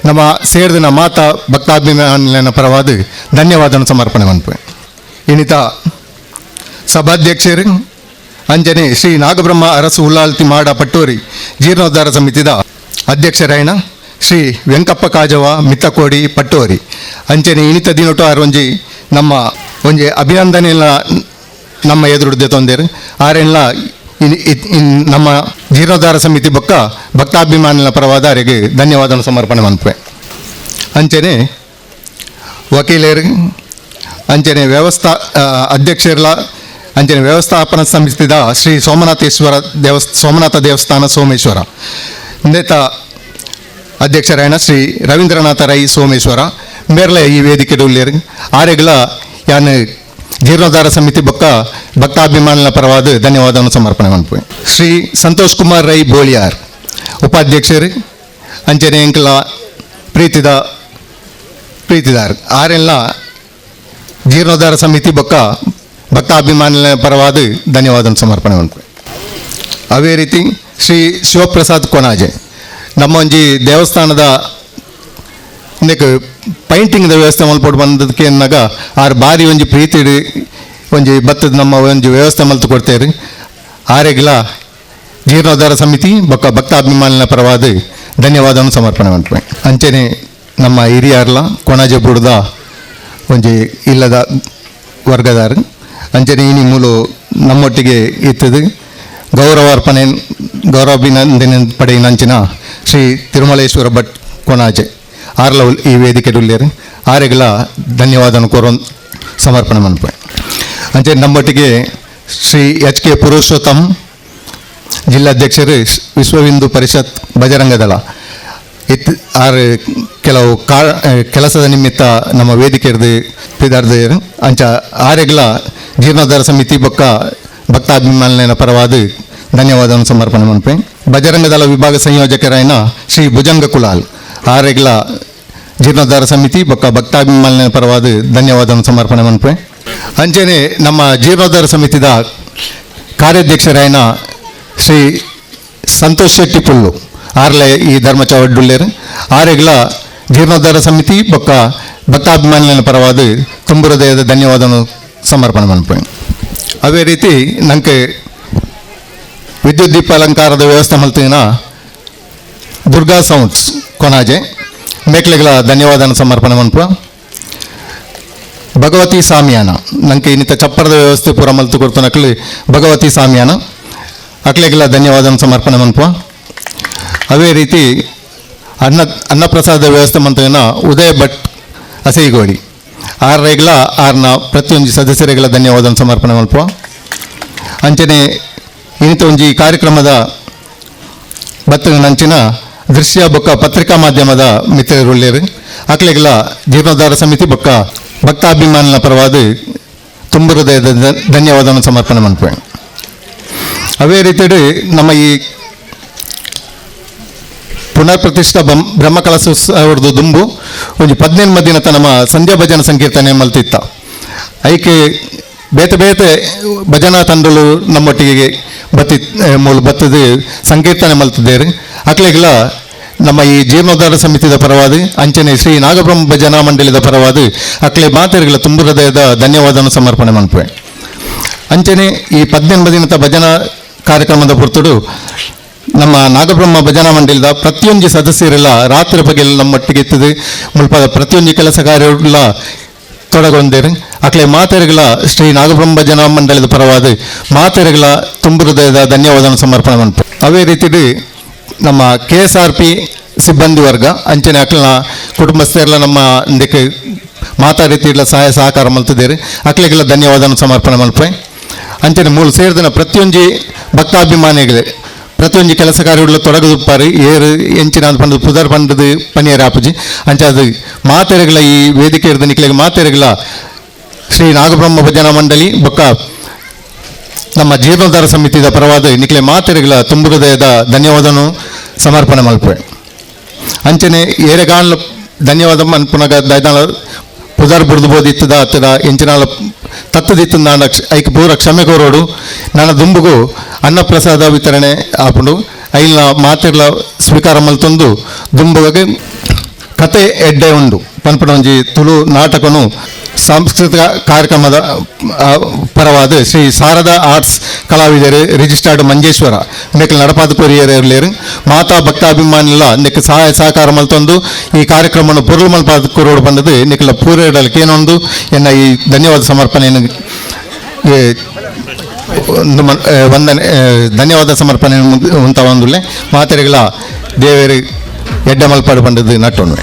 ನಮ್ಮ ಸೇರಿದ ಮಾತಾ ಭಕ್ತಾಭಿಮಾನ ಪರವಾದ ಧನ್ಯವಾದ ಸಮರ್ಪಣೆ ಮನ್ಪೆ. ಇನ್ನಿತ ಸಭಾಧ್ಯಕ್ಷರು ಅಂಜನೆ ಶ್ರೀ ನಾಗಬ್ರಹ್ಮ ಅರಸು ಉಲ್ಲಾಲ್ತಿ ಮಾಡ ಪಟ್ಟೋರಿ ಜೀರ್ಣೋದ್ಧಾರ ಸಮಿತಿದ ಅಧ್ಯಕ್ಷರಾಯಣ ಶ್ರೀ ವೆಂಕಪ್ಪ ಕಾಜವ ಮಿತ್ತಕೋಡಿ ಪಟ್ಟೋರಿ ಅಂಚನೆ ಇನಿತ ದಿನೊಟ್ಟು ಒಂಜಿ ನಮ್ಮ ಒಂಜಿ ಅಭಿನಂದನೆ ನಮ್ಮ ಎದುರುಡ್ದೆ ತೊಂದೇರು ಆರೆಲ್ಲ ನಮ್ಮ ಜೀರ್ಣೋದ್ಧಾರ ಸಮಿತಿ ಬೊಕ್ಕ ಭಕ್ತಾಭಿಮಾನಿಗಳ ಪರವಾದ ಅವರಿಗೆ ಧನ್ಯವಾದ ಸಮರ್ಪಣೆ ಮನ್ಪೆ. ಅಂಚನೆ ವಕೀಲರು ಅಂಚನೆ ಅಧ್ಯಕ್ಷರ ಅಂಚನೆ ವ್ಯವಸ್ಥಾಪನಾ ಸಮಿತಿದ ಶ್ರೀ ಸೋಮನಾಥ ದೇವಸ್ಥಾನ ಸೋಮೇಶ್ವರ ನೇತ ಅಧ್ಯಕ್ಷರಾಯಣ ಶ್ರೀ ರವೀಂದ್ರನಾಥ ರೈ ಸೋಮೇಶ್ವರ ಮೇರ್ಲೆ ಈ ವೇದಿಕೆ ಉಳ್ಳೇರು ಆರೆಗಳ ಯಾನ್ ಜೀರ್ಣೋದ್ಧಾರ ಸಮಿತಿ ಬೊಕ್ಕ ಭಕ್ತಾಭಿಮಾನಿಗಳ ಪರವಾದ ಧನ್ಯವಾದವನ್ನು ಸಮರ್ಪಣೆ ಮನ್ಪೆ. ಶ್ರೀ ಸಂತೋಷ್ ಕುಮಾರ್ ರೈ ಬೋಳಿಯಾರ್ ಉಪಾಧ್ಯಕ್ಷರು ಅಂಚನೆ ಎಂಕಲ ಪ್ರೀತಿದಾರ್ ಆರೆಲ್ಲ ಜೀರ್ಣೋದ್ಧಾರ ಸಮಿತಿ ಬೊಕ್ಕ ಭಕ್ತಾಭಿಮಾನಿಗಳ ಪರವಾದ ಧನ್ಯವಾದ ಸಮರ್ಪಣೆ ಮನ್ಪೆ. ಅವೇ ರೀತಿ ಶ್ರೀ ಶಿವಪ್ರಸಾದ್ ಕೊಣಾಜೆ ನಮ್ಮ ಒಂಜಿ ದೇವಸ್ಥಾನದ ಪೈಂಟಿಂಗ್ದ ವ್ಯವಸ್ಥೆ ಮಲ್ಪಟ್ಟು ಬಂದದಕ್ಕೆ ಎನ್ನಾಗ ಆರು ಬಾರಿ ಒಂಜಿ ಪ್ರೀತಿಡು ಒಂಜಿ ಭತ್ತದ ನಮ್ಮ ಒಂಜಿ ವ್ಯವಸ್ಥೆ ಮಲ್ತು ಕೊಡ್ತೇವೆ. ಆರೆಗಳ ಜೀರ್ಣೋದ್ಧಾರ ಸಮಿತಿ ಬೊಕ್ಕ ಭಕ್ತಾಭಿಮಾನಿಗಳ ಪರವಾದ ಧನ್ಯವಾದವನ್ನು ಸಮರ್ಪಣೆ ಮಾಡ್ತೇವೆ. ಅಂಚನೆ ನಮ್ಮ ಹಿರಿಯರ್ಲ ಕೊಣಾಜೆ ಬುಡ್ದ ಒಂಜಿ ಇಲ್ಲದ ವರ್ಗದಾರ ಅಂಚನೆ ಇನಿ ಮೂಲು ನಮ್ಮೊಟ್ಟಿಗೆ ಇತ್ತದು ಗೌರವಾಭಿನಂದನೆ ಪಡೆಯಿನಂಚಿನ ಶ್ರೀ ತಿರುಮಲೇಶ್ವರ ಭಟ್ ಕೊಣಾಜೆ ಆರ್ಲ ಈ ವೇದಿಕೆ ಉಳ್ಳೇರು ಆರೆಗಳ ಧನ್ಯವಾದನ ಕೋರೋ ಸಮರ್ಪಣೆ ಮನ್ಪೆ. ಅಂಚೆ ನಮ್ಮೊಟ್ಟಿಗೆ ಶ್ರೀ ಎಚ್ ಕೆ ಪುರುಷೋತ್ತಮ್ ಜಿಲ್ಲಾಧ್ಯಕ್ಷರು ವಿಶ್ವ ಹಿಂದೂ ಪರಿಷತ್ ಬಜರಂಗ ದಳ ಆರು ಕೆಲವು ಕೆಲಸದ ನಿಮಿತ್ತ ನಮ್ಮ ವೇದಿಕೆ ಪಿದಾರ್ದೇರು ಅಂಚ ಆರೆಗಳ ಜೀರ್ಣೋದ್ಧಾರ ಸಮಿತಿ ಬೊಕ್ಕ ಭಕ್ತಾಭಿಮಾನಿಗಳ ಪರವಾದ ಧನ್ಯವಾದವನ್ನು ಸಮರ್ಪಣೆ ಮನ್ಪೆ. ಬಜರಂಗ ದಳ ವಿಭಾಗ ಸಂಯೋಜಕರಾಯನ ಶ್ರೀ ಭುಜಂಗ ಕುಲಾಲ್ ಆರೆಗಳ ಜೀರ್ಣೋದ್ಧಾರ ಸಮಿತಿ ಬೊಕ್ಕ ಭಕ್ತಾಭಿಮಾನಿಗಳ ಪರವಾದ ಧನ್ಯವಾದವನ್ನು ಸಮರ್ಪಣೆ ಮನ್ಪೆ. ಅಂಚನೆ ನಮ್ಮ ಜೀರ್ಣೋದ್ಧಾರ ಸಮಿತಿದ ಕಾರ್ಯಾಧ್ಯಕ್ಷರಾಯನ ಶ್ರೀ ಸಂತೋಷ್ ಶೆಟ್ಟಿ ಪುಲ್ಲು ಆರ್ಲೆ ಈ ಧರ್ಮಚೌಡ್ಡುಳ್ಳೇರು ಆರೆಗಳ ಜೀರ್ಣೋದ್ಧಾರ ಸಮಿತಿ ಬೊಕ್ಕ ಭಕ್ತಾಭಿಮಾನಿಗಳ ಪರವಾದ ತುಂಬು ಹೃದಯದ ಧನ್ಯವಾದವನ್ನು ಸಮರ್ಪಣೆ ಮನ್ಪೆ. ಅವೇ ರೀತಿ ನಂಗೆ ವಿದ್ಯುತ್ ದೀಪ ಅಲಂಕಾರದ ವ್ಯವಸ್ಥೆ ಮಲ್ತಿನ ದುರ್ಗಾ ಸೌಂಡ್ಸ್ ಕೊಣಾಜೆ ಮೇಕ್ಲೆಗಳ ಧನ್ಯವಾದನ ಸಮರ್ಪಣೆ ಮನ್ಪ. ಭಗವತಿ ಸಾಮಿಯಾನ ನಂಗೆ ಇನ್ನಿತ ಚಪ್ಪರದ ವ್ಯವಸ್ಥೆ ಪೂರ ಮಲ್ತು ಕೊಡ್ತು ನಕ್ಲಿ ಭಗವತಿ ಸಾಮಿಯಾನ ಅಕ್ಲೆಗಳ ಧನ್ಯವಾದನ ಸಮರ್ಪಣೆ ಮನ್ಪ. ಅವೇ ರೀತಿ ಅನ್ನಪ್ರಸಾದ ವ್ಯವಸ್ಥೆ ಮಂತೇನ ಉದಯ ಭಟ್ ಅಸೈಗೋಡಿ ಆರ್ರೆಗಳ ಆರ್ನ ಪ್ರತಿಯೊಂದು ಸದಸ್ಯರಿಗಳ ಧನ್ಯವಾದನ ಸಮರ್ಪಣೆ ಮಲ್ಪ. ಅಂಚನೆ ಇನ್ನಿತ ಒಂಜಿ ಕಾರ್ಯಕ್ರಮದ ಬತ್ತ ನಂಚಿನ ದೃಶ್ಯ ಬೊಕ್ಕ ಪತ್ರಿಕಾ ಮಾಧ್ಯಮದ ಮಿತ್ರರುಳ್ಳೇರು ಅಕ್ಲೆಗಳ ಜೀರ್ಣೋದ್ಧಾರ ಸಮಿತಿ ಬೊಕ್ಕ ಭಕ್ತಾಭಿಮಾನಿಗಳ ಪರವಾದ ತುಂಬು ಹೃದಯದ ಧನ್ಯವಾದವನ್ನು ಸಮರ್ಪಣೆ ಮನ್ಪೆ. ಅವೇ ರೀತಿ ನಮ್ಮ ಈ ಪುನರ್ ಪ್ರತಿಷ್ಠಾ ಬ್ರಹ್ಮ ಕಲಶೋತ್ಸವದ ದುಂಬು ಒಂಜಿ 17 ದಿನದ ನಮ್ಮ ಸಂಧ್ಯಾ ಭಜನ ಸಂಕೀರ್ತನೆ ಮಲ್ತಿತ್ತ ಐಕೆ ಬೇತೆ ಬೇತೆ ಭಜನಾ ತಂಡಗಳು ನಮ್ಮೊಟ್ಟಿಗೆ ಬತ್ತದ ಸಂಕೀರ್ತನೆ ಮಲ್ತಿದ್ದೇವೆ. ಅಕ್ಲೆಗಳ ನಮ್ಮ ಈ ಜೀರ್ಣೋದ್ಧಾರ ಸಮಿತಿದ ಪರವಾದ ಅಂಚನೆ ಶ್ರೀ ನಾಗಬ್ರಹ್ಮ ಭಜನಾ ಮಂಡಳಿದ ಪರವಾದ ಅಕ್ಲೆ ಮಾತೆರೆಗಳ ತುಂಬು ಹೃದಯದ ಧನ್ಯವಾದವನ್ನು ಸಮರ್ಪಣೆ ಮನ್ಪೆ. ಅಂಚನೆ ಈ 18 ದಿನದ ಭಜನಾ ಕಾರ್ಯಕ್ರಮದ ಪುರ್ತುಡು ನಮ್ಮ ನಾಗಬ್ರಹ್ಮ ಭಜನಾ ಮಂಡಲದ ಪ್ರತಿಯೊಂದು ಸದಸ್ಯರೆಲ್ಲ ರಾತ್ರಿ ಬಗೆಲ್ಲ ನಮ್ಮೊಟ್ಟಿಗೆ ಇರ್ತದೆ ಮುಲ್ಪದ ಪ್ರತಿಯೊಂದು ಕೆಲಸ ಕಾರ್ಯಗಳೆಲ್ಲ ತೊಡಗೊಂಡೇರು ಅಕ್ಲೆ ಮಾತೆರೆಗಳ ಶ್ರೀ ನಾಗಬ್ರಹ್ಮ ಭಜನಾ ಮಂಡಲದ ಪರವಾದ ಮಾತೆರೆಗಳ ತುಂಬು ಹೃದಯದ ಧನ್ಯವಾದ ಸಮರ್ಪಣೆ ಮಾಡ್ತು. ಅವೇ ರೀತಿ ನಮ್ಮ KSRP ಸಿಬ್ಬಂದಿ ವರ್ಗ ಅಂಚನೆ ಅಕ್ಲನ ಕುಟುಂಬಸ್ಥರೆಲ್ಲ ನಮ್ಮ ಇದಕ್ಕೆ ಮಾತಾಡಿತಿಲ್ಲ ಸಹಾಯ ಸಹಕಾರ ಮಲ್ತಿದ್ದೇವೆ ಅಕ್ಲೆಗೆಲ್ಲ ಧನ್ಯವಾದ ಸಮರ್ಪಣೆ ಮಲ್ಪೆ. ಅಂಚನೆ ಮೂಲ ಸೇರಿದ ಪ್ರತಿಯೊಂದು ಭಕ್ತಾಭಿಮಾನಿಗಳೇ ಪ್ರತಿಯೊಂದು ಕೆಲಸ ಕಾರ್ಯಗಳು ತೊಡಗುದುಪ್ಪಾರಿ ಏರು ಎಂಚಿನ ಪಂಡು ಪುದರ್ ಪಂಡದು ಪನಿಯರ್ ಆಪುಜಿ ಅಂಚ ಅದು ಮಾತೆರೆಗಳ ಈ ವೇದಿಕೆ ಇರಿದ ನಿಕ್ಲೆಗೆ ಮಾತೆರೆಗಳ ಶ್ರೀ ನಾಗಬ್ರಹ್ಮ ಭಜನಾ ಮಂಡಳಿ ಬೊಕ್ಕ ನಮ್ಮ ಜೀರ್ಣೋದ್ಧಾರ ಸಮಿತಿದ ಪರವಾದ ನಿಕ್ಲೆ ಮಾತೆರೆಗಳ ತುಂಬು ಹೃದಯದ ಧನ್ಯವಾದನು ಸಮರ್ಪಣೆ ಮಲ್ಪೆ. ಅಂಚನೆ ಏರೆಗಾನ್ಲ ಧನ್ಯವಾದ ಅನ್ಪುನಗ ದೈದಾಳ ಪುದರ್ ಬುಡ್ದು ಬೋದಿತ್ತದ ಹತ್ತಿರ ಎಂಚಿನಾಳ ತತ್ತದಿತ್ತು ನಾನು ಐಕ ಪೂರ ಕ್ಷಮೆ ಕೋರೋಡು ನನ್ನ ದುಂಬುಗು ಅನ್ನಪ್ರಸಾದ ವಿತರಣೆ ಆಪುಂಡು ಐಲ್ನ ಮಾತೆರ್ಲ ಸ್ವೀಕಾರ ಮಲ್ತೊಂದು ದುಂಬುಗೆ ಕತೆ ಎಡ್ಡೆ ಉಂಡು ಪನ್ಪನ ಒಂಜಿ ತುಳು ನಾಟಕನು ಸಾಂಸ್ಕೃತಿಕ ಕಾರ್ಯಕ್ರಮದ ಪರವಾದ ಶ್ರೀ ಶಾರದಾ ಆರ್ಟ್ಸ್ ಕಲಾವಿದರು ರಿಜಿಸ್ಟರ್ಡ್ ಮಂಜೇಶ್ವರ ನೆಕ್ ನಡಪಾದ ಕೊರಿಯರು ಮಾತಾ ಭಕ್ತಾಭಿಮಾನಿಲ ನೆಕ್ ಸಹಾಯ ಸಹಕಾರ ಮಲ್ತೊಂದು ಈ ಕಾರ್ಯಕ್ರಮವನ್ನು ಪುರುಳು ಮಲ್ಪಾದ ಕೊರೋಡು ಬಂದದ್ದು ನೆಕ್ಲ ಪೂರೈಡಲಿಕ್ಕೆ ಏನೊಂದು ಎನ್ನ ಈ ಧನ್ಯವಾದ ಸಮರ್ಪಣೆಯನ್ನು ವಂದನೆ ಧನ್ಯವಾದ ಸಮರ್ಪಣೆ ಉಂತ ಒಂದುಲ್ಲೆ ಮಾತೆರೆಗಳ ದೇವರು ಎಡ್ಡ ಮಲ್ಪಾಡು ಬಂದದ್ದು ನಟ್ಟೊಂದು.